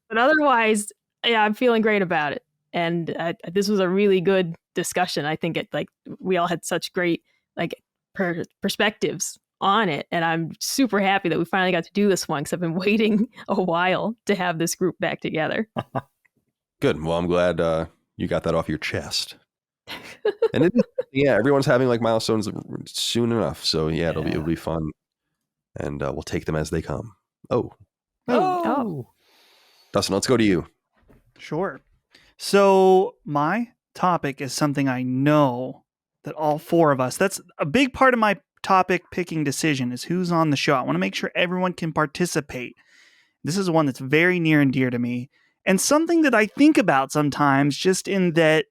But otherwise, yeah, I'm feeling great about it. And this was a really good discussion. I think we all had such great perspectives on it. And I'm super happy that we finally got to do this one because I've been waiting a while to have this group back together. Good. Well, I'm glad you got that off your chest. And everyone's having like milestones soon enough. So yeah, it'll be fun. And we'll take them as they come. Oh. Dustin, let's go to you. Sure. So my topic is something I know that all four of us, that's a big part of my topic picking decision, is who's on the show. I want to make sure everyone can participate. This is one that's very near and dear to me, and something that I think about sometimes, just in that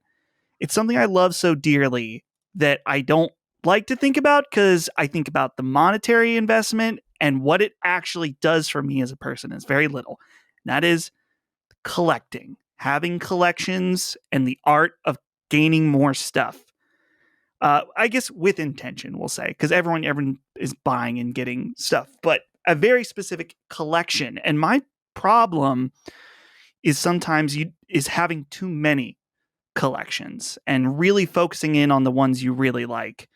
it's something I love so dearly that I don't like to think about, because I think about the monetary investment and what it actually does for me as a person is very little. And that is collecting, having collections, and the art of gaining more stuff. I guess with intention, we'll say, because everyone is buying and getting stuff, but a very specific collection. And my problem is sometimes is having too many collections and really focusing in on the ones you really like.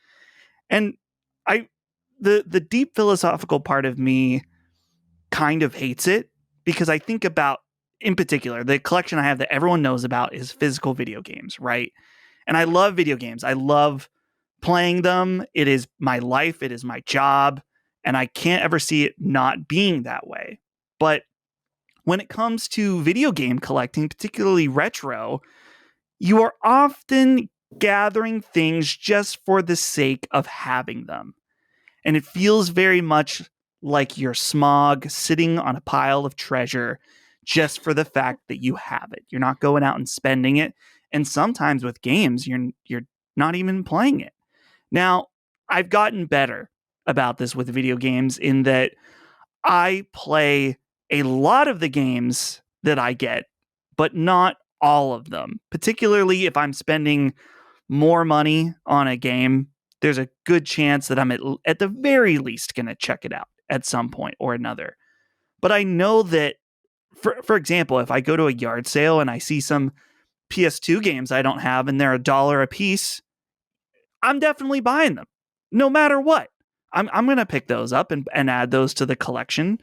And the deep philosophical part of me kind of hates it, because I think about, in particular, the collection I have that everyone knows about is physical video games, right? And I love video games. I love playing them. It is my life. It is my job. And I can't ever see it not being that way. But when it comes to video game collecting, particularly retro, you are often gathering things just for the sake of having them. And it feels very much like you're Smog sitting on a pile of treasure just for the fact that you have it. You're not going out and spending it. And sometimes with games, you're not even playing it. Now, I've gotten better about this with video games in that I play a lot of the games that I get, but not all of them. Particularly if I'm spending more money on a game, there's a good chance that I'm at the very least going to check it out at some point or another. But I know that, for example, if I go to a yard sale and I see some PS2 games I don't have and they're $1 a piece, I'm definitely buying them no matter what. I'm going to pick those up and add those to the collection.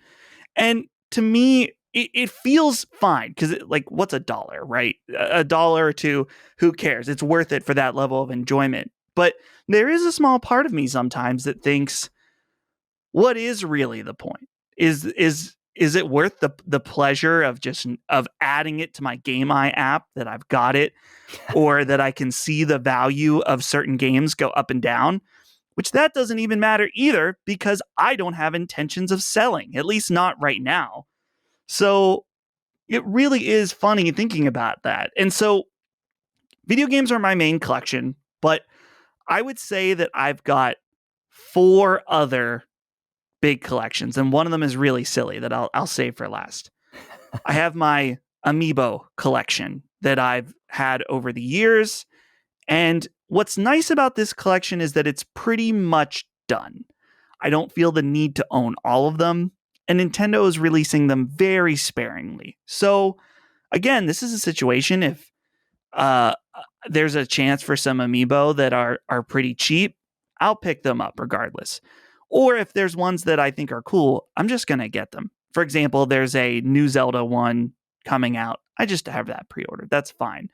And to me, it feels fine because like, what's $1, right? $1 or $2, who cares? It's worth it for that level of enjoyment. But there is a small part of me sometimes that thinks, what is really the point? Is it worth the pleasure of adding it to my Game Eye app that I've got it, or that I can see the value of certain games go up and down? Which that doesn't even matter either, because I don't have intentions of selling, at least not right now. So it really is funny thinking about that. And so video games are my main collection, but I would say that I've got 4 other big collections, and one of them is really silly that I'll save for last. I have my Amiibo collection that I've had over the years, and what's nice about this collection is that it's pretty much done. I don't feel the need to own all of them, and Nintendo is releasing them very sparingly. So again, this is a situation if there's a chance for some Amiibo that are pretty cheap, I'll pick them up regardless. Or if there's ones that I think are cool, I'm just going to get them. For example, there's a new Zelda one coming out. I just have that pre-ordered. That's fine.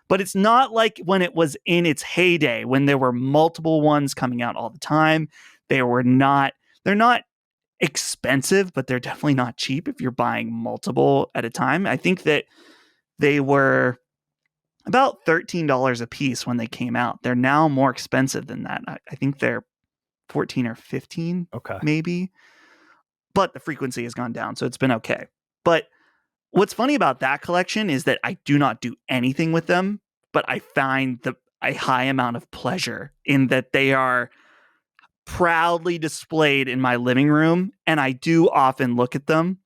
But it's not like when it was in its heyday, when there were multiple ones coming out all the time. They're not expensive, but they're definitely not cheap if you're buying multiple at a time. I think that they were about $13 a piece when they came out. They're now more expensive than that. I think they're 14 or 15, maybe. But the frequency has gone down, so it's been okay. But what's funny about that collection is that I do not do anything with them, but I find a high amount of pleasure in that they are proudly displayed in my living room, and I do often look at them,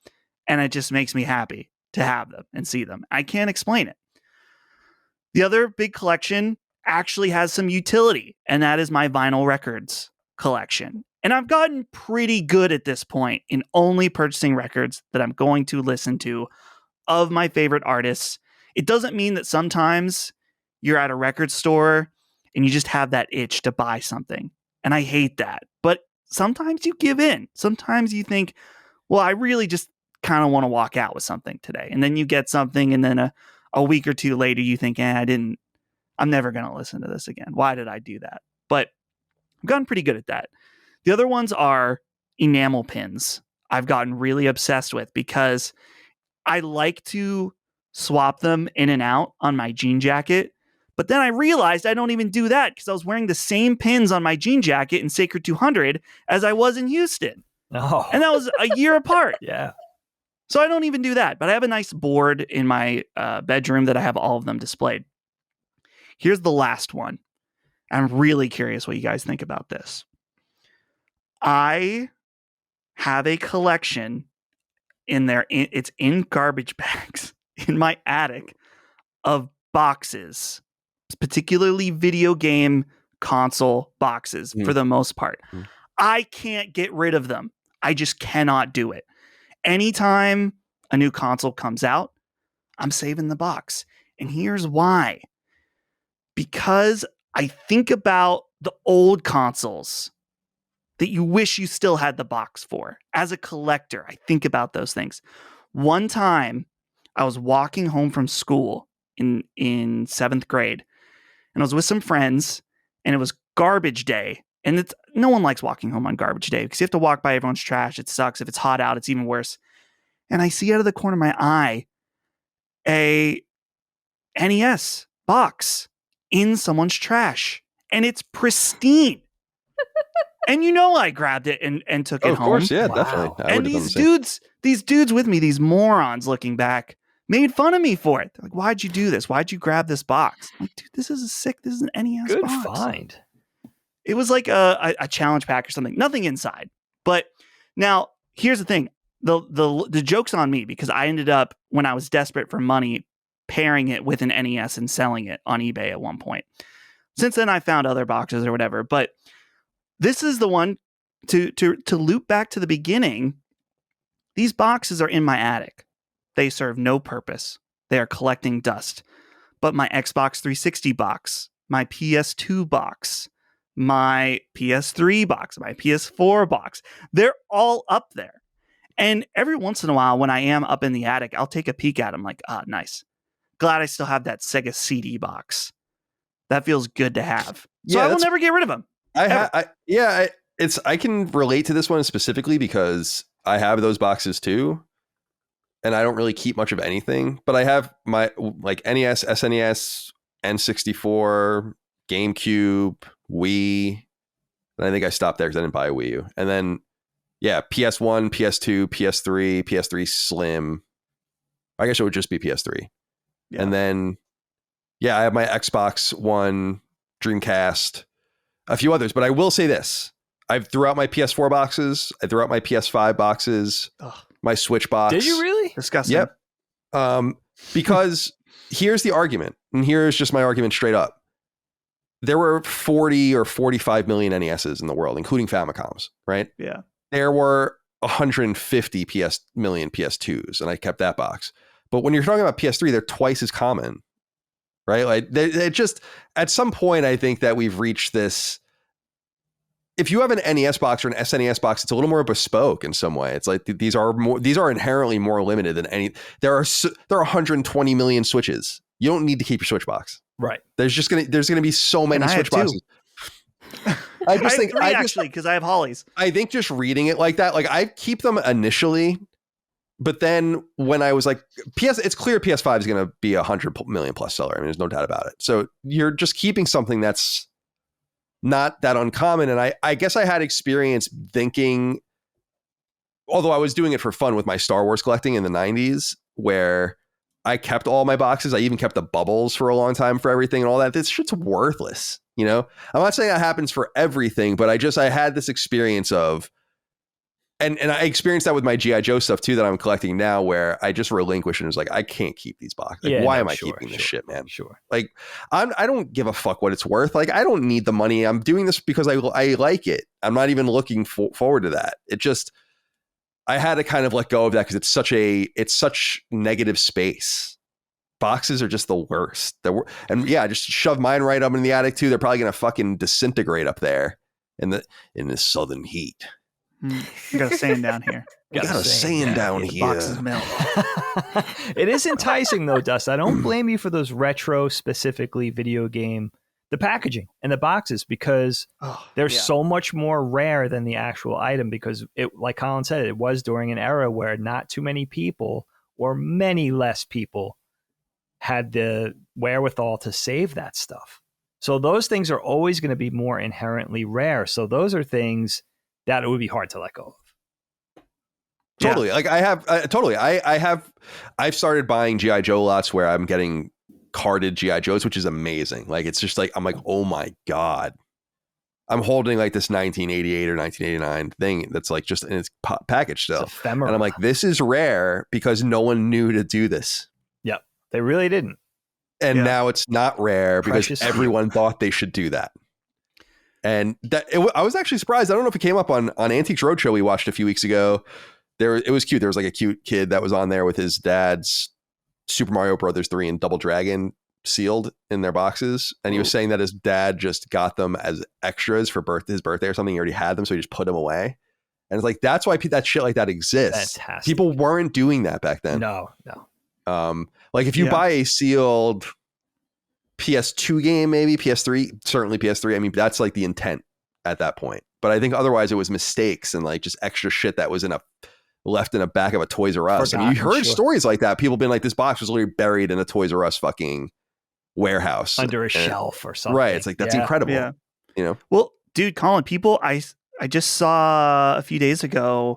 and it just makes me happy to have them and see them. I can't explain it. The other big collection actually has some utility, and that is my vinyl records collection. And I've gotten pretty good at this point in only purchasing records that I'm going to listen to of my favorite artists. It doesn't mean that sometimes you're at a record store and you just have that itch to buy something. And I hate that. But sometimes you give in. Sometimes you think, well, I really just kind of want to walk out with something today. And then you get something, and then a week or two later you think, I'm never going to listen to this again. Why did I do that? But I've gotten pretty good at that. The other ones are enamel pins. I've gotten really obsessed with because I like to swap them in and out on my jean jacket. But then I realized I don't even do that because I was wearing the same pins on my jean jacket in Sacred 200 as I was in Houston. Oh. And that was a year apart. Yeah. So I don't even do that. But I have a nice board in my bedroom that I have all of them displayed. Here's the last one. I'm really curious what you guys think about this. I have a collection in there. It's in garbage bags in my attic of boxes, particularly video game console boxes for the most part. I can't get rid of them. I just cannot do it. Anytime a new console comes out, I'm saving the box. And here's why. Because I think about the old consoles that you wish you still had the box for. As a collector, I think about those things. One time, I was walking home from school in 7th grade, and I was with some friends, and it was garbage day. And no one likes walking home on garbage day because you have to walk by everyone's trash. It sucks. If it's hot out, it's even worse. And I see out of the corner of my eye a NES box in someone's trash, and it's pristine. And I grabbed it and took it home. Of course, yeah, definitely. And these dudes with me, these morons looking back, made fun of me for it. They're like, why'd you do this? Why'd you grab this box? I'm like, dude, this is an NES box. Good find. It was like a challenge pack or something. Nothing inside. But now, here's the thing. The joke's on me because I ended up, when I was desperate for money, pairing it with an NES and selling it on eBay at one point. Since then, I found other boxes or whatever. But this is the one to loop back to the beginning. These boxes are in my attic. They serve no purpose. They are collecting dust. but my Xbox 360 box, my PS2 box, my PS3 box, my PS4 box, they're all up there. And every once in a while, when I am up in the attic, I'll take a peek at them like, nice. Glad I still have that Sega CD box. That feels good to have. So I will never get rid of them. I can relate to this one specifically because I have those boxes too. And I don't really keep much of anything, but I have my like NES, SNES, N64, GameCube, Wii. And I think I stopped there because I didn't buy a Wii U. And then, PS1, PS2, PS3, PS3 Slim. I guess it would just be PS3. Yeah. And then, I have my Xbox One, Dreamcast, a few others. But I will say this. I threw out my PS4 boxes. I threw out my PS5 boxes. My Switch box. Did you really? Disgusting. Yep. Because here's the argument, and here's just my argument straight up. There were 40 or 45 million NESs in the world, including Famicoms, right? Yeah. There were 150 million PS2s, and I kept that box. But when you're talking about PS3, they're twice as common, right? Like they just, at some point, I think that we've reached this. If you have an NES box or an SNES box, it's a little more bespoke in some way. It's like these are inherently more limited than any. There are 120 million Switches. You don't need to keep your Switch box. Right. There's gonna be so many Switch boxes. I just think actually because I have Hollies. I think just reading it like that, like I keep them initially, but then when I was like it's clear PS5 is going to be 100 million plus seller. I mean, there's no doubt about it. So you're just keeping something that's not that uncommon. And I guess I had experience thinking, although I was doing it for fun with my Star Wars collecting in the 90s, where I kept all my boxes. I even kept the bubbles for a long time for everything and all that. This shit's worthless. You know, I'm not saying that happens for everything, but I had this experience of, and I experienced that with my G.I. Joe stuff too, that I'm collecting now, where I just relinquish and was like, I can't keep these boxes. Like, why am I keeping this shit, man? Sure. Like, I don't give a fuck what it's worth. Like, I don't need the money. I'm doing this because I like it. I'm not even looking forward to that. It just, I had to kind of let go of that because it's such negative space. Boxes are just the worst. I just shove mine right up in the attic too. They're probably gonna fucking disintegrate up there in the southern heat. You got a saying down here. Got a saying down here. Boxes melt. It is enticing though, Dust. I don't blame you for those retro, specifically video game, the packaging and the boxes, because they're so much more rare than the actual item. Because it, like Colin said, it was during an era where not too many people, or many less people, had the wherewithal to save that stuff. So those things are always going to be more inherently rare. So those are things that it would be hard to let go of. Totally. Yeah. Like I've started buying G.I. Joe lots where I'm getting carded G.I. Joes, which is amazing. Like, it's just like, I'm like, oh my God, I'm holding like this 1988 or 1989 thing that's like just in its package still. And I'm like, this is rare because no one knew to do this. Yep. They really didn't. And now it's not rare because everyone thought they should do that. And I was actually surprised. I don't know if it came up on Antiques Roadshow we watched a few weeks ago. It was cute. There was like a cute kid that was on there with his dad's Super Mario Brothers 3 and Double Dragon sealed in their boxes. And he was saying that his dad just got them as extras for his birthday or something. He already had them, so he just put them away. And it's like, that's why that shit like that exists. Fantastic. People weren't doing that back then. No. Like if you buy a sealed PS2 game, maybe PS3, certainly PS3. I mean, that's like the intent at that point. But I think otherwise it was mistakes and like just extra shit that was left in the back of a Toys R Us. I mean, you heard stories like that. People been like, this box was literally buried in a Toys R Us fucking warehouse under a shelf or something. Right. It's like, that's incredible. Yeah. You know? Well, dude, Colin, I just saw a few days ago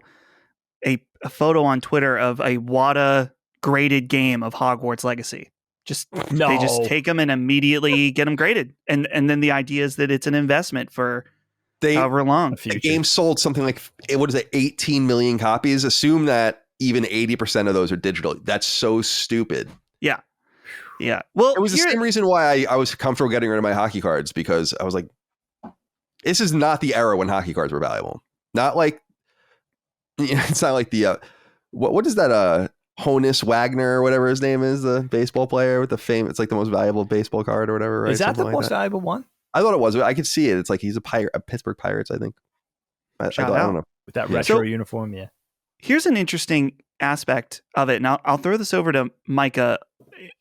a photo on Twitter of a WATA graded game of Hogwarts Legacy. They just take them and immediately get them graded. And then the idea is that it's an investment for however long. The game sold something like, 18 million copies. Assume that even 80% of those are digital. That's so stupid. Yeah. Yeah. Well, it was the same reason why I was comfortable getting rid of my hockey cards, because I was like, this is not the era when hockey cards were valuable. Not like, it's not like the, what is that? Honus Wagner or whatever his name is, the baseball player with the fame. It's like the most valuable baseball card or whatever, right? Is that Something the like most valuable one? I thought it was. I could see it. It's like he's a pirate, a Pittsburgh Pirates, I think. I don't know. With that retro uniform, yeah. Here's an interesting aspect of it. Now, I'll throw this over to Micah,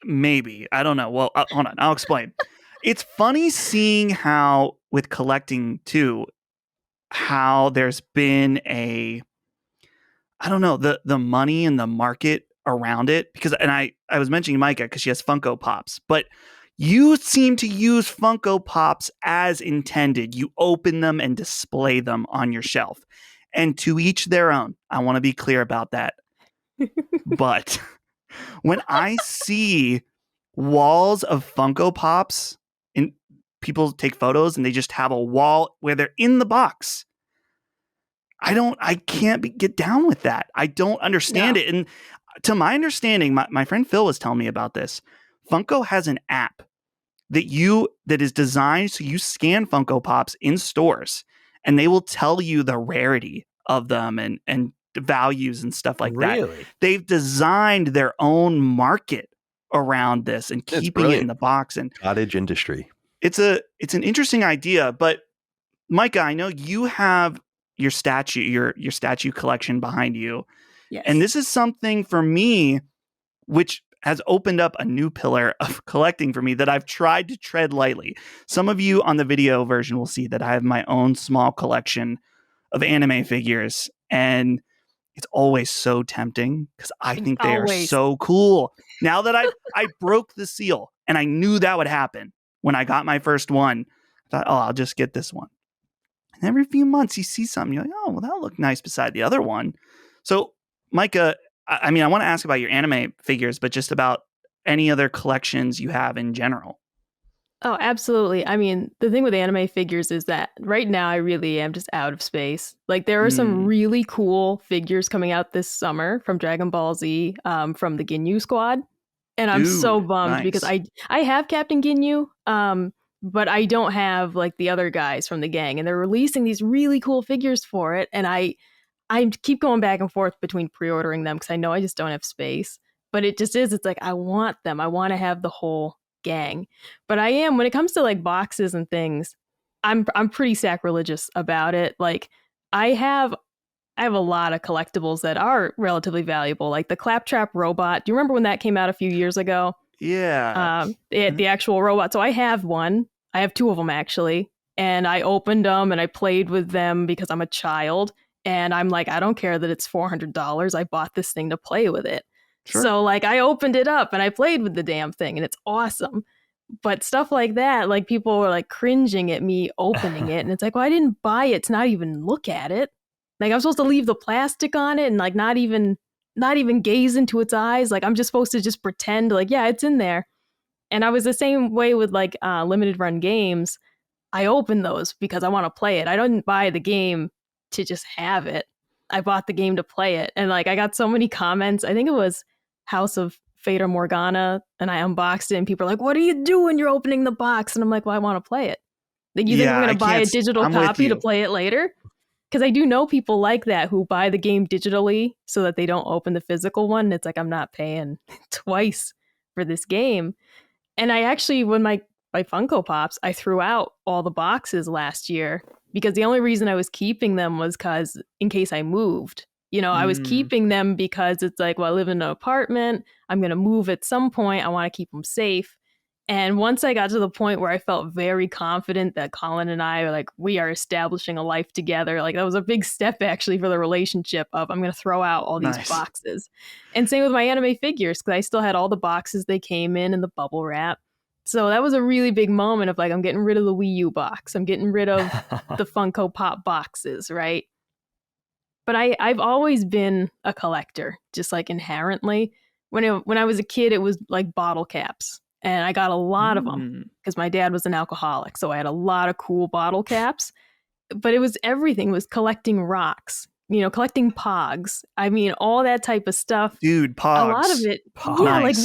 maybe. I don't know. Well, hold on. I'll explain. It's funny seeing how, with collecting too, how there's been I don't know, the money and the market around it. Because, and I was mentioning Micah because she has Funko Pops, but you seem to use Funko Pops as intended. You open them and display them on your shelf. And to each their own. I want to be clear about that. But when I see walls of Funko Pops and people take photos and they just have a wall where they're in the box, I can't get down with that. I don't understand it. And to my understanding, my friend Phil was telling me about this. Funko has an app that is designed so you scan Funko Pops in stores and they will tell you the rarity of them and values and stuff like that. They've designed their own market around this and keeping it in the box and cottage industry. It's an interesting idea, but Micah, I know you have your statue collection behind you. Yes. And this is something for me which has opened up a new pillar of collecting for me that I've tried to tread lightly. Some of you on the video version will see that I have my own small collection of anime figures, and it's always so tempting because I think they are so cool. Now that I broke the seal and I knew that would happen when I got my first one, I thought, I'll just get this one. And every few months you see something, you're like, oh, well, that'll look nice beside the other one. So Micah, I mean, I want to ask about your anime figures, but just about any other collections you have in general. Oh, absolutely. I mean, the thing with anime figures is that right now I really am just out of space. Like there are some really cool figures coming out this summer from Dragon Ball Z, from the Ginyu squad. And I'm so bummed because I have Captain Ginyu, but I don't have like the other guys from the gang. And they're releasing these really cool figures for it. And I keep going back and forth between pre-ordering them because I know I just don't have space. But it just is. It's like I want them. I want to have the whole gang. But I am, when it comes to like boxes and things, I'm pretty sacrilegious about it. Like I have a lot of collectibles that are relatively valuable, like the Claptrap robot. Do you remember when that came out a few years ago? Yeah. The actual robot. So I have one. I have two of them actually. And I opened them and I played with them because I'm a child. And I'm like, I don't care that it's $400. I bought this thing to play with it. Sure. So like I opened it up and I played with the damn thing and it's awesome. But stuff like that, like people were like cringing at me opening it. And it's like, well, I didn't buy it to not even look at it. Like I'm supposed to leave the plastic on it and like not even gaze into its eyes. Like I'm just supposed to just pretend like, yeah, it's in there. And I was the same way with like limited run games. I opened those because I want to play it. I didn't buy the game to just have it. I bought the game to play it. And like I got so many comments. I think it was House of Fata Morgana, and I unboxed it and people are like, what are you doing? You're opening the box. And I'm like, well, I want to play it. Like, you think I'm going to buy a digital copy to play it later? Because I do know people like that who buy the game digitally so that they don't open the physical one. It's like, I'm not paying twice for this game. And I actually, when my Funko Pops, I threw out all the boxes last year because the only reason I was keeping them was because in case I moved. You know, I was keeping them because it's like, well, I live in an apartment. I'm going to move at some point. I want to keep them safe. And once I got to the point where I felt very confident that Colin and I are like, we are establishing a life together. Like that was a big step actually for the relationship of I'm going to throw out all these boxes. And same with my anime figures because I still had all the boxes they came in and the bubble wrap. So that was a really big moment of like, I'm getting rid of the Wii U box. I'm getting rid of the Funko Pop boxes, right? But I've always been a collector, just like inherently. When I was a kid, it was like bottle caps. And I got a lot of them because my dad was an alcoholic. So I had a lot of cool bottle caps. But it was everything. It was collecting rocks, you know, collecting pogs. I mean, all that type of stuff. Dude, pogs. A lot of it. Pogs. Yeah, like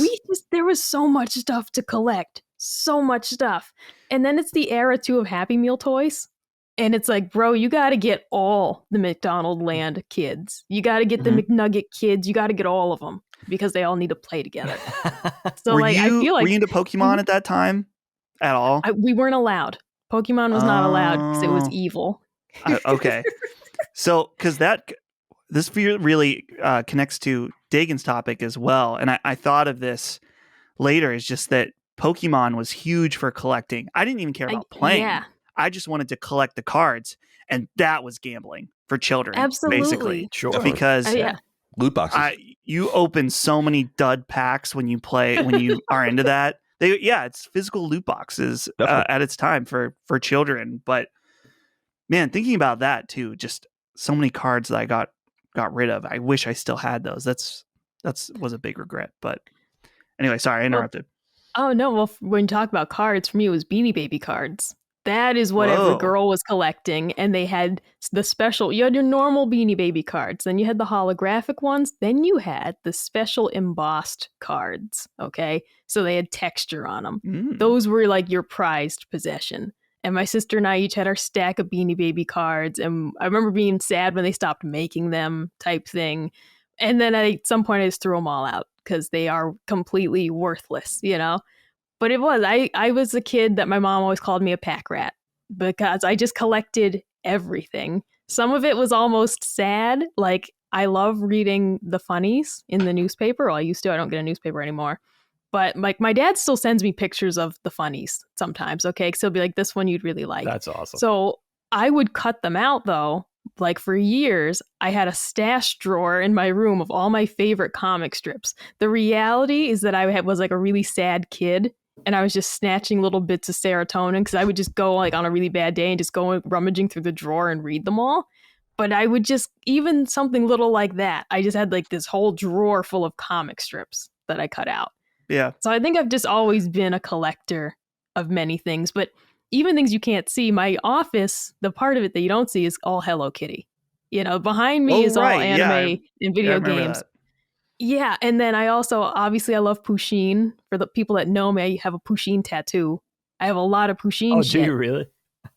there was so much stuff to collect. So much stuff. And then it's the era too of Happy Meal toys. And it's like, bro, you got to get all the McDonald Land kids. You got to get the McNugget kids. You got to get all of them. because they all need to play together. So were like you, I feel like were you into Pokemon at that time at all? we weren't allowed. Pokemon was not allowed because it was evil. Okay. So, because this really connects to Dagan's topic as well. And I thought of this later, is just that Pokemon was huge for collecting. I didn't even care about playing. Yeah. I just wanted to collect the cards. And that was gambling for children. Absolutely. Basically. Sure. Because loot boxes. you open so many dud packs when you are into that. It's physical loot boxes at its time for children. But man, thinking about that too, just so many cards that I got rid of. I wish I still had those. That's was a big regret. But anyway, sorry, I interrupted. Oh no, well, when you talk about cards, for me it was Beanie Baby cards. That is what every girl was collecting, and they had the special. You had your normal Beanie Baby cards, then you had the holographic ones, then you had the special embossed cards. Okay, so they had texture on them. Those were like your prized possession. And my sister and I each had our stack of Beanie Baby cards, and I remember being sad when they stopped making them, type thing. And then at some point I just threw them all out because they are completely worthless, you know. But it was, I was a kid that my mom always called me a pack rat because I just collected everything. Some of it was almost sad. Like, I love reading the funnies in the newspaper. Well, I used to. I don't get a newspaper anymore. But like, my dad still sends me pictures of the funnies sometimes, okay? Because he'll be like, this one you'd really like. That's awesome. So I would cut them out, though. Like, for years, I had a stash drawer in my room of all my favorite comic strips. The reality is that I was like a really sad kid. And I was just snatching little bits of serotonin because I would just go like on a really bad day and just go rummaging through the drawer and read them all. But I would just, even something little like that, I just had like this whole drawer full of comic strips that I cut out. Yeah. So I think I've just always been a collector of many things, but even things you can't see. My office, the part of it that you don't see is all Hello Kitty. You know, behind me is all anime and video games. That. Yeah, and then I also, obviously, I love Pusheen. For the people that know me, I have a Pusheen tattoo. I have a lot of Pusheen shit. Oh, do you really?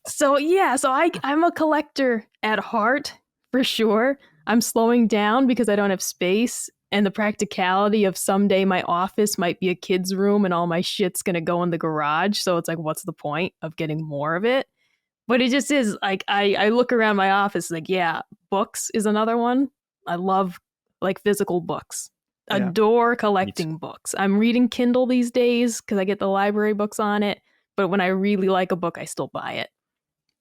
So, yeah, I'm a collector at heart, for sure. I'm slowing down because I don't have space, and the practicality of someday my office might be a kid's room and all my shit's going to go in the garage. So it's like, what's the point of getting more of it? But it just is, like, I look around my office, like, yeah, books is another one. I love, like, physical books. Adore collecting books. I'm reading Kindle these days because I get the library books on it. But when I really like a book, I still buy it.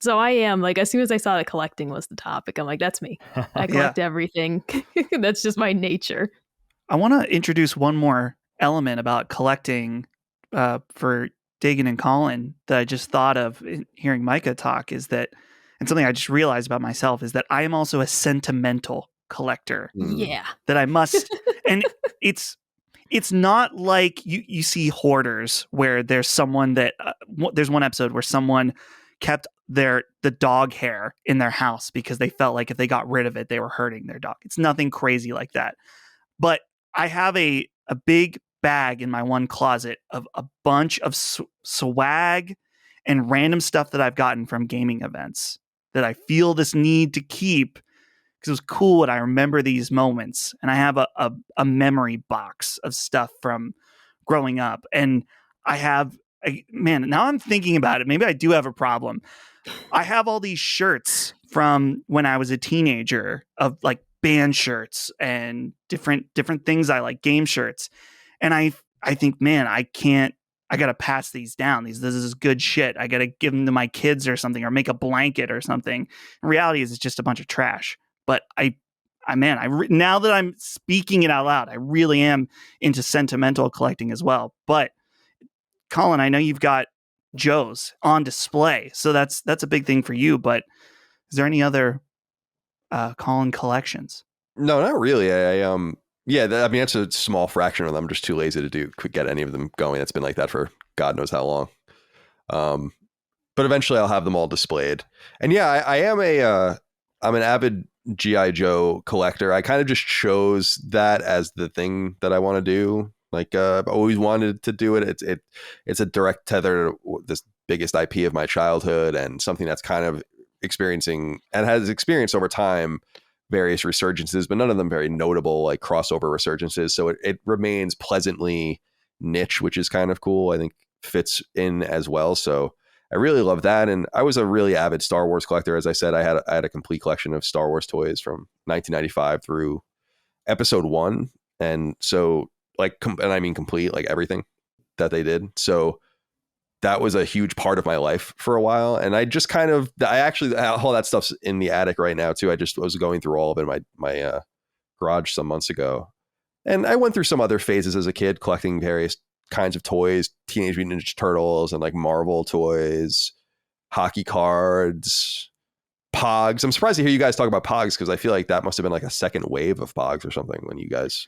So I am, like, as soon as I saw that collecting was the topic, I'm like, that's me. I collect everything. That's just my nature. I want to introduce one more element about collecting for Dagan and Colin that I just thought of in hearing Micah talk, is that, and something I just realized about myself, is that I am also a sentimental collector. Yeah. That I must, and it's not like you see hoarders where there's someone that there's one episode where someone kept the dog hair in their house because they felt like if they got rid of it, they were hurting their dog. It's nothing crazy like that. But I have a big bag in my one closet of a bunch of swag and random stuff that I've gotten from gaming events that I feel this need to keep because it was cool when I remember these moments. And I have a memory box of stuff from growing up. And I have, man, now I'm thinking about it. Maybe I do have a problem. I have all these shirts from when I was a teenager of like band shirts and different things I like, game shirts. And I think, man, I got to pass these down. This is good shit. I got to give them to my kids or something, or make a blanket or something. In reality is it's just a bunch of trash. But now that I'm speaking it out loud, I really am into sentimental collecting as well. But Colin, I know you've got Joe's on display, so that's a big thing for you. But is there any other Colin collections? No, not really. It's a small fraction of them. I'm just too lazy to get any of them going. It's been like that for God knows how long. But eventually I'll have them all displayed. And yeah, I am I'm an avid G.I. Joe collector. I kind of just chose that as the thing that I want to do. Like, I've always wanted to do it. It's a direct tether to this biggest IP of my childhood, and something that's kind of experiencing and has experienced over time various resurgences, but none of them very notable like crossover resurgences. So it remains pleasantly niche, which is kind of cool. I think fits in as well. So I really love that. And I was a really avid Star Wars collector. As I said, I had a complete collection of Star Wars toys from 1995 through episode 1. And so and I mean complete, like everything that they did. So that was a huge part of my life for a while. And I just all that stuff's in the attic right now too. I just was going through all of it in my garage some months ago. And I went through some other phases as a kid, collecting various kinds of toys, Teenage Mutant Ninja Turtles and like Marvel toys, hockey cards, Pogs. I'm surprised to hear you guys talk about Pogs, because I feel like that must have been like a second wave of Pogs or something when you guys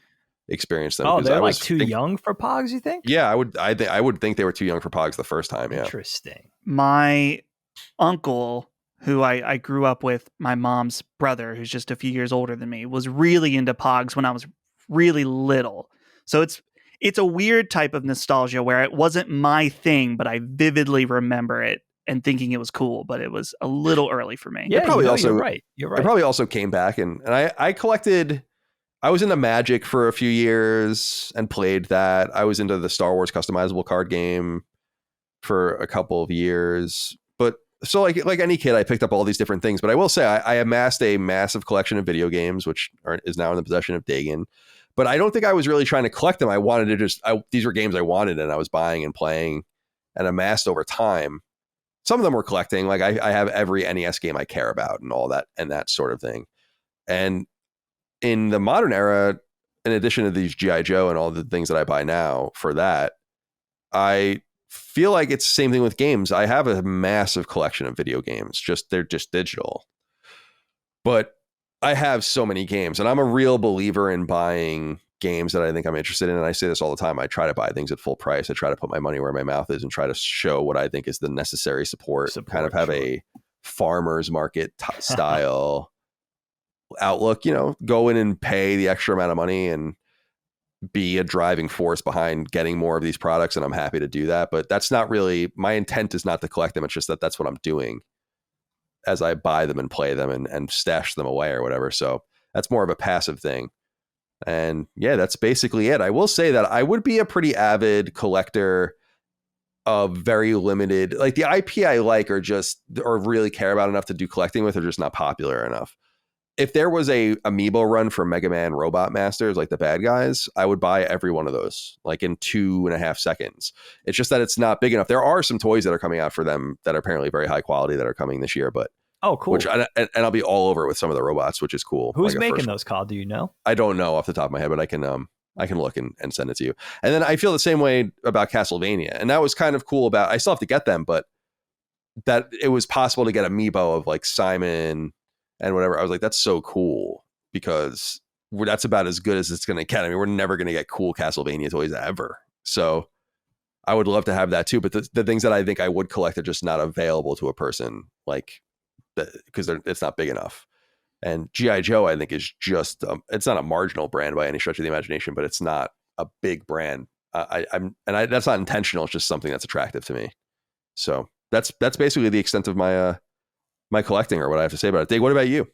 experienced them. Oh, they're like too young for Pogs, you think? Yeah, I would think they were too young for Pogs the first time. Yeah. Interesting. My uncle, who I grew up with, my mom's brother, who's just a few years older than me, was really into Pogs when I was really little. So it's a weird type of nostalgia where it wasn't my thing, but I vividly remember it and thinking it was cool, but it was a little early for me. Yeah, you're right. You're right. It probably also came back, and I collected. I was into Magic for a few years and played that. I was into the Star Wars customizable card game for a couple of years. But so like any kid, I picked up all these different things. But I will say I amassed a massive collection of video games, which is now in the possession of Dagan. But I don't think I was really trying to collect them. I wanted to these were games I wanted, and I was buying and playing and amassed over time. Some of them were collecting. Like I have every NES game I care about and all that and that sort of thing. And in the modern era, in addition to these G.I. Joe and all the things that I buy now for that, I feel like it's the same thing with games. I have a massive collection of video games. They're just digital. But I have so many games, and I'm a real believer in buying games that I think I'm interested in. And I say this all the time. I try to buy things at full price. I try to put my money where my mouth is and try to show what I think is the necessary support kind of have a farmer's market style outlook, go in and pay the extra amount of money and be a driving force behind getting more of these products. And I'm happy to do that. But that's not really my intent, is not to collect them. It's just that's what I'm doing as I buy them and play them and stash them away or whatever. So that's more of a passive thing. And yeah, that's basically it. I will say that I would be a pretty avid collector of very limited, like the IP I like or really care about enough to do collecting with, are just not popular enough. If there was a amiibo run for Mega Man Robot Masters, like the bad guys, I would buy every one of those like in 2.5 seconds. It's just that it's not big enough. There are some toys that are coming out for them that are apparently very high quality that are coming this year, but oh, cool. And I'll be all over it with some of the robots, which is cool. Who's making those, Kyle? Do you know? I don't know off the top of my head, but I can look and send it to you. And then I feel the same way about Castlevania, and that was kind of cool about. I still have to get them, but that it was possible to get amiibo of like Simon and whatever. I was like, that's so cool, because that's about as good as it's going to get. I mean, we're never going to get cool Castlevania toys ever. So I would love to have that too. But the things that I think I would collect are just not available to a person, like, because it's not big enough. And G.I. Joe, I think, is just, it's not a marginal brand by any stretch of the imagination, but it's not a big brand. That's not intentional. It's just something that's attractive to me. So that's basically the extent of my my collecting, or what I have to say about it. Dave, what about you?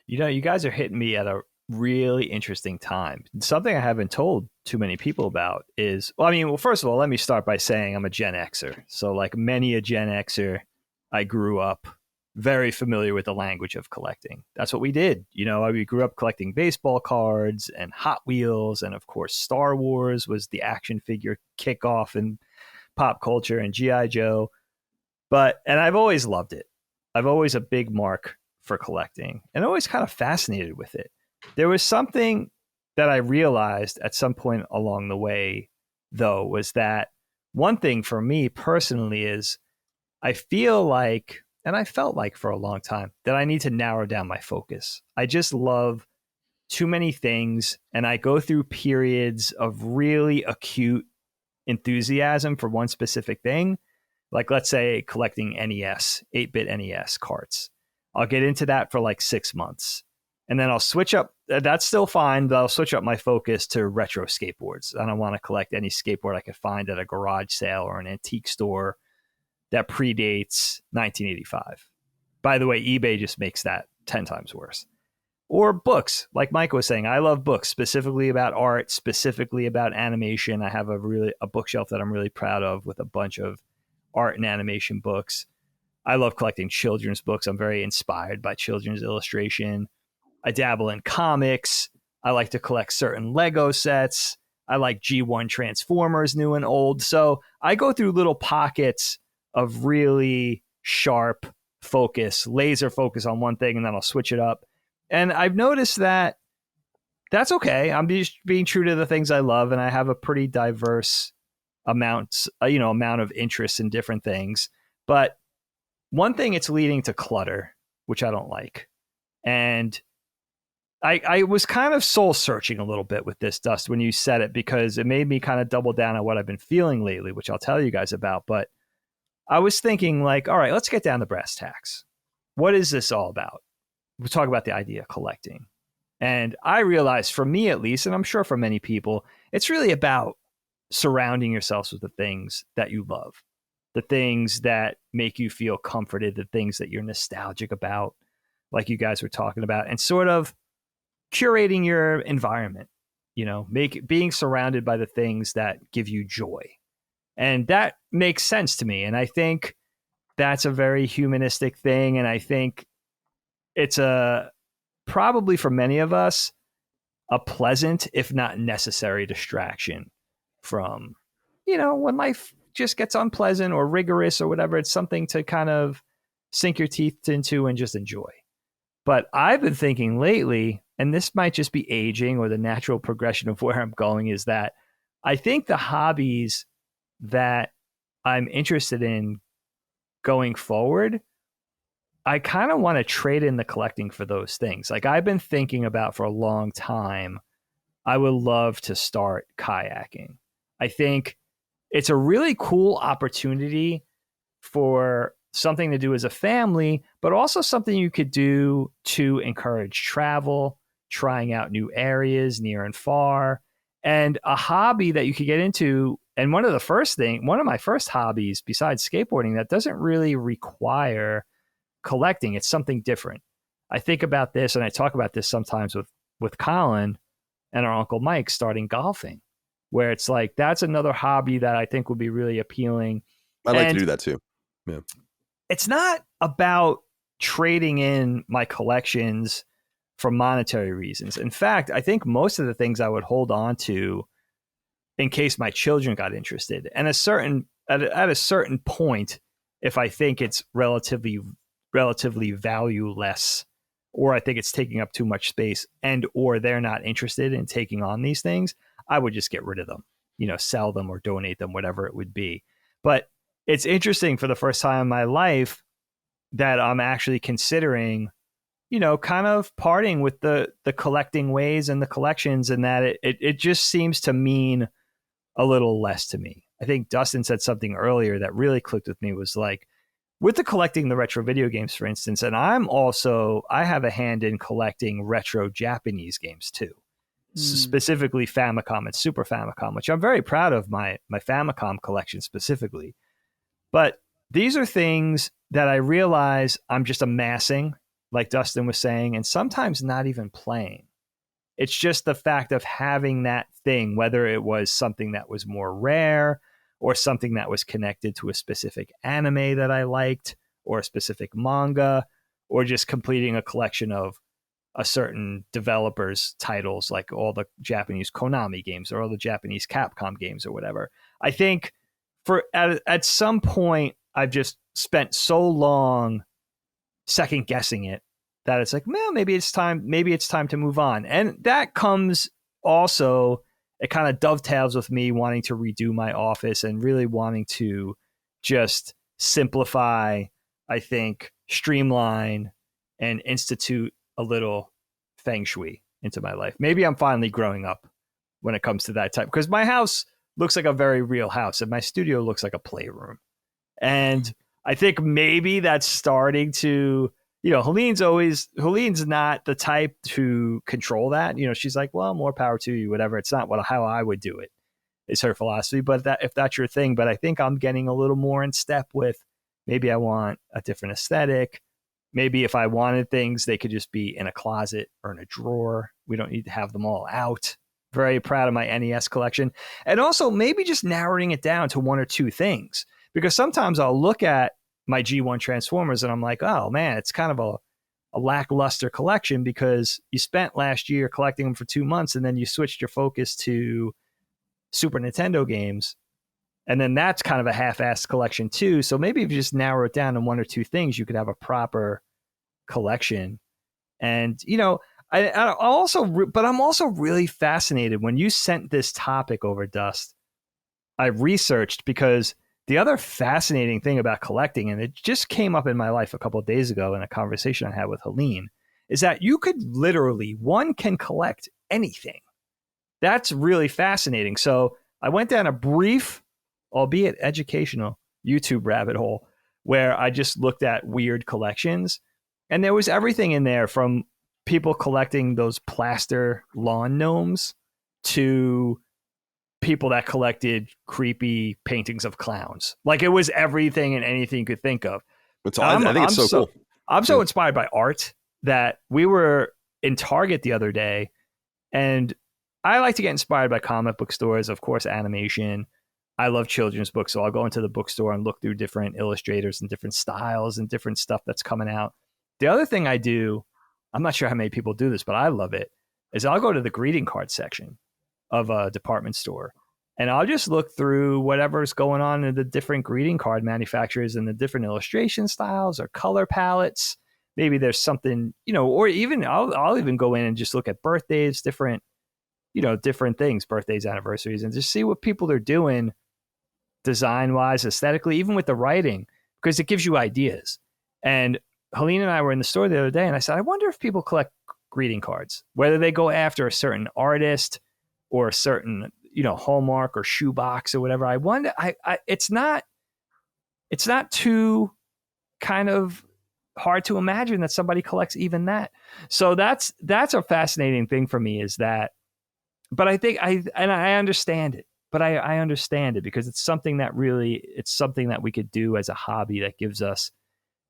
You guys are hitting me at a really interesting time. Something I haven't told too many people about is, first of all, let me start by saying I'm a Gen Xer. So like many a Gen Xer, I grew up very familiar with the language of collecting. That's what we did. We grew up collecting baseball cards and Hot Wheels. And of course, Star Wars was the action figure kickoff in pop culture, and G.I. Joe. And I've always loved it. I've always a big mark for collecting, and always kind of fascinated with it. There was something that I realized at some point along the way, though, was that one thing for me personally is I feel like, and I felt like for a long time, that I need to narrow down my focus. I just love too many things, and I go through periods of really acute enthusiasm for one specific thing. Like, let's say collecting NES, 8-bit NES carts. I'll get into that for like 6 months. And then I'll switch up. That's still fine, but I'll switch up my focus to retro skateboards. I don't want to collect any skateboard I could find at a garage sale or an antique store that predates 1985. By the way, eBay just makes that 10 times worse. Or books, like Micah was saying. I love books, specifically about art, specifically about animation. I have a bookshelf that I'm really proud of with a bunch of art and animation books. I love collecting children's books. I'm very inspired by children's illustration. I dabble in comics. I like to collect certain Lego sets. I like G1 Transformers, new and old. So I go through little pockets of really sharp focus, laser focus on one thing, and then I'll switch it up. And I've noticed that that's okay. I'm just being true to the things I love, and I have a pretty diverse amount of interest in different things. But one thing, it's leading to clutter, which I don't like. And I was kind of soul searching a little bit with this, Dust, when you said it, because it made me kind of double down on what I've been feeling lately, which I'll tell you guys about. But I was thinking, like, all right, let's get down to brass tacks. What is this all about? We talk about the idea of collecting. And I realized, for me at least, and I'm sure for many people, it's really about surrounding yourselves with the things that you love, the things that make you feel comforted, the things that you're nostalgic about, like you guys were talking about, and sort of curating your environment, being surrounded by the things that give you joy. And that makes sense to me. And I think that's a very humanistic thing. And I think it's probably for many of us, a pleasant, if not necessary, distraction from, when life just gets unpleasant or rigorous or whatever. It's something to kind of sink your teeth into and just enjoy. But I've been thinking lately, and this might just be aging or the natural progression of where I'm going, is that I think the hobbies that I'm interested in going forward, I kind of want to trade in the collecting for those things. Like, I've been thinking about for a long time, I would love to start kayaking. I think it's a really cool opportunity for something to do as a family, but also something you could do to encourage travel, trying out new areas near and far, and a hobby that you could get into. And one of my first hobbies besides skateboarding that doesn't really require collecting, it's something different. I think about this, and I talk about this sometimes with Colin and our Uncle Mike, starting golfing, where it's like, that's another hobby that I think would be really appealing. I'd like to do that too. Yeah. It's not about trading in my collections for monetary reasons. In fact, I think most of the things I would hold on to in case my children got interested. And at a certain point, if I think it's relatively valueless, or I think it's taking up too much space, and or they're not interested in taking on these things, I would just get rid of them, sell them or donate them, whatever it would be. But it's interesting, for the first time in my life, that I'm actually considering, kind of parting with the collecting ways and the collections, and that it just seems to mean a little less to me. I think Dustin said something earlier that really clicked with me, was like, with the collecting the retro video games, for instance, and I have a hand in collecting retro Japanese games too, specifically Famicom and Super Famicom, which I'm very proud of my Famicom collection specifically. But these are things that I realize I'm just amassing, like Dustin was saying, and sometimes not even playing. It's just the fact of having that thing, whether it was something that was more rare or something that was connected to a specific anime that I liked, or a specific manga, or just completing a collection of a certain developer's titles, like all the Japanese Konami games or all the Japanese Capcom games or whatever. I think at some point, I've just spent so long second guessing it that it's like, well, maybe it's time to move on. And that comes also, it kind of dovetails with me wanting to redo my office and really wanting to just simplify, I think, streamline, and institute a little feng shui into my life. Maybe I'm finally growing up when it comes to that type, because my house looks like a very real house and my studio looks like a playroom. And I think maybe that's starting to, Helene's not the type to control that. She's like, well, more power to you, whatever. It's not how I would do it, is her philosophy. But if that's your thing, but I think I'm getting a little more in step with, maybe I want a different aesthetic. Maybe if I wanted things, they could just be in a closet or in a drawer. We don't need to have them all out. Very proud of my NES collection. And also maybe just narrowing it down to one or two things. Because sometimes I'll look at my G1 Transformers and I'm like, oh man, it's kind of a lackluster collection because you spent last year collecting them for 2 months and then you switched your focus to Super Nintendo games. And then that's kind of a half-assed collection too. So maybe if you just narrow it down to one or two things, you could have a proper collection. And, you know, I'm also really fascinated when you sent this topic over, Dust. I researched because the other fascinating thing about collecting, and it just came up in my life a couple of days ago in a conversation I had with Helene, is that you could literally, one can collect anything. That's really fascinating. So I went down a brief, albeit educational, YouTube rabbit hole where I just looked at weird collections. And there was everything in there from people collecting those plaster lawn gnomes to people that collected creepy paintings of clowns. Like it was everything and anything you could think of. I think it's so cool. I'm so inspired by art that we were in Target the other day, and I like to get inspired by comic book stores, of course, animation. I love children's books, so I'll go into the bookstore and look through different illustrators and different styles and different stuff that's coming out. The other thing I do, I'm not sure how many people do this, but I love it, is I'll go to the greeting card section of a department store and I'll just look through whatever's going on in the different greeting card manufacturers and the different illustration styles or color palettes. Maybe there's something, you know, or even I'll even go in and just look at birthdays, different things, birthdays, anniversaries, and just see what people are doing design wise, aesthetically, even with the writing, because it gives you ideas. And Helene and I were in the store the other day and I said, I wonder if people collect greeting cards, whether they go after a certain artist or a certain, you know, Hallmark or shoebox or whatever. I wonder, it's not too kind of hard to imagine that somebody collects even that. So that's a fascinating thing for me, is that, but I think I understand it, but I understand it because it's something that we could do as a hobby that gives us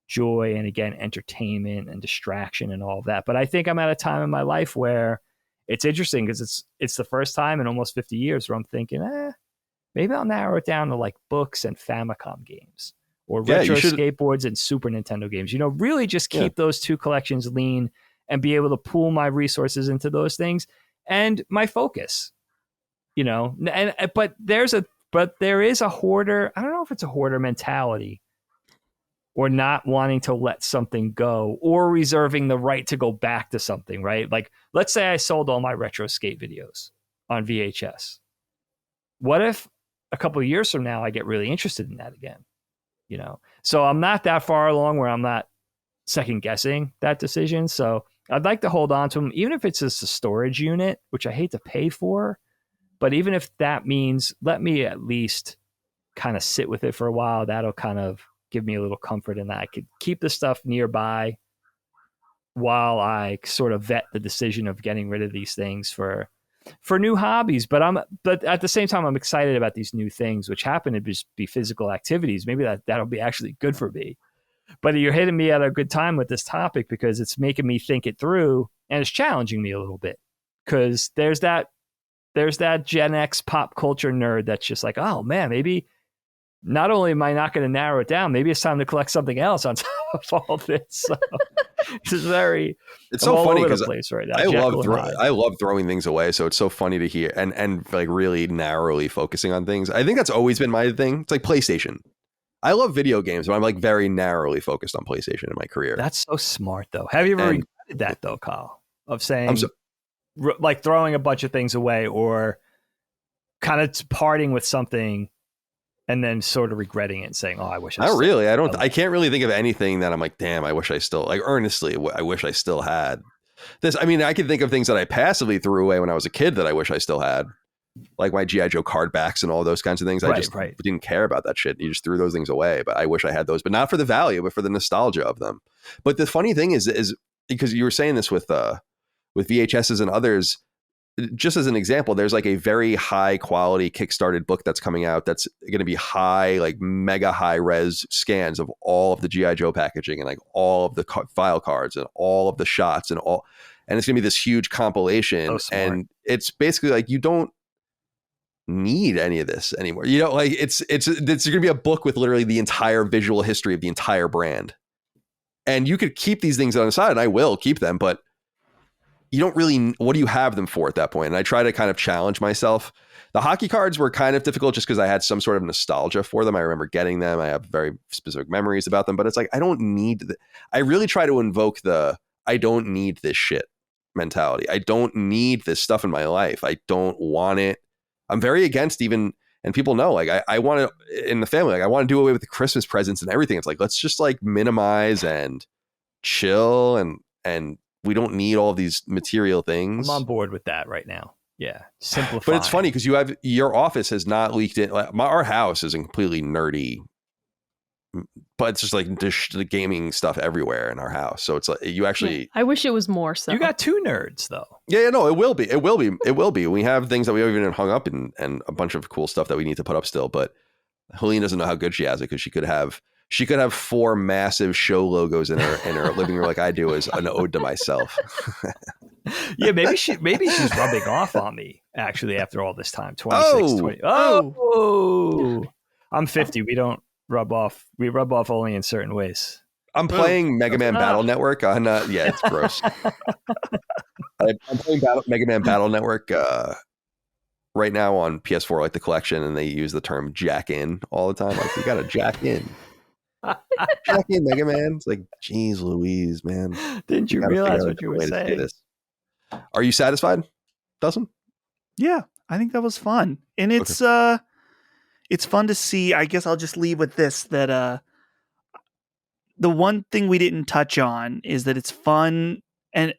joy and, again, entertainment and distraction and all of that. But I think I'm at a time in my life where it's interesting because it's the first time in almost 50 years where I'm thinking, maybe I'll narrow it down to like books and Famicom games or retro skateboards and Super Nintendo games. You know, really just keep those two collections lean and be able to pool my resources into those things and my focus. You know, but there is a hoarder. I don't know if it's a hoarder mentality, or not wanting to let something go, or reserving the right to go back to something, right? Like, let's say I sold all my retro skate videos on VHS. What if a couple of years from now I get really interested in that again? You know, so I'm not that far along where I'm not second guessing that decision. So I'd like to hold on to them, even if it's just a storage unit, which I hate to pay for. But even if that means let me at least kind of sit with it for a while, that'll kind of give me a little comfort in that I could keep the stuff nearby while I sort of vet the decision of getting rid of these things for new hobbies. But at the same time, I'm excited about these new things, which happen to just be physical activities. Maybe that'll be actually good for me. But you're hitting me at a good time with this topic because it's making me think it through, and it's challenging me a little bit because there's that Gen X pop culture nerd that's just like, oh man, maybe not only am I not going to narrow it down, maybe it's time to collect something else on top of all this. So it's so funny because right now. I love throwing things away. So it's so funny to hear and like really narrowly focusing on things. I think that's always been my thing. It's like PlayStation. I love video games, but I'm like very narrowly focused on PlayStation in my career. That's so smart though. Have you ever regretted that though, Kyle, of saying like throwing a bunch of things away or kind of parting with something and then sort of regretting it and saying, oh, I wish I not really. I can't really think of anything that I'm like, damn, I wish I still, like, earnestly, I wish I still had this. I mean, I can think of things that I passively threw away when I was a kid that I wish I still had, like my G.I. Joe card backs and all those kinds of things. I just didn't care about that shit. You just threw those things away. But I wish I had those, but not for the value, but for the nostalgia of them. But the funny thing is because you were saying this with VHSs and others, just as an example, there's like a very high quality Kickstarted book that's coming out that's going to be high, like mega high res scans of all of the G.I. Joe packaging and like all of the file cards and all of the shots and all. And it's going to be this huge compilation. And it's basically like, you don't need any of this anymore. You know, like it's going to be a book with literally the entire visual history of the entire brand. And you could keep these things on the side, and I will keep them, but you don't really, what do you have them for at that point? And I try to kind of challenge myself. The hockey cards were kind of difficult just because I had some sort of nostalgia for them. I remember getting them. I have very specific memories about them, but it's like, I don't need I really try to invoke the, I don't need this shit mentality. I don't need this stuff in my life. I don't want it. I'm very against even, and people know, like I want to, in the family, like I want to do away with the Christmas presents and everything. It's like, let's just like minimize and chill and we don't need all these material things. I'm on board with that right now. Yeah. Simplify. But it's funny because your office has not leaked in. Like our house isn't completely nerdy, but it's just like the gaming stuff everywhere in our house. So it's like you actually. Yeah, I wish it was more so. You got two nerds though. Yeah, no, it will be. It will be. It will be. We have things that we haven't even hung up and a bunch of cool stuff that we need to put up still. But Helene doesn't know how good she has it because she could have 4 massive show logos in her living room like I do as an ode to myself. Yeah, maybe she's rubbing off on me actually after all this time. 26, 20. Oh, I'm 50. We don't rub off. We rub off only in certain ways. I'm playing Mega Man Battle Network on yeah, it's gross. I'm playing Mega Man Battle Network right now on PS4, like the collection, and they use the term jack in all the time. Like, you got to jack in. Jack in, Mega Man. It's like, geez Louise, man. Didn't you realize what you were saying? Are you satisfied, Dustin? Yeah, I think that was fun. And it's fun to see. I guess I'll just leave with this, that the one thing we didn't touch on is that it's fun, and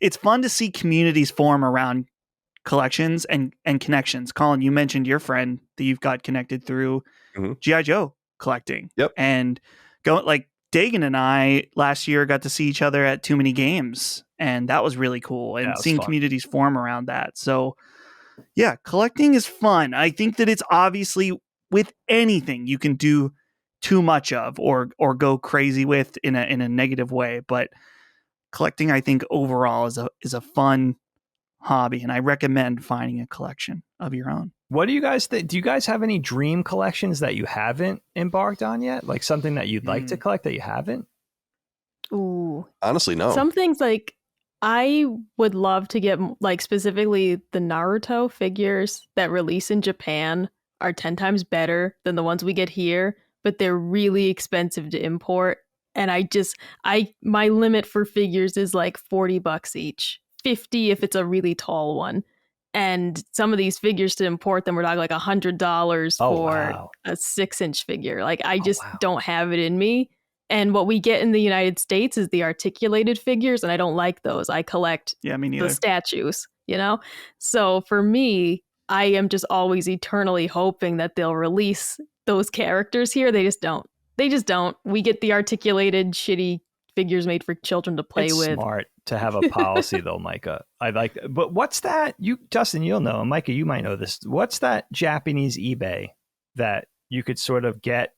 it's fun to see communities form around collections and connections. Colin, you mentioned your friend that you've got connected through G.I. Joe collecting. Yep. And like Dagan and I last year got to see each other at Too Many Games, and that was really cool. And seeing fun. Communities form around that. So yeah, collecting is fun. I think that it's obviously with anything you can do too much of or go crazy with in a negative way, but collecting, I think overall is a fun hobby, and I recommend finding a collection of your own. What do you guys think? Do you guys have any dream collections that you haven't embarked on yet? Like something that you'd like to collect that you haven't? Ooh. Honestly, no. Some things, like I would love to get, like specifically the Naruto figures that release in Japan are 10 times better than the ones we get here, but they're really expensive to import. And my limit for figures is like $40 each, 50 if it's a really tall one. And some of these figures to import them were like $100 for a 6-inch figure. Like I just don't have it in me. And what we get in the United States is the articulated figures, and I don't like those. I collect the statues, you know? So for me, I am just always eternally hoping that they'll release those characters here. They just don't. We get the articulated, shitty figures made for children to play with. It's smart to have a policy though, Micah. I like that. But what's that? Dustin, you'll know. Micah, you might know this. What's that Japanese eBay that you could sort of get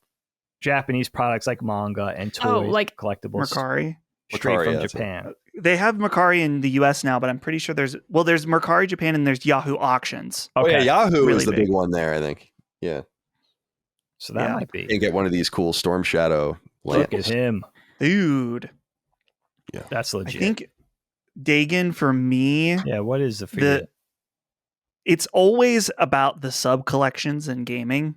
Japanase products like manga and toys, like collectibles? Mercari. Straight from Japan. They have Mercari in the US now, but I'm pretty sure there's Mercari Japan and there's Yahoo Auctions. Okay. Oh yeah, Yahoo really is the big one there, I think. Yeah. So that might be. And get one of these cool Storm Shadow lamps. Look at him. Dude. Yeah. That's legit. I think Dagan for me. Yeah, what is the figure? It's always about the sub collections in gaming.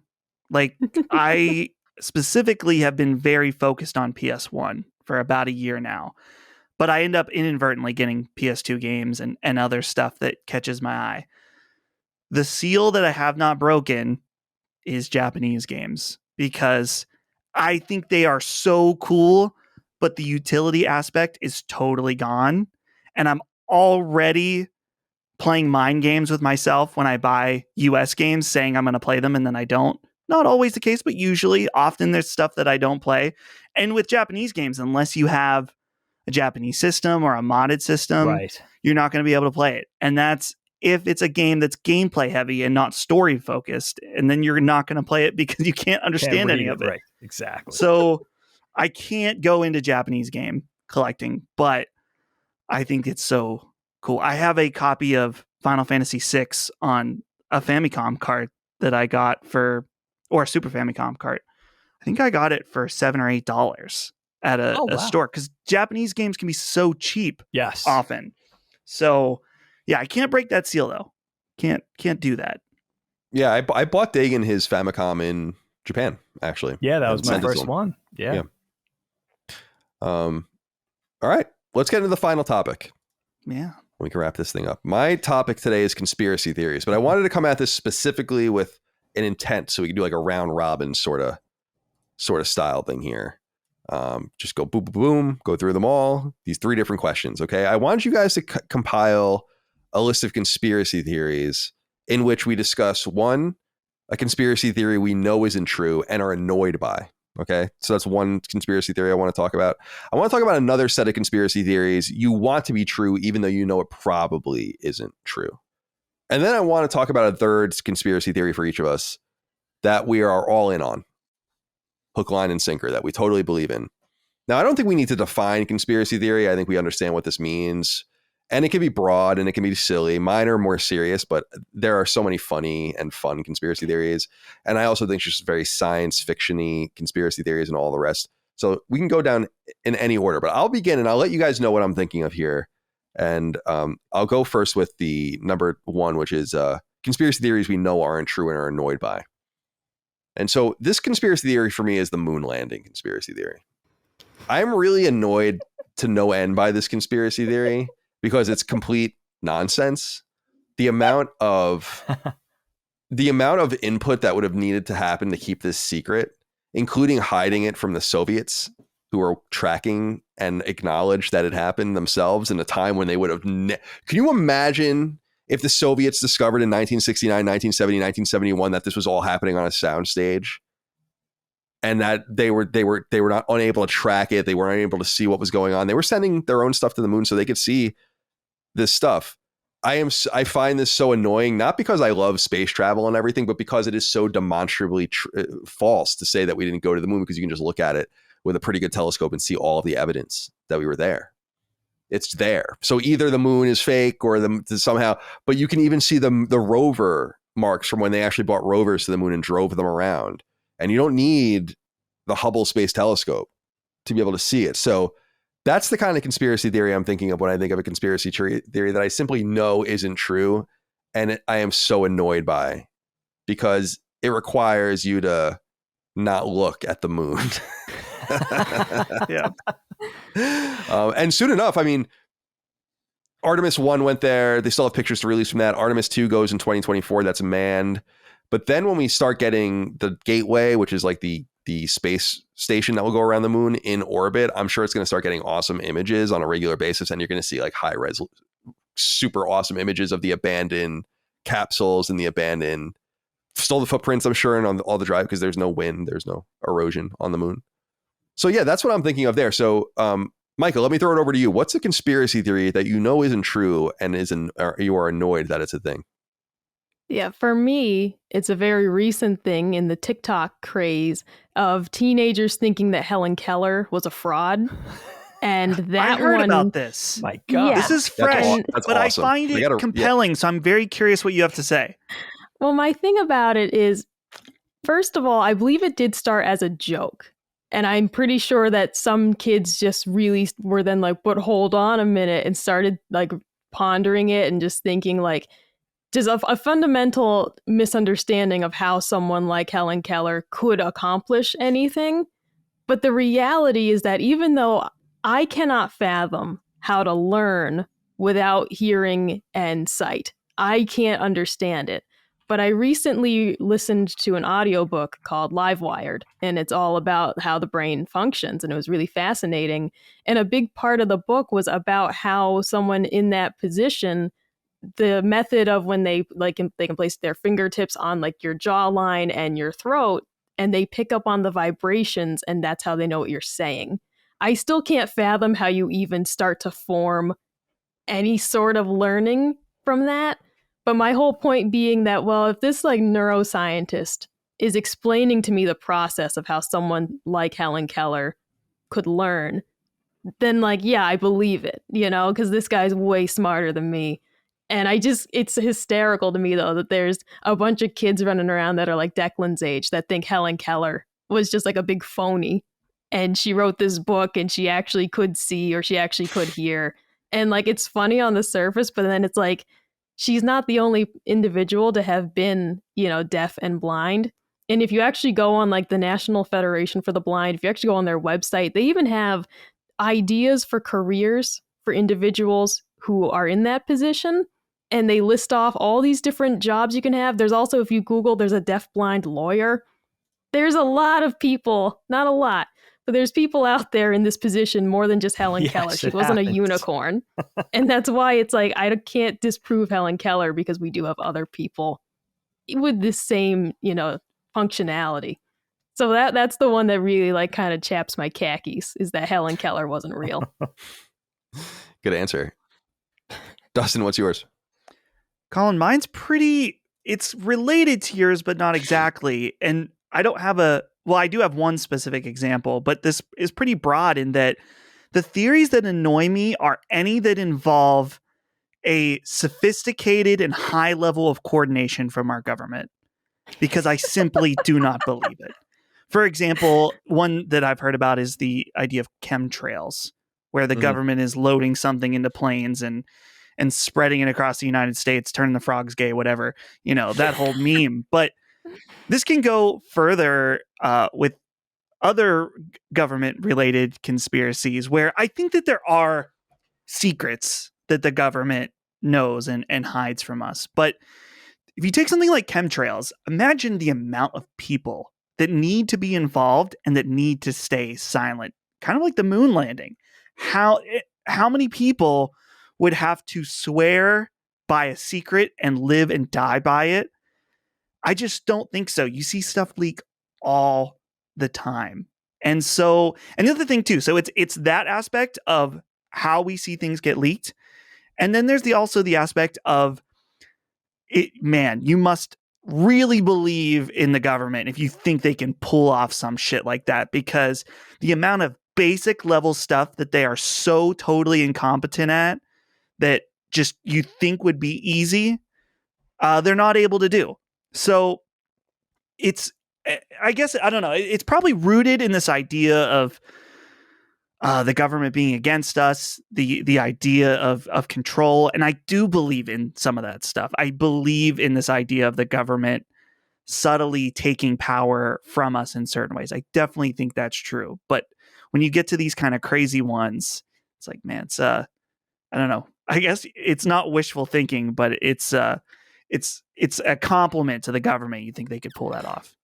Like I specifically have been very focused on PS1 for about a year now, but I end up inadvertently getting PS2 games and other stuff that catches my eye. The seal that I have not broken is Japanese games, because I think they are so cool, but the utility aspect is totally gone. And I'm already playing mind games with myself when I buy US games, saying I'm going to play them and then I don't. Not always the case, but usually, often there's stuff that I don't play. And with Japanese games, unless you have a Japanese system or a modded system, Right. you're not going to be able to play it. And that's if it's a game that's gameplay heavy and not story focused. And then you're not going to play it because you can't understand any of it. Right. Exactly. So I can't go into Japanese game collecting, but I think it's so cool. I have a copy of Final Fantasy VI on a Famicom cart that I got or a Super Famicom cart. I think I got it for $7 or $8 at a store, because Japanese games can be so cheap. Yes. Often. So yeah, I can't break that seal though. Can't do that. Yeah, I bought Dagan his Famicom in Japan, actually. Yeah, that was my first one. Yeah. All right, let's get into the final topic. Yeah. We can wrap this thing up. My topic today is conspiracy theories, but I wanted to come at this specifically with an intent, so we can do like a round robin sort of style thing here. Just go boom, boom, boom, go through them all. These 3 different questions. Okay. I want you guys to compile a list of conspiracy theories in which we discuss one, a conspiracy theory we know isn't true and are annoyed by. Okay. So that's one conspiracy theory I want to talk about. I want to talk about another set of conspiracy theories you want to be true, even though you know it probably isn't true. And then I want to talk about a third conspiracy theory for each of us that we are all in on. Hook, line, and sinker, that we totally believe in. Now, I don't think we need to define conspiracy theory. I think we understand what this means. And it can be broad and it can be silly. Mine are more serious, but there are so many funny and fun conspiracy theories. And I also think it's just very science fiction-y conspiracy theories and all the rest. So we can go down in any order, but I'll begin and I'll let you guys know what I'm thinking of here. And I'll go first with the number 1, which is conspiracy theories we know aren't true and are annoyed by. And so this conspiracy theory for me is the moon landing conspiracy theory. I'm really annoyed to no end by this conspiracy theory because it's complete nonsense. The amount of input that would have needed to happen to keep this secret, including hiding it from the Soviets, who are tracking and acknowledge that it happened themselves in a time when they would have. Can you imagine if the Soviets discovered in 1969, 1970, 1971 that this was all happening on a soundstage, and that they were not unable to track it, they weren't able to see what was going on. They were sending their own stuff to the moon so they could see this stuff. I find this so annoying, not because I love space travel and everything, but because it is so demonstrably false to say that we didn't go to the moon, because you can just look at it with a pretty good telescope and see all of the evidence that we were there. It's there. So either the moon is fake or somehow, but you can even see the rover marks from when they actually brought rovers to the moon and drove them around. And you don't need the Hubble Space Telescope to be able to see it. So that's the kind of conspiracy theory I'm thinking of when I think of a conspiracy theory that I simply know isn't true. And I am so annoyed by, because it requires you to not look at the moon. Yeah. And soon enough, I mean, Artemis 1 went there. They still have pictures to release from that. Artemis 2 goes in 2024. That's manned. But then when we start getting the Gateway, which is like the space station that will go around the moon in orbit, I'm sure it's going to start getting awesome images on a regular basis. And you're going to see like high res, super awesome images of the abandoned capsules and the abandoned, still the footprints, I'm sure, and on all the drive, because there's no wind, there's no erosion on the moon. So yeah, that's what I'm thinking of there. So Micah, let me throw it over to you. What's a conspiracy theory that you know isn't true and you are annoyed that it's a thing? Yeah, for me, it's a very recent thing in the TikTok craze of teenagers thinking that Helen Keller was a fraud. And that I heard one, about this. My God. Yeah. This is fresh, That's but awesome. I find it compelling. So I'm very curious what you have to say. Well, my thing about it is, first of all, I believe it did start as a joke. And I'm pretty sure that some kids just really were then like, but hold on a minute, and started like pondering it and just thinking like, just a fundamental misunderstanding of how someone like Helen Keller could accomplish anything. But the reality is that even though I cannot fathom how to learn without hearing and sight, I can't understand it. But I recently listened to an audiobook called Livewired, and it's all about how the brain functions, and it was really fascinating. And a big part of the book was about how someone in that position, the method of when they can place their fingertips on like your jawline and your throat, and they pick up on the vibrations, and that's how they know what you're saying. I still can't fathom how you even start to form any sort of learning from that. But my whole point being that, well, if this like neuroscientist is explaining to me the process of how someone like Helen Keller could learn, then like, yeah, I believe it, you know, because this guy's way smarter than me. And it's hysterical to me, though, that there's a bunch of kids running around that are like Declan's age that think Helen Keller was just like a big phony. And she wrote this book and she actually could see or she actually could hear. And like, it's funny on the surface, but then it's like, she's not the only individual to have been, you know, deaf and blind. And if you actually go on like the National Federation for the Blind, if you actually go on their website, they even have ideas for careers for individuals who are in that position. And they list off all these different jobs you can have. There's also, if you Google, there's a deaf-blind lawyer. There's a lot of people, not a lot, but there's people out there in this position more than just Helen Keller. She wasn't a unicorn. And that's why it's like, I can't disprove Helen Keller because we do have other people with the same, you know, functionality. So that's the one that really like kind of chaps my khakis, is that Helen Keller wasn't real. Good answer. Dustin, what's yours? Colin, mine's it's related to yours, but not exactly. And I don't have I do have one specific example, but this is pretty broad in that the theories that annoy me are any that involve a sophisticated and high level of coordination from our government, because I simply do not believe it. For example, one that I've heard about is the idea of chemtrails, where the government is loading something into planes and spreading it across the United States, turning the frogs gay, whatever, you know, that whole meme. But this can go further with other government-related conspiracies, where I think that there are secrets that the government knows and hides from us. But if you take something like chemtrails, imagine the amount of people that need to be involved and that need to stay silent, kind of like the moon landing. How many people would have to swear by a secret and live and die by it? I just don't think so. You see stuff leak all the time. And so, and the other thing too, so it's that aspect of how we see things get leaked. And then there's also the aspect of it, man, you must really believe in the government if you think they can pull off some shit like that, because the amount of basic level stuff that they are so totally incompetent at that just you think would be easy, they're not able to do. So I guess, I don't know, it's probably rooted in this idea of the government being against us, the idea of control. And I do believe in some of that stuff. I believe in this idea of the government subtly taking power from us in certain ways. I definitely think that's true. But when you get to these kind of crazy ones, it's like, man, it's I don't know. I guess it's not wishful thinking, but it's a compliment to the government. You think they could pull that off?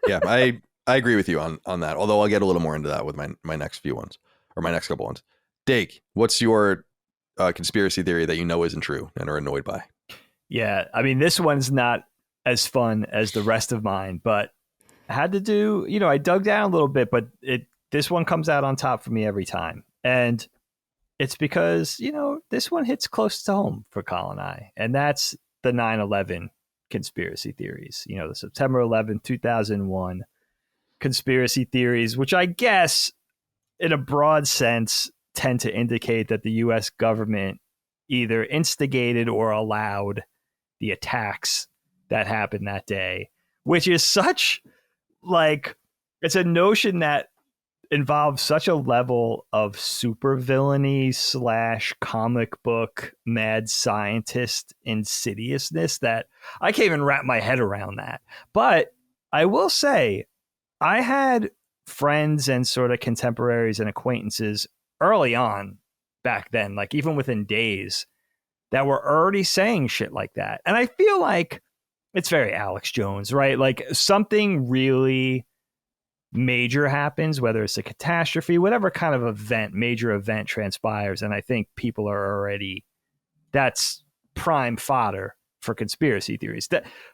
Yeah, I agree with you on that. Although I'll get a little more into that with my next few ones, or my next couple ones. Dag, what's your conspiracy theory that you know isn't true and are annoyed by? Yeah, I mean, this one's not as fun as the rest of mine, but I had to do, you know, I dug down a little bit, but this one comes out on top for me every time. And it's because, you know, this one hits close to home for Colin and I, and that's the 9/11 conspiracy theories. You know, the September 11th, 2001 conspiracy theories, which I guess in a broad sense tend to indicate that the U.S. government either instigated or allowed the attacks that happened that day, which is such, like, it's a notion that involves such a level of supervillainy / comic book mad scientist insidiousness that I can't even wrap my head around that. But I will say, I had friends and sort of contemporaries and acquaintances early on back then, like even within days, that were already saying shit like that. And I feel like it's very Alex Jones, right? Like something really major happens, whether it's a catastrophe, whatever kind of major event transpires. And I think people are already, that's prime fodder for conspiracy theories.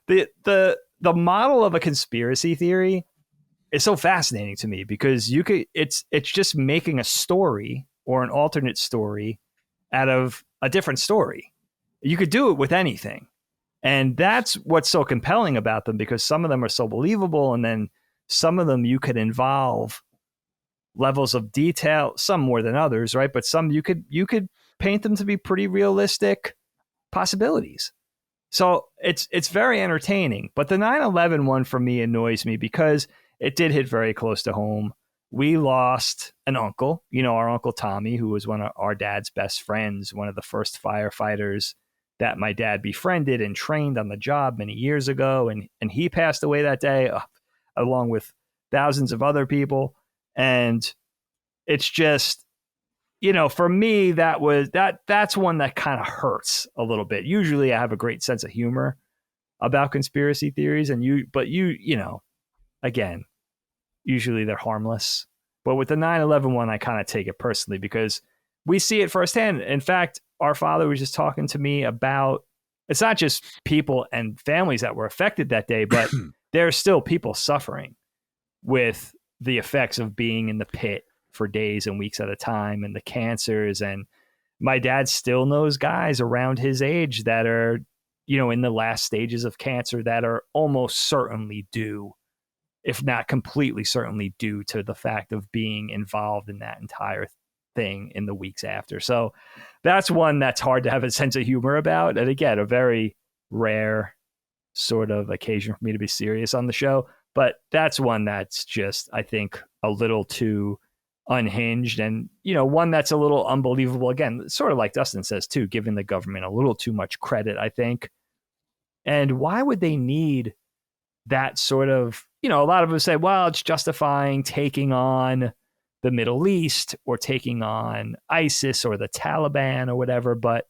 The model of a conspiracy theory is so fascinating to me because it's just making a story or an alternate story out of a different story. You could do it with anything. And that's what's so compelling about them, because some of them are so believable. And then some of them you could involve levels of detail, some more than others, right? But some you could paint them to be pretty realistic possibilities. So it's very entertaining. But the 9/11 one for me annoys me because it did hit very close to home. We lost an uncle, our Uncle Tommy, who was one of our dad's best friends, one of the first firefighters that my dad befriended and trained on the job many years ago. And he passed away that day, along with thousands of other people. And it's just, for me, that's one that kind of hurts a little bit. Usually I have a great sense of humor about conspiracy theories, but again, usually they're harmless. But with the 9/11 one, I kind of take it personally because we see it firsthand. In fact, our father was just talking to me about, it's not just people and families that were affected that day, but there are still people suffering with the effects of being in the pit for days and weeks at a time, and the cancers. And my dad still knows guys around his age that are, in the last stages of cancer that are almost certainly due, if not completely certainly due to the fact of being involved in that entire thing in the weeks after. So that's one that's hard to have a sense of humor about. And again, a very rare sort of occasion for me to be serious on the show. But that's one that's just, I think, a little too unhinged, and, one that's a little unbelievable. Again, sort of like Dustin says too, giving the government a little too much credit, I think. And why would they need that sort of, a lot of us say, well, it's justifying taking on the Middle East or taking on ISIS or the Taliban or whatever. But,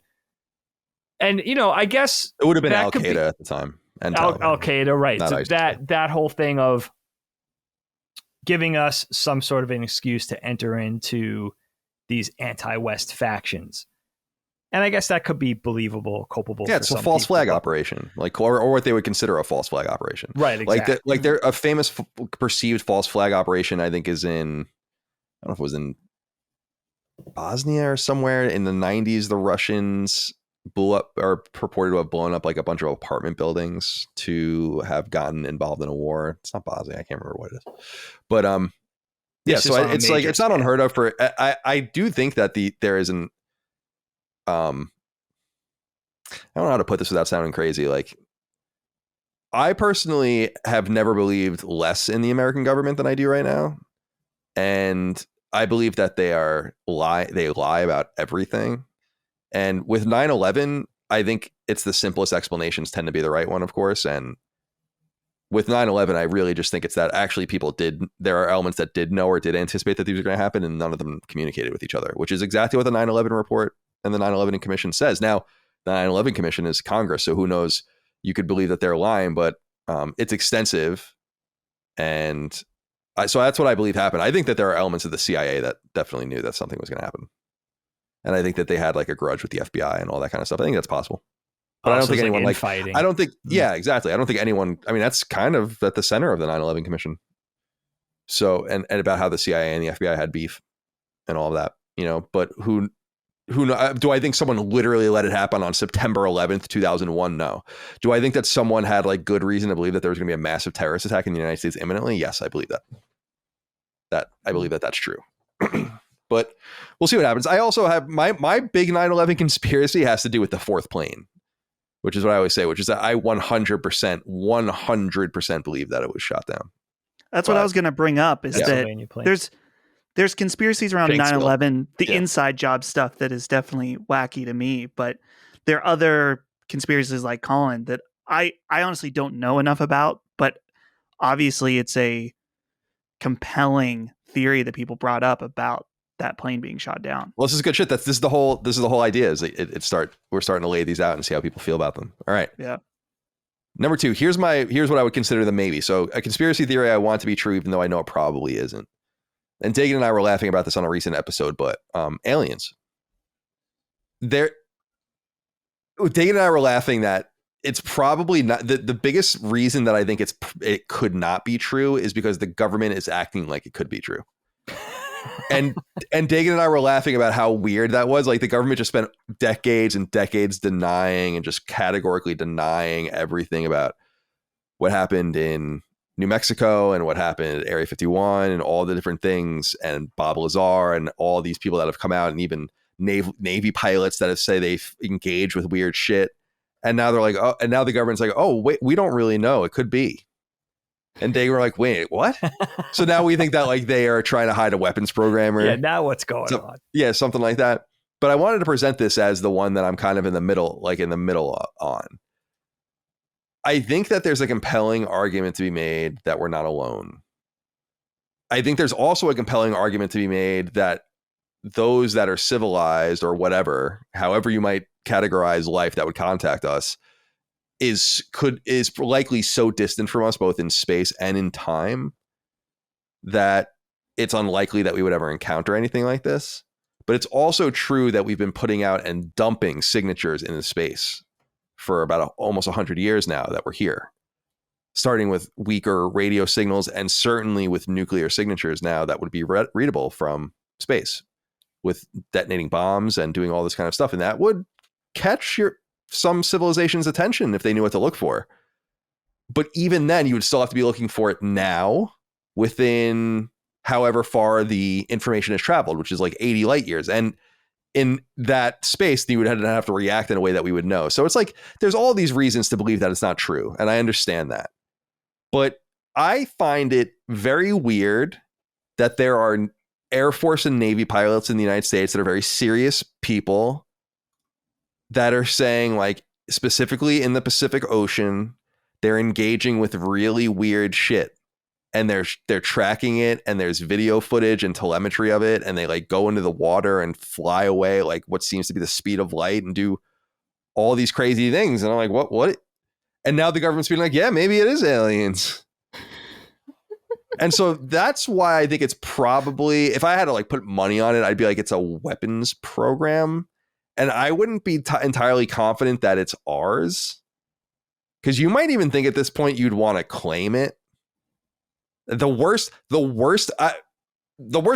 and, I guess it would have been Al-Qaeda at the time. And Al-Qaeda, right. Not So ISIS. that whole thing of giving us some sort of an excuse to enter into these anti-West factions. And I guess that could be believable, culpable. Yeah, it's a false flag operation, or what they would consider a false flag operation. Right, exactly. Like they're a famous perceived false flag operation, I think, is in, I don't know if it was in Bosnia or somewhere in the 90s. The Russians blew up, or purported to have blown up, like a bunch of apartment buildings to have gotten involved in a war. It's not Bosnia, I can't remember what it is, but yeah. So it's like, it's not unheard of for. I do think that there is an I don't know how to put this without sounding crazy. Like, I personally have never believed less in the American government than I do right now, and I believe that they lie about everything. And with 9/11, I think it's the simplest explanations tend to be the right one, of course. And with 9/11, I really just think it's that actually there are elements that did know or did anticipate that these were going to happen, and none of them communicated with each other, which is exactly what the 9/11 report and the 9/11 Commission says. Now, the 9/11 Commission is Congress, so who knows? You could believe that they're lying, but it's extensive. And so that's what I believe happened. I think that there are elements of the CIA that definitely knew that something was going to happen. And I think that they had like a grudge with the FBI and all that kind of stuff. I think that's possible. But I don't think anyone fighting. I don't think, yeah, exactly. I don't think anyone, I mean, that's kind of at the center of the 9/11 Commission. So, and about how the CIA and the FBI had beef and all of that, but who do I think someone literally let it happen on September 11th, 2001? No. Do I think that someone had like good reason to believe that there was going to be a massive terrorist attack in the United States imminently? Yes, I believe that. I believe that that's true. But we'll see what happens. I also have my big 9/11 conspiracy has to do with the fourth plane, which is what I always say, which is that I 100% believe that it was shot down. That's what I was going to bring up, is that there's conspiracies around 9/11, the inside job stuff that is definitely wacky to me, but there are other conspiracies like Colin that I honestly don't know enough about, but obviously it's a compelling theory that people brought up about that plane being shot down. Well, this is good shit. This is the whole idea, is we're starting to lay these out and see how people feel about them. All right. Yeah. Number 2, here's what I would consider the maybe. So a conspiracy theory I want to be true, even though I know it probably isn't. And Dagan and I were laughing about this on a recent episode, but aliens. Dagan and I were laughing that it's probably not the biggest reason that I think it could not be true is because the government is acting like it could be true. And Dagan and I were laughing about how weird that was. Like the government just spent decades and decades denying and just categorically denying everything about what happened in New Mexico and what happened at Area 51 and all the different things, and Bob Lazar and all these people that have come out, and even Navy pilots that have say they've engaged with weird shit. And now they're like, oh, and now the government's like, oh, wait, we don't really know. It could be. And they were like, wait, what? So now we think that like they are trying to hide a weapons programmer. Yeah, now what's going on? Yeah, something like that. But I wanted to present this as the one that I'm kind of in the middle on. I think that there's a compelling argument to be made that we're not alone. I think there's also a compelling argument to be made that those that are civilized or whatever, however you might categorize life that would contact us, is likely so distant from us both in space and in time that it's unlikely that we would ever encounter anything like this. But it's also true that we've been putting out and dumping signatures into space for about almost 100 years now that we're here, starting with weaker radio signals and certainly with nuclear signatures now that would be readable from space, with detonating bombs and doing all this kind of stuff. And that would catch some civilization's attention if they knew what to look for. But even then, you would still have to be looking for it now within however far the information has traveled, which is like 80 light years. And in that space, you would have to react in a way that we would know. So it's like there's all these reasons to believe that it's not true. And I understand that. But I find it very weird that there are Air Force and Navy pilots in the United States that are very serious people that are saying, like, specifically in the Pacific Ocean, they're engaging with really weird shit, and they're tracking it, and there's video footage and telemetry of it, and they like go into the water and fly away like what seems to be the speed of light and do all these crazy things. And I'm like, what? And now the government's being like, yeah, maybe it is aliens. And so that's why I think it's probably, if I had to like put money on it, I'd be like, it's a weapons program. And I wouldn't be entirely confident that it's ours, because you might even think at this point you'd want to claim it. The worst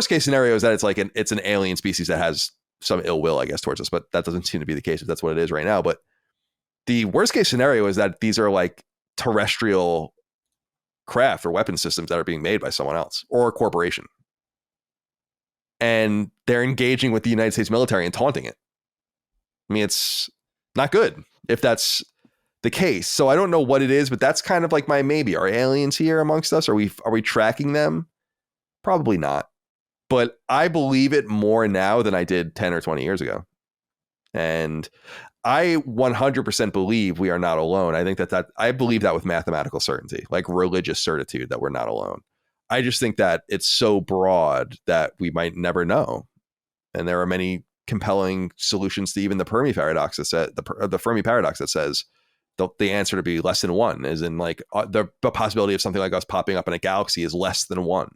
case scenario is that it's like it's an alien species that has some ill will, I guess, towards us. But that doesn't seem to be the case if that's what it is right now. But the worst case scenario is that these are like terrestrial craft or weapon systems that are being made by someone else or a corporation, and they're engaging with the United States military and taunting it. I mean, it's not good if that's the case. So I don't know what it is, but that's kind of like my maybe. Are aliens here amongst us? Are we tracking them? Probably not. But I believe it more now than I did 10 or 20 years ago. And I 100% believe we are not alone. I think that I believe that with mathematical certainty, like religious certitude, that we're not alone. I just think that it's so broad that we might never know. And there are many compelling solutions to even the Fermi paradox that says the Fermi paradox that says the answer to be less than one is in like the possibility of something like us popping up in a galaxy is less than one,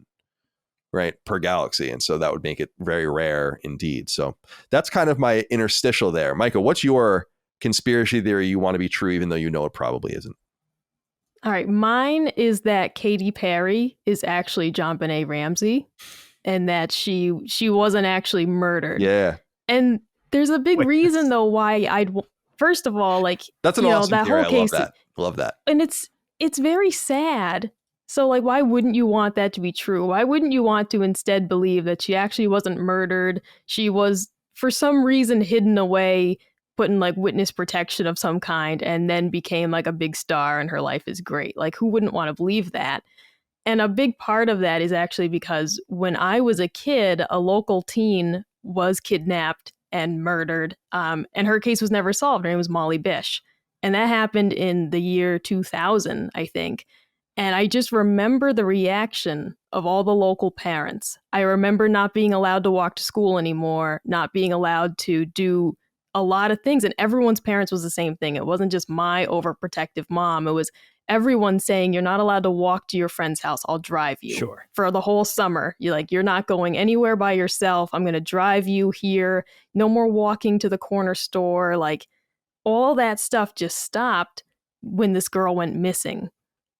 right, per galaxy. And so that would make it very rare indeed. So that's kind of my interstitial there. Micah, what's your conspiracy theory you want to be true even though you know it probably isn't? All right, mine is that Katy Perry is actually John Benet Ramsey, and that she wasn't actually murdered. Yeah. And there's a big reason though why first of all, like, that's an awesome that theory. whole case, I love that. And it's very sad. So like, why wouldn't you want that to be true? Why wouldn't you want to instead believe that she actually wasn't murdered? She was for some reason hidden away, put in like witness protection of some kind, and then became like a big star and her life is great. Like, who wouldn't want to believe that? And a big part of that is actually because when I was a kid, a local teen was kidnapped and murdered. And her case was never solved. Her name was Molly Bish. And that happened in the year 2000, I think. And I just remember the reaction of all the local parents. I remember not being allowed to walk to school anymore, not being allowed to do a lot of things. And everyone's parents was the same thing. It wasn't just my overprotective mom. It was everyone saying, you're not allowed to walk to your friend's house. I'll drive you. Sure. For the whole summer. You're not going anywhere by yourself. I'm going to drive you here. No more walking to the corner store. Like, all that stuff just stopped when this girl went missing.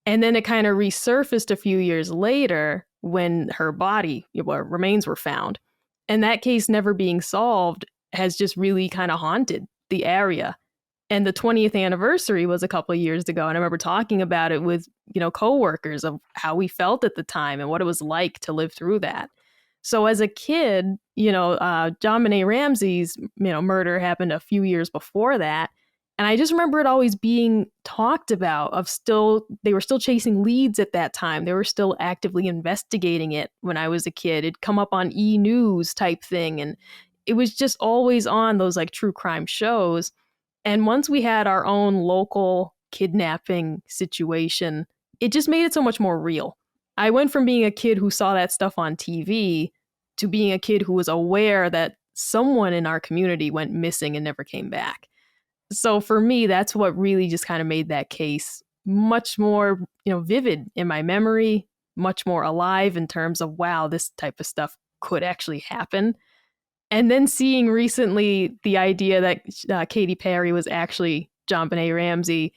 And then it kind of resurfaced a few years later when her body, remains were found. And that case never being solved has just really kind of haunted the area. And the 20th anniversary was a couple of years ago. And I remember talking about it with, coworkers of how we felt at the time and what it was like to live through that. So as a kid, John Benet Ramsey's, murder happened a few years before that. And I just remember it always being talked about they were still chasing leads at that time. They were still actively investigating it when I was a kid. It'd come up on E! News type thing. And it was just always on those like true crime shows. And once we had our own local kidnapping situation, it just made it so much more real. I went from being a kid who saw that stuff on TV to being a kid who was aware that someone in our community went missing and never came back. So for me, that's what really just kind of made that case much more, vivid in my memory, much more alive in terms of, wow, this type of stuff could actually happen. And then seeing recently the idea that Katy Perry was actually John Benet Ramsey,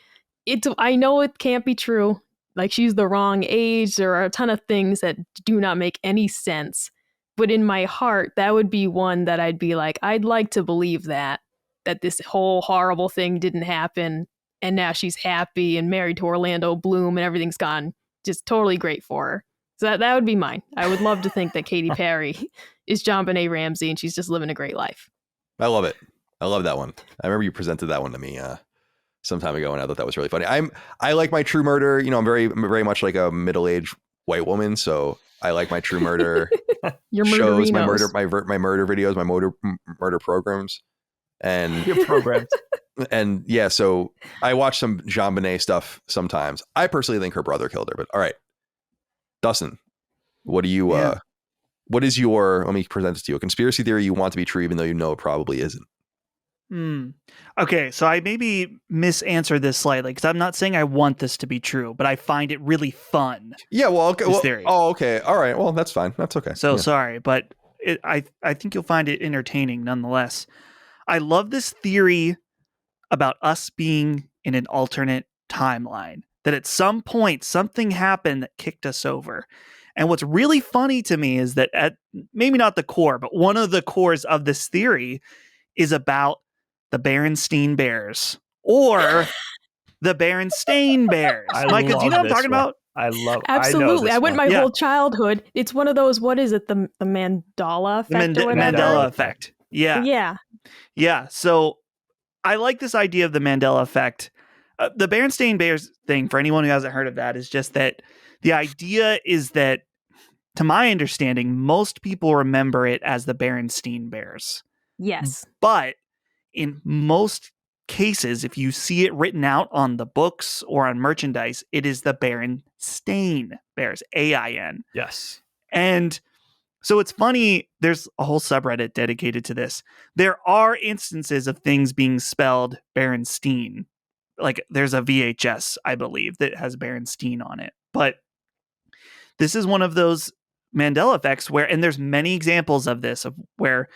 I know it can't be true. Like, she's the wrong age. There are a ton of things that do not make any sense. But in my heart, that would be one that I'd be like, I'd like to believe that this whole horrible thing didn't happen. And now she's happy and married to Orlando Bloom and everything's gone just totally great for her. So that would be mine. I would love to think that Katy Perry is John Benet Ramsey and she's just living a great life. I love it. I love that one. I remember you presented that one to me some time ago, and I thought that was really funny. I like my true murder. I'm very, very much like a middle-aged white woman, so I like my true murder Your shows, my murderinos. murder videos, my murder programs, and Your programs. And yeah, so I watch some Jean Benet stuff sometimes. I personally think her brother killed her, but all right, Dustin, what do you? What is your? Let me present this to you. A conspiracy theory you want to be true, even though you know it probably isn't. Okay, so I maybe misanswered this slightly because I'm not saying I want this to be true, but I find it really fun. Yeah, well, okay. This theory. Oh, okay. All right. Well, that's fine. That's okay. So sorry, but I think you'll find it entertaining nonetheless. I love this theory about us being in an alternate timeline, that at some point something happened that kicked us over. And what's really funny to me is that at maybe not the core, but one of the cores of this theory is about the Berenstain Bears or the Berenstain Bears. Micah, do you know what I'm talking about? Absolutely. I went my whole childhood. It's one of those, what is it? The Mandela effect or whatever? Mandela effect. Yeah. Yeah. So I like this idea of the Mandela effect. The Berenstain Bears thing, for anyone who hasn't heard of that, is just that the idea is that, to my understanding, most people remember it as the Berenstain Bears. Yes. But in most cases, if you see it written out on the books or on merchandise, it is the Berenstain Bears, AIN. Yes. And so it's funny, there's a whole subreddit dedicated to this. There are instances of things being spelled Berenstein. Like there's a VHS, I believe, that has Berenstein on it. But this is one of those Mandela effects where, and there's many examples of this, of where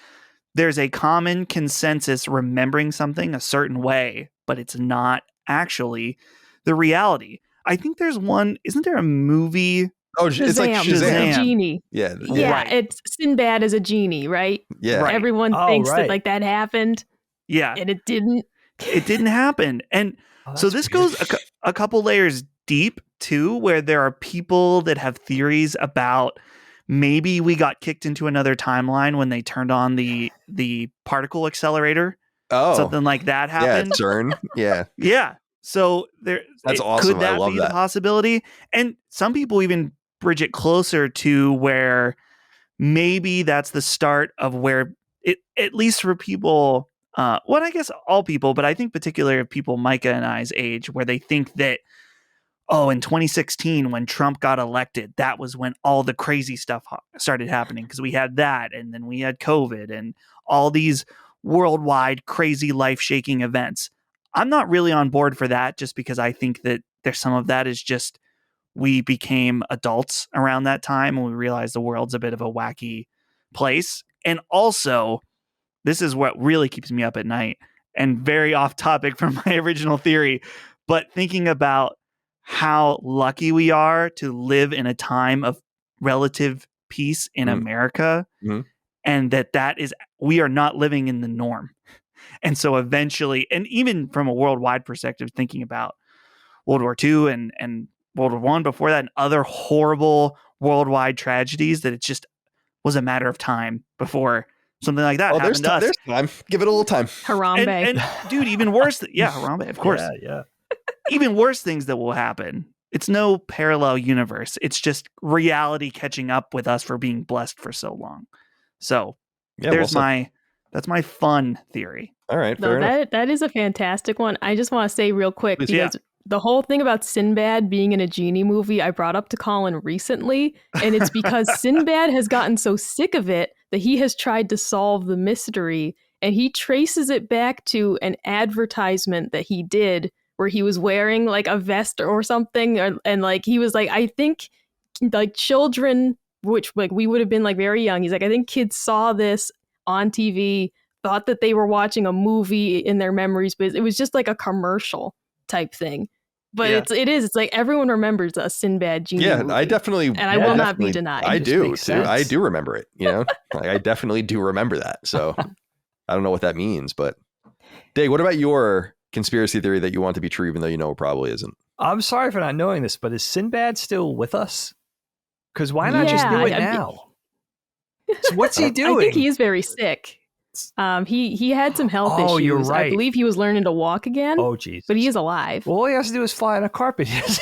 there's a common consensus remembering something a certain way, but it's not actually the reality. I think there's one, isn't there a movie? Oh, it's like Shazam. Genie. Yeah. Right. It's Sinbad as a genie, right? Yeah. Right. Everyone thinks that like that happened. Yeah. And it didn't. It didn't happen. And so this goes a couple layers deep too, where there are people that have theories about maybe we got kicked into another timeline when they turned on the particle accelerator. Oh, something like that happened. Yeah, CERN. Yeah. Yeah. So that's awesome. Could that I love be that. the possibility? And some people even bridge it closer to where maybe that's the start of where it, at least for people, well, I guess all people, but I think particularly of people Micah and I's age, where they think that, oh, in 2016, when Trump got elected, that was when all the crazy stuff started happening, because we had that, and then we had COVID and all these worldwide crazy life-shaking events. I'm not really on board for that, just because I think that there's some of that is just we became adults around that time and we realized the world's a bit of a wacky place. And also, this is what really keeps me up at night and very off topic from my original theory, but thinking about how lucky we are to live in a time of relative peace in America, and that is, we are not living in the norm. And so eventually, and even from a worldwide perspective, thinking about World War II and World War I before that, and other horrible worldwide tragedies, that it just was a matter of time before something like that happened to us. There's time. Give it a little time. Harambe. And dude, even worse. Harambe, of course. Yeah. Even worse things that will happen. It's no parallel universe. It's just reality catching up with us for being blessed for so long. So that's my fun theory. All right, fair enough. That is a fantastic one. I just want to say real quick, because the whole thing about Sinbad being in a Genie movie, I brought up to Colin recently, and it's because Sinbad has gotten so sick of it that he has tried to solve the mystery, and he traces it back to an advertisement that he did where he was wearing like a vest or something, and like he was like, I think like children, which like we would have been like very young, he's like, I think kids saw this on TV, thought that they were watching a movie in their memories, but it was just like a commercial type thing. But it's like everyone remembers a Sinbad Genie movie. I definitely, and I will not be denied. I do too. I do remember it. Like, I definitely do remember that. So I don't know what that means, but Dave, what about your conspiracy theory that you want to be true, even though you know it probably isn't? I'm sorry for not knowing this, but is Sinbad still with us? Because why not just do it now? So what's he doing? I think he is very sick. He had some health issues. Oh, you're right. I believe he was learning to walk again. Oh, geez. But he is alive. Well, all he has to do is fly on a carpet. Yes.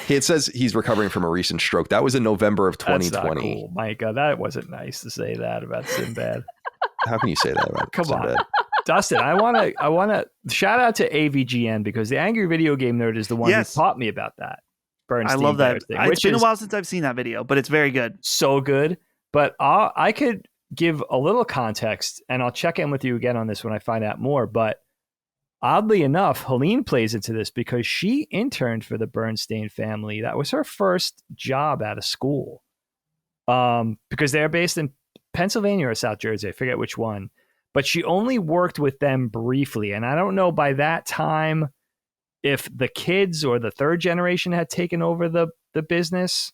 It says he's recovering from a recent stroke. That was in November of 2020. That's not cool, Micah. That wasn't nice to say that about Sinbad. How can you say that about Sinbad? On. Dustin, I want to shout out to AVGN, because the Angry Video Game Nerd is the one who taught me about that. Bernstein, I love that. It's been a while since I've seen that video, but it's very good. So good. But I could give a little context, and I'll check in with you again on this when I find out more. But oddly enough, Helene plays into this because she interned for the Bernstein family. That was her first job out of school, because they're based in Pennsylvania or South Jersey. I forget which one. But she only worked with them briefly. And I don't know by that time if the kids or the third generation had taken over the business,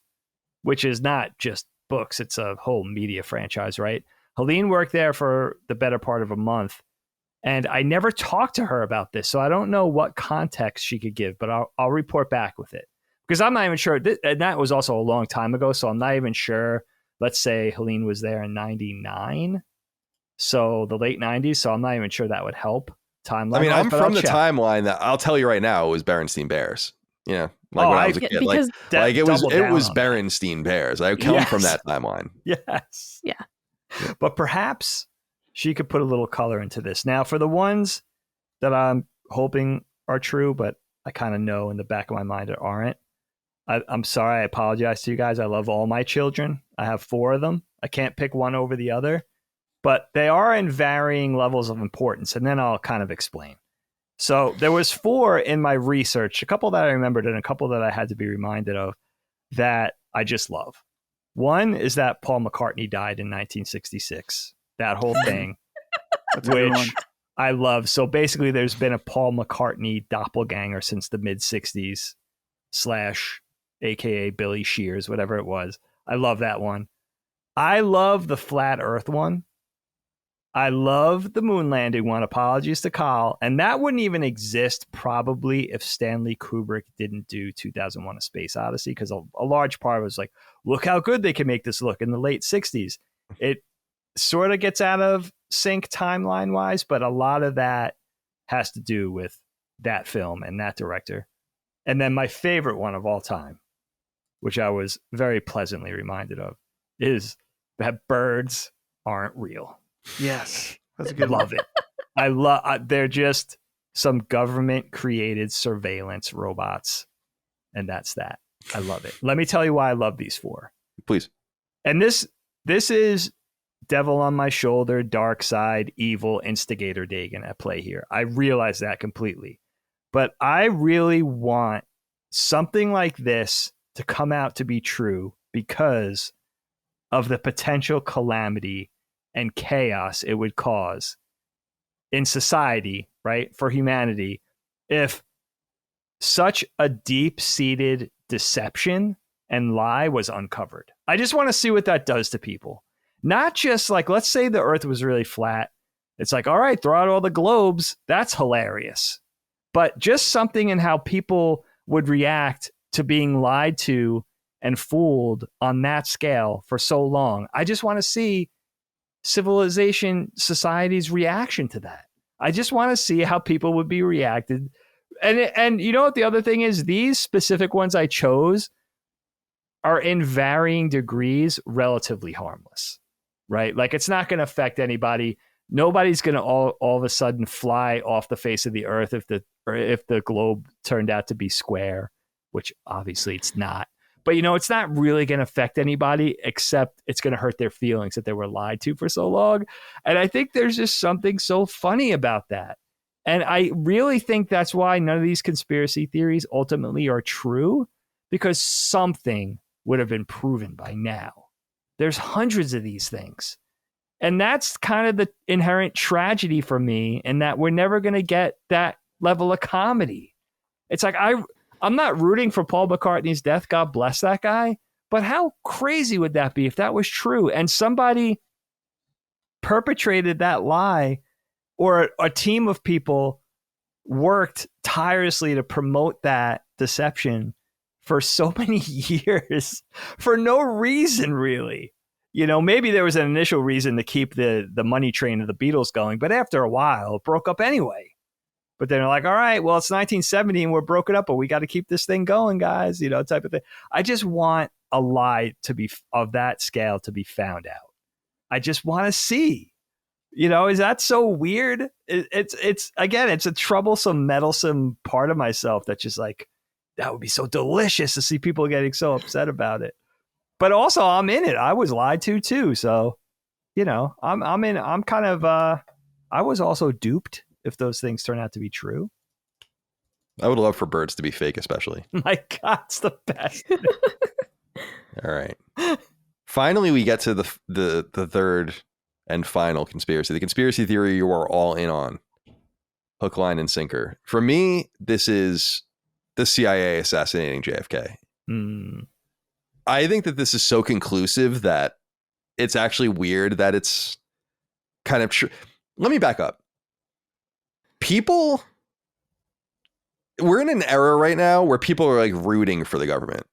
which is not just books, it's a whole media franchise, right? Helene worked there for the better part of a month, and I never talked to her about this, so I don't know what context she could give, but I'll report back with it, because I'm not even sure. And that was also a long time ago, so I'm not even sure. Let's say Helene was there in 99, so the late 90s, so I'm not even sure that would help. Timeline. I mean, I'm from the timeline that I'll tell you right now, it was Berenstein Bears. Like when I was a kid, it was Berenstein Bears. I come from that timeline. Yes. Yeah. But perhaps she could put a little color into this. Now, for the ones that I'm hoping are true, but I kind of know in the back of my mind it aren't. I'm sorry. I apologize to you guys. I love all my children. I have 4 of them. I can't pick one over the other. But they are in varying levels of importance, and then I'll kind of explain. So there was 4 in my research, a couple that I remembered and a couple that I had to be reminded of that I just love. One is that Paul McCartney died in 1966. That whole thing, which I love. So basically there's been a Paul McCartney doppelganger since the mid-60s / AKA Billy Shears, whatever it was. I love that one. I love the flat earth one. I love the moon landing one. Apologies to Kyle. And that wouldn't even exist probably if Stanley Kubrick didn't do 2001: A Space Odyssey, because a large part of it was like, look how good they can make this look in the late 60s. It sort of gets out of sync timeline wise, but a lot of that has to do with that film and that director. And then my favorite one of all time, which I was very pleasantly reminded of, is that birds aren't real. Yes, that's a good love it. I love. They're just some government created surveillance robots, and that's that. I love it. Let me tell you why I love these 4. Please. And this is devil on my shoulder, dark side, evil instigator Dagan at play here. I realize that completely, but I really want something like this to come out to be true because of the potential calamity and chaos it would cause in society, right, for humanity, if such a deep-seated deception and lie was uncovered. I just want to see what that does to people. Not just like, let's say the earth was really flat. It's like, all right, throw out all the globes. That's hilarious. But just something in how people would react to being lied to and fooled on that scale for so long. I just want to see civilization, society's reaction to that. I just want to see how people would be reacted. And you know what the other thing is? These specific ones I chose are in varying degrees relatively harmless, right? Like it's not going to affect anybody. Nobody's going to all of a sudden fly off the face of the earth if the globe turned out to be square, which obviously it's not. But, you know, it's not really going to affect anybody except it's going to hurt their feelings that they were lied to for so long. And I think there's just something so funny about that. And I really think that's why none of these conspiracy theories ultimately are true, because something would have been proven by now. There's hundreds of these things. And that's kind of the inherent tragedy for me, in that we're never going to get that level of comedy. It's like I'm not rooting for Paul McCartney's death. God bless that guy. But how crazy would that be if that was true and somebody perpetrated that lie, or a team of people worked tirelessly to promote that deception for so many years for no reason, really? You know, maybe there was an initial reason to keep the money train of the Beatles going, but after a while, it broke up anyway. But then they're like, all right, well, it's 1970 and we're broken up, but we got to keep this thing going, guys, you know, type of thing. I just want a lie to be of that scale to be found out. I just want to see, you know, is that so weird? It's again, it's a troublesome, meddlesome part of myself that's just like, that would be so delicious to see people getting so upset about it. But also I'm in it. I was lied to too. So, you know, I'm kind of, I was also duped if those things turn out to be true. I would love for birds to be fake, especially. My God, it's the best. All right. Finally, we get to the third and final conspiracy. The conspiracy theory you are all in on. Hook, line, and sinker. For me, this is the CIA assassinating JFK. I think that this is so conclusive that it's actually weird that it's kind of true. Let me back up. We're in an era right now where people are like rooting for the government.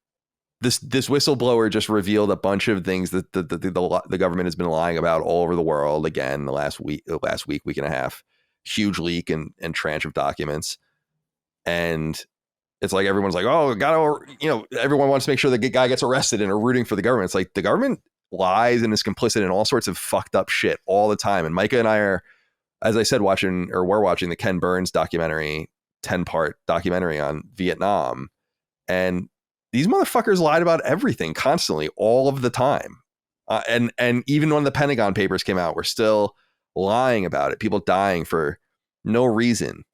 This whistleblower just revealed a bunch of things that the government has been lying about all over the world. Again, the last week and a half, huge leak and tranche of documents. And it's like, everyone's like, oh, everyone wants to make sure the guy gets arrested and are rooting for the government. It's like the government lies and is complicit in all sorts of fucked up shit all the time. And Micah and I are, as I said, we're watching the Ken Burns documentary, 10-part documentary on Vietnam. And these motherfuckers lied about everything constantly, all of the time. And even when the Pentagon Papers came out, we're still lying about it. People dying for no reason.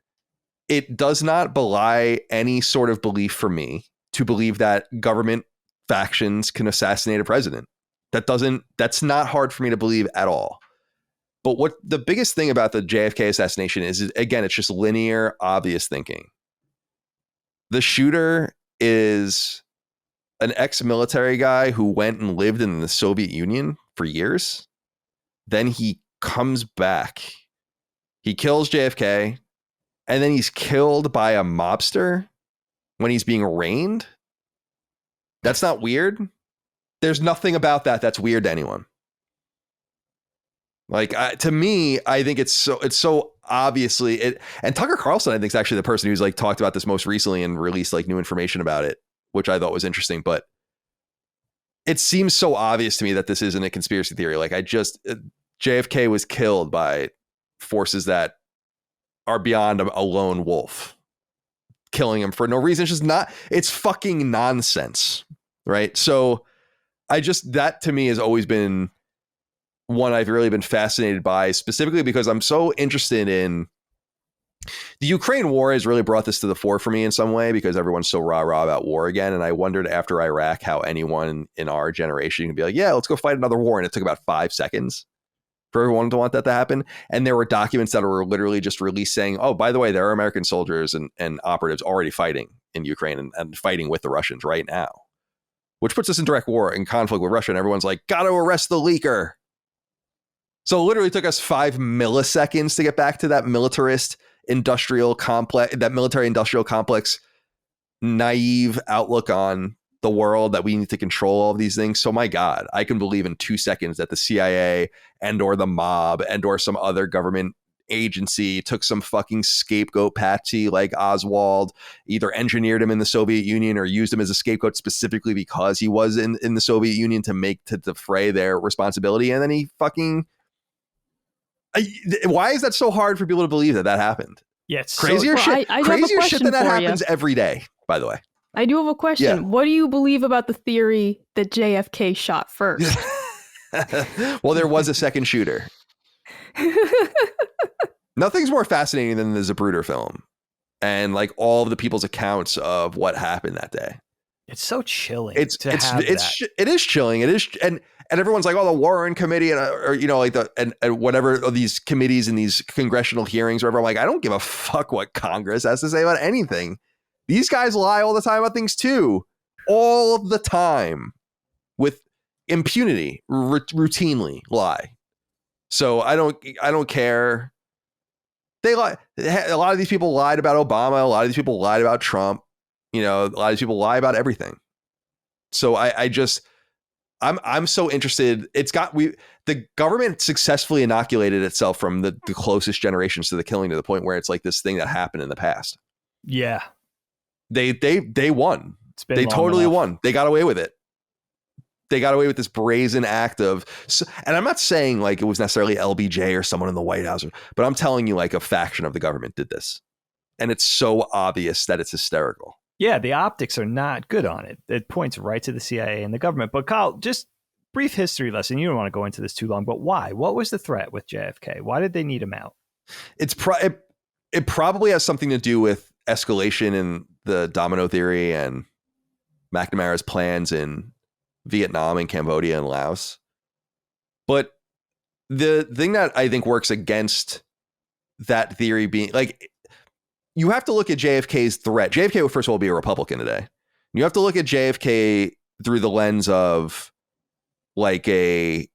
It does not belie any sort of belief for me to believe that government factions can assassinate a president. That's not hard for me to believe at all. But what the biggest thing about the JFK assassination is, again, it's just linear, obvious thinking. The shooter is an ex-military guy who went and lived in the Soviet Union for years. Then he comes back. He kills JFK, and then he's killed by a mobster when he's being arraigned. That's not weird. There's nothing about that that's weird to anyone. Like, to me, I think it's so obviously it. And Tucker Carlson, I think, is actually the person who's like talked about this most recently and released like new information about it, which I thought was interesting. But it seems so obvious to me that this isn't a conspiracy theory. Like, JFK was killed by forces that are beyond a lone wolf killing him for no reason. It's just not. It's fucking nonsense, right? So that to me has always been one I've really been fascinated by, specifically because I'm so interested in the Ukraine war. Has really brought this to the fore for me in some way, because everyone's so rah about war again. And I wondered after Iraq how anyone in our generation can be like, yeah, let's go fight another war. And it took about 5 seconds. for everyone to want that to happen. And there were documents that were literally just released saying, oh, by the way, there are American soldiers and operatives already fighting in Ukraine and fighting with the Russians right now, which puts us in direct war and conflict with Russia. And everyone's like, got to arrest the leaker. So it literally took us 5 milliseconds to get back to that military industrial complex, naive outlook on the world that we need to control all of these things. So my God, I can believe in 2 seconds that the CIA and or the mob and or some other government agency took some fucking scapegoat patsy like Oswald, either engineered him in the Soviet Union or used him as a scapegoat specifically because he was in the Soviet Union to defray their responsibility. And then he fucking... why is that so hard for people to believe that happened? Yeah, it's crazier shit. Crazier shit than that happens every day, by the way. I do have a question. Yeah. What do you believe about the theory that JFK shot first? Well, there was a second shooter. Nothing's more fascinating than the Zapruder film and like all of the people's accounts of what happened that day. It's so chilling. It is chilling. It is, and everyone's like, oh, the Warren Committee or you know, like and whatever of these committees and these congressional hearings, or whatever. I'm like, I don't give a fuck what Congress has to say about anything. These guys lie all the time about things too, all of the time, with impunity, routinely lie. So I don't care. They lie. A lot of these people lied about Obama. A lot of these people lied about Trump. You know, a lot of these people lie about everything. So I'm so interested. The government successfully inoculated itself from the closest generations to the killing to the point where it's like this thing that happened in the past. Yeah. They won. They totally won. They got away with it. They got away with this brazen act of, and I'm not saying like it was necessarily LBJ or someone in the White House, but I'm telling you like a faction of the government did this. And it's so obvious that it's hysterical. Yeah, the optics are not good on it. It points right to the CIA and the government. But Kyle, just brief history lesson. You don't want to go into this too long, but why? What was the threat with JFK? Why did they need him out? It probably has something to do with escalation in the domino theory and McNamara's plans in Vietnam and Cambodia and Laos. But the thing that I think works against that theory being like, you have to look at JFK's threat. JFK would first of all be a Republican today. You have to look at JFK through the lens of like a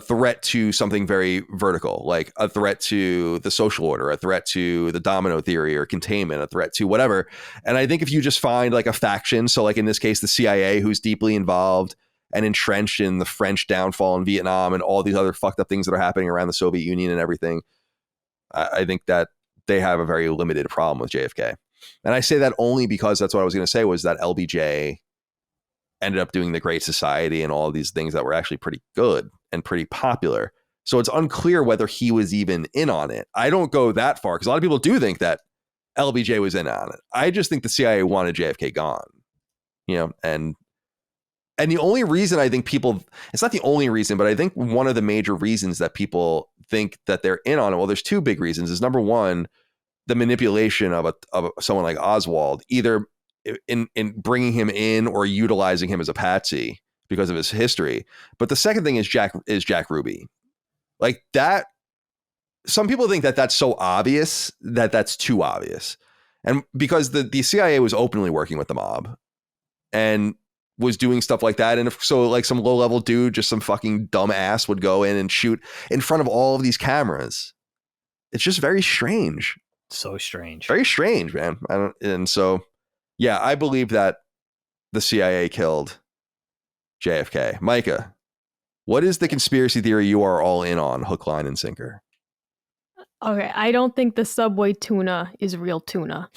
threat to something very vertical, like a threat to the social order, a threat to the domino theory or containment, a threat to whatever. And I think if you just find like a faction, so like in this case, the CIA, who's deeply involved and entrenched in the French downfall in Vietnam and all these other fucked up things that are happening around the Soviet Union and everything, I think that they have a very limited problem with JFK. And I say that only because that's what I was going to say was that LBJ ended up doing the Great Society and all of these things that were actually pretty good and pretty popular. So it's unclear whether he was even in on it. I don't go that far because a lot of people do think that LBJ was in on it. I just think the CIA wanted JFK gone, you know, and the only reason I think it's not the only reason, but I think one of the major reasons that people think that they're in on it, well, there's 2 big reasons. Is number one, the manipulation of someone like Oswald, either in bringing him in or utilizing him as a patsy because of his history. But the second thing is Jack Ruby. Like that, some people think that that's so obvious that that's too obvious. And because the CIA was openly working with the mob and was doing stuff like that. And if so, like some low level dude, just some fucking dumb ass would go in and shoot in front of all of these cameras. It's just very strange. So strange. Very strange, man. And so, yeah, I believe that the CIA killed JFK. Micah, what is the conspiracy theory you are all in on, hook, line, and sinker? Okay, I don't think the Subway tuna is real tuna.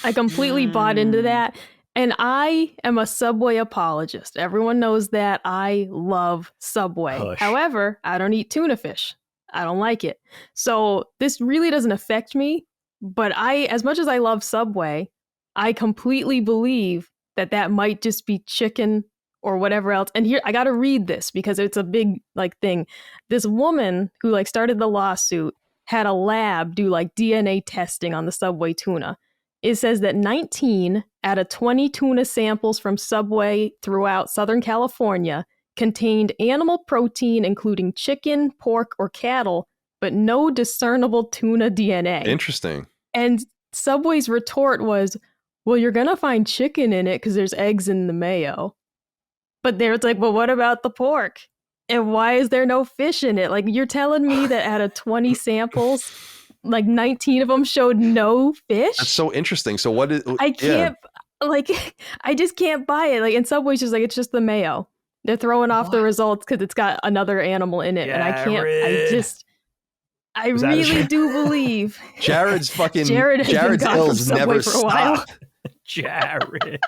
I completely bought into that. And I am a Subway apologist. Everyone knows that. I love Subway. Hush. However, I don't eat tuna fish. I don't like it. So this really doesn't affect me. But as much as I love Subway, I completely believe that might just be chicken or whatever else. And here, I got to read this because it's a big thing. This woman who started the lawsuit had a lab do DNA testing on the Subway tuna. It says that 19 out of 20 tuna samples from Subway throughout Southern California contained animal protein, including chicken, pork, or cattle, but no discernible tuna DNA. Interesting. And Subway's retort was, well, you're going to find chicken in it because there's eggs in the mayo. But it's like, well, what about the pork? And why is there no fish in it? Like, you're telling me that out of 20 samples, like 19 of them showed no fish? That's so interesting. So what is... I can't, I just can't buy it. Like, and Subway's just like, it's just the mayo. They're throwing off the results because it's got another animal in it. And I can't, I really do believe Jared's fucking Jared's ills never stop. Jared.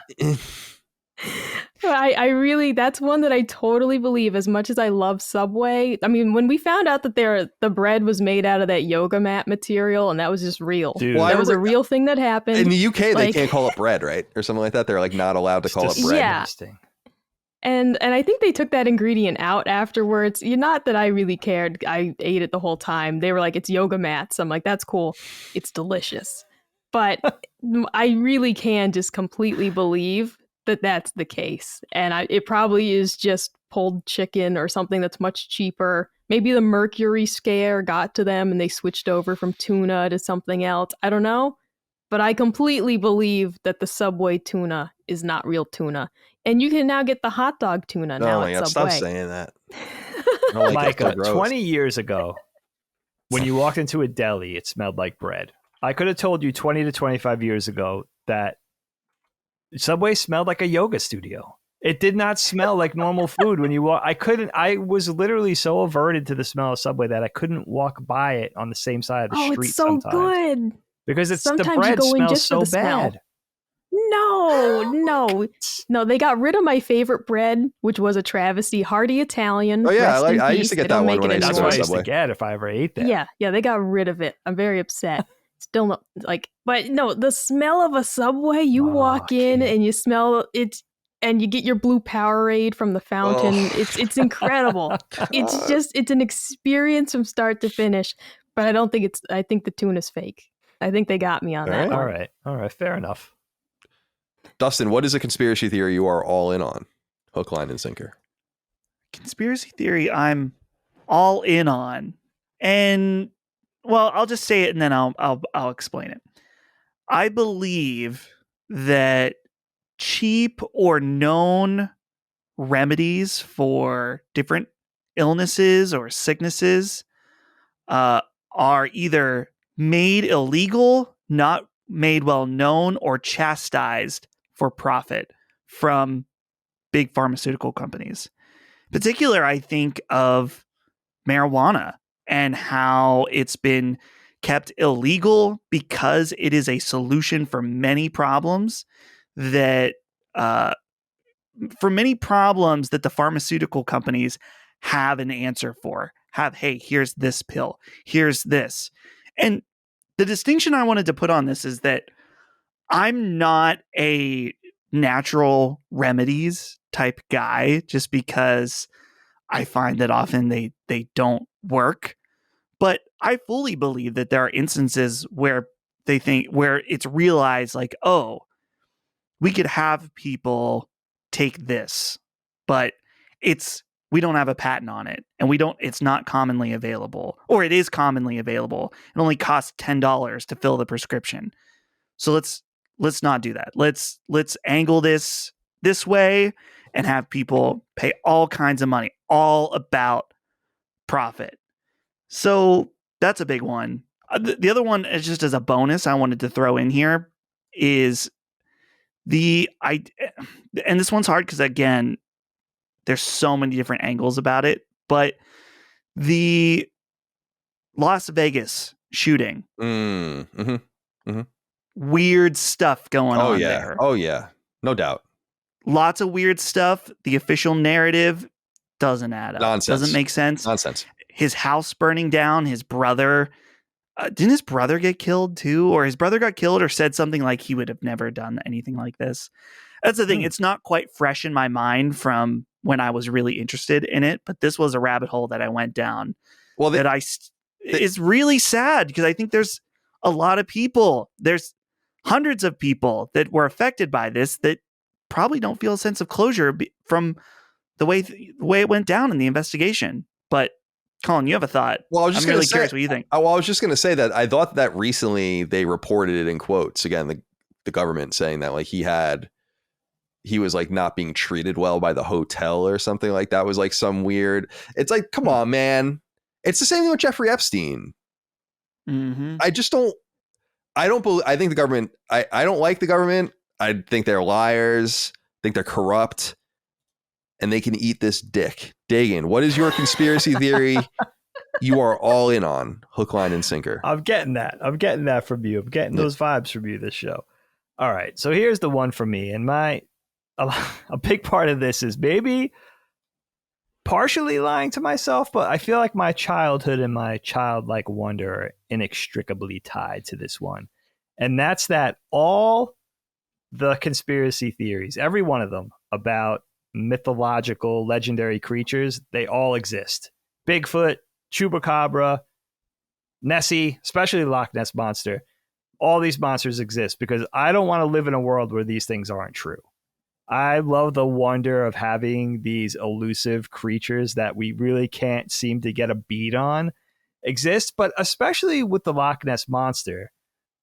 I really, that's one that I totally believe. As much as I love Subway, I mean, when we found out that the bread was made out of that yoga mat material, and that was just real. Dude. Well, that was a real thing that happened. In the UK, they can't call it bread, right? Or something like that. They're like not allowed to call it bread. Yeah. And I think they took that ingredient out afterwards. Not that I really cared. I ate it the whole time. They were like, it's yoga mats. I'm like, that's cool. It's delicious. But I really can just completely believe that that's the case. And it probably is just pulled chicken or something that's much cheaper. Maybe the mercury scare got to them and they switched over from tuna to something else. I don't know. But I completely believe that the Subway tuna is not real tuna. And you can now get the hot dog tuna now at Subway. Stop saying that. Micah, 20 years ago, when you walked into a deli, it smelled like bread. I could have told you 20 to 25 years ago that Subway smelled like a yoga studio. It did not smell like normal food when you walk. I was literally so averted to the smell of Subway that I couldn't walk by it on the same side of the street. It's so sometimes. Good. Because sometimes the bread you go in smells just so for the bad. Smell. No, they got rid of my favorite bread, which was a travesty, Hearty Italian. Oh yeah, I used to get that one when I used to That's go what to I used Subway. to get if I ever ate that. Yeah, they got rid of it. I'm very upset. Still not but no, the smell of a Subway, you walk in and you smell it and you get your blue Powerade from the fountain. It's incredible. It's an experience from start to finish, but I think the tuna's fake. I think they got me on that. All right, fair enough. Dustin, what is a conspiracy theory you are all in on? Hook, line, and sinker. Conspiracy theory I'm all in on. And well, I'll just say it and then I'll explain it. I believe that cheap or known remedies for different illnesses or sicknesses are either made illegal, not made well known, or chastised for profit from big pharmaceutical companies. In particular, I think of marijuana and how it's been kept illegal because it is a solution for many problems that the pharmaceutical companies have an answer for. Hey, here's this pill. Here's this. And the distinction I wanted to put on this is that I'm not a natural remedies type guy just because I find that often they don't work. But I fully believe that there are instances where where it's realized like, oh, we could have people take this, but we don't have a patent on it, and it's not commonly available, or it is commonly available. It only costs $10 to fill the prescription. So let's not do that. Let's angle this way and have people pay all kinds of money, all about profit. So that's a big one. The other one is just as a bonus I wanted to throw in here is and this one's hard because again, there's so many different angles about it, but the Las Vegas shooting, weird stuff going on there. Oh yeah, no doubt. Lots of weird stuff. The official narrative doesn't add up. Nonsense. Doesn't make sense. Nonsense. His house burning down. His brother. Didn't his brother get killed too? Or his brother got killed or said something like he would have never done anything like this. That's the thing. It's not quite fresh in my mind from when I was really interested in it, but this was a rabbit hole that I went down. Well, it's really sad because I think there's a lot of people. There's hundreds of people that were affected by this that probably don't feel a sense of closure from the way it went down in the investigation. But Colin, you have a thought. Well, I was just I'm really curious what you think. I was just going to say that I thought that recently they reported it in quotes again, the government saying that like he was like not being treated well by the hotel or something like that. Was like some weird. It's like, come on, man. It's the same thing with Jeffrey Epstein. Mm-hmm. I don't believe. I think the government. I don't like the government. I think they're liars. I think they're corrupt, and they can eat this dick. Dagan, what is your conspiracy theory? You are all in on hook, line, and sinker. I'm getting that. I'm getting that from you. I'm getting those vibes from you this show. All right. So here's the one for me. And a big part of this is maybe partially lying to myself, but I feel like my childhood and my childlike wonder are inextricably tied to this one. And that's that all the conspiracy theories, every one of them about mythological, legendary creatures, they all exist. Bigfoot, Chupacabra, Nessie, especially the Loch Ness Monster. All these monsters exist because I don't want to live in a world where these things aren't true. I love the wonder of having these elusive creatures that we really can't seem to get a beat on exist, but especially with the Loch Ness Monster,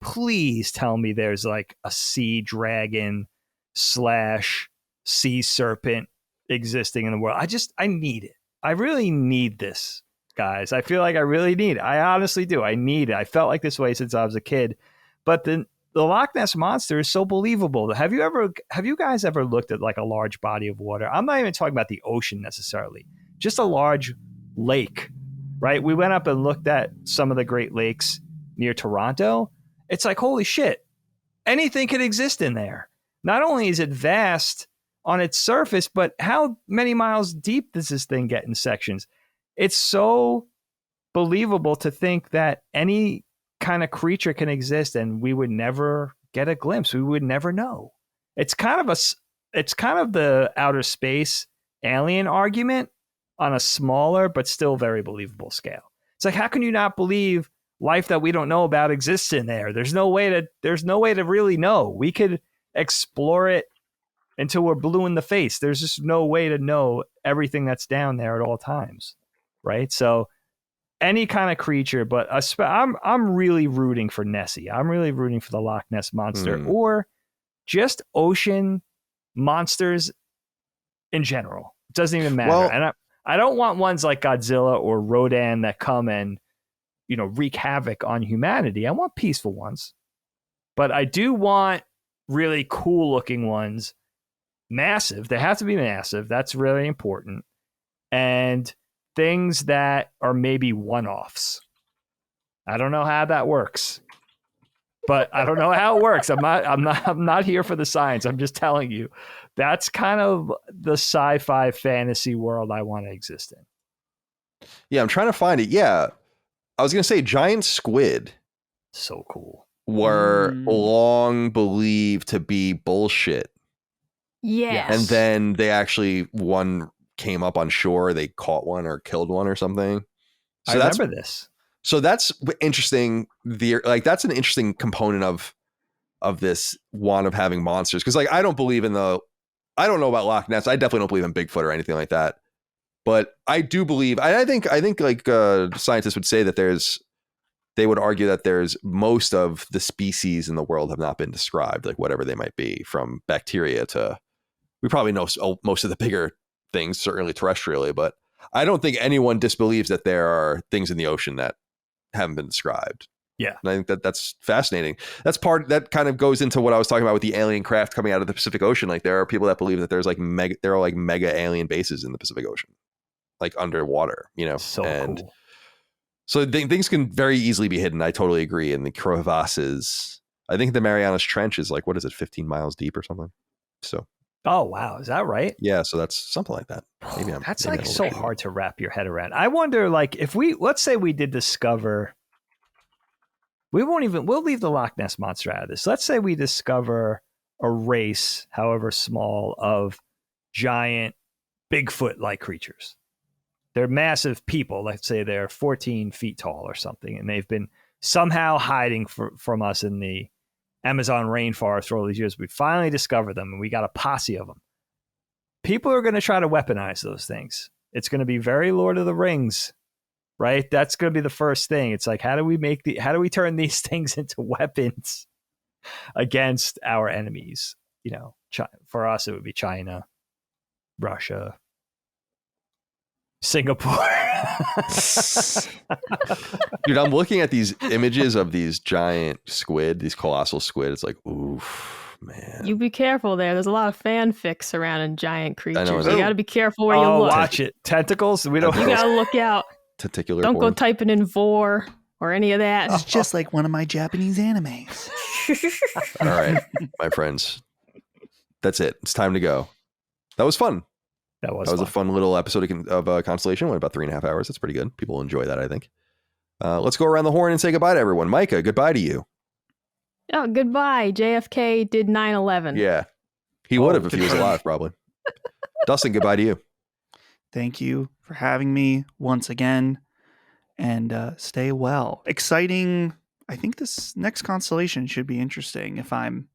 please tell me there's like a sea dragon / sea serpent existing in the world. I need it. I really need this, guys. I feel like I really need it. I honestly do. I need it. I felt like this way since I was a kid. But the Loch Ness Monster is so believable. Have you guys ever looked at like a large body of water? I'm not even talking about the ocean necessarily. Just a large lake, right? We went up and looked at some of the Great Lakes near Toronto. It's like, holy shit, anything could exist in there. Not only is it vast on its surface, but how many miles deep does this thing get in sections? It's so believable to think that any kind of creature can exist and we would never get a glimpse. We would never know. It's kind of the outer space alien argument on a smaller but still very believable scale. It's like, how can you not believe life that we don't know about exists in there? There's no way to really know. We could explore it until we're blue in the face. There's just no way to know everything that's down there at all times, right? So any kind of creature, but I'm really rooting for Nessie. I'm really rooting for the Loch Ness Monster or just ocean monsters in general. It doesn't even matter. Well, and I don't want ones like Godzilla or Rodan that come and, wreak havoc on humanity. I want peaceful ones. But I do want really cool looking ones. Massive. They have to be massive. That's really important. And things that are maybe one-offs. I don't know how that works. But I don't know how it works. I'm not here for the science. I'm just telling you. That's kind of the sci-fi fantasy world I want to exist in. Yeah, I'm trying to find it. Yeah. I was going to say giant squid. So cool. Were long believed to be bullshit. Yes. And then they actually, one came up on shore. They caught one or killed one or something. So I remember this. So that's interesting. That's an interesting component of this want of having monsters. Because like I don't know about Loch Ness. I definitely don't believe in Bigfoot or anything like that. But I do believe. I think like scientists would say that they would argue that there's most of the species in the world have not been described, like whatever they might be, from bacteria to, we probably know most of the bigger things, certainly terrestrially, but I don't think anyone disbelieves that there are things in the ocean that haven't been described. Yeah. And I think that's fascinating. That kind of goes into what I was talking about with the alien craft coming out of the Pacific Ocean. Like there are people that believe that there's like there are mega alien bases in the Pacific Ocean, like underwater, So cool. So things can very easily be hidden. I totally agree. And the crevasses, I think the Marianas Trench is like, what is it, 15 miles deep or something? So. Oh, wow. Is that right? Yeah. So that's something like that. That's like so hard to wrap your head around. I wonder, like, if let's say we did discover, we'll leave the Loch Ness Monster out of this. Let's say we discover a race, however small, of giant Bigfoot-like creatures. They're massive people. Let's say they're 14 feet tall or something, and they've been somehow hiding from us in the Amazon rainforest for all these years. We finally discovered them, and we got a posse of them. people are going to try to weaponize those things. It's going to be very Lord of the Rings, right? That's going to be the first thing. It's like, how do we turn these things into weapons against our enemies? You know, for us, it would be China, Russia, Singapore. Dude, I'm looking at these images of these giant squid, these colossal squid. It's like, oof, man. You be careful there. There's a lot of fanfic surrounding giant creatures. know. You got to be careful where you look. Watch it. Tentacles. We don't. You got to look out. Tentacular. Don't porn. go typing in vor or any of that. It's just like one of my Japanese animes. All right, my friends. That's it. It's time to go. That was fun. That was a fun little episode of Constellation. Went about 3.5 hours. That's pretty good. People will enjoy that, I think. Let's go around the horn and say goodbye to everyone. Micah, goodbye to you. Oh, goodbye. JFK did 9/11. Yeah. He would have if he was alive, probably. Dustin, goodbye to you. Thank you for having me once again. And stay well. Exciting. I think this next Constellation should be interesting if I'm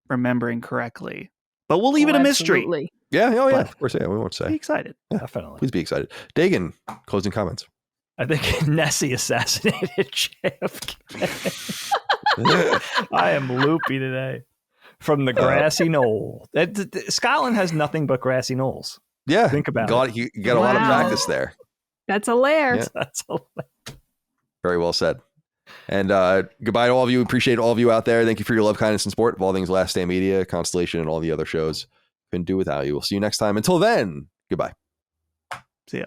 remembering correctly. But we'll leave it a mystery. Absolutely. Yeah. Oh, yeah. But of course. Yeah. We won't say. Be excited. Yeah. Definitely. Please be excited. Dagan, closing comments. I think Nessie assassinated JFK. I am loopy today. From the grassy knoll. Scotland has nothing but grassy knolls. Yeah. Think about it. You got a lot of practice there. That's a lair. Yeah. That's a lair. Very well said. And goodbye to all of you. Appreciate all of you out there. Thank you for your love, kindness, and support of all things Last Stand Media, Constellation, and all the other shows. Couldn't do without you. We'll see you next time. Until then, goodbye. See ya.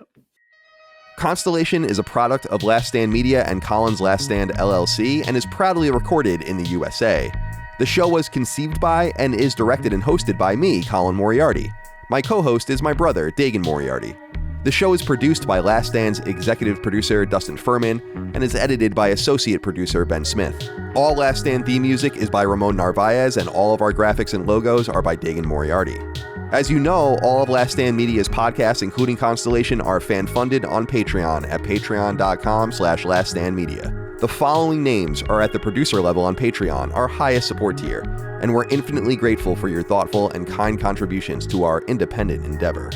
Constellation is a product of Last Stand Media and Colin's Last Stand LLC and is proudly recorded in the USA. The show was conceived by and is directed and hosted by me, Colin Moriarty. My co-host is my brother, Dagan Moriarty. The show is produced by Last Stand's executive producer, Dustin Furman, and is edited by associate producer, Ben Smith. All Last Stand theme music is by Ramon Narvaez, and all of our graphics and logos are by Dagan Moriarty. As you know, all of Last Stand Media's podcasts, including Constellation, are fan-funded on Patreon at patreon.com/laststandmedia. The following names are at the producer level on Patreon, our highest support tier, and we're infinitely grateful for your thoughtful and kind contributions to our independent endeavor.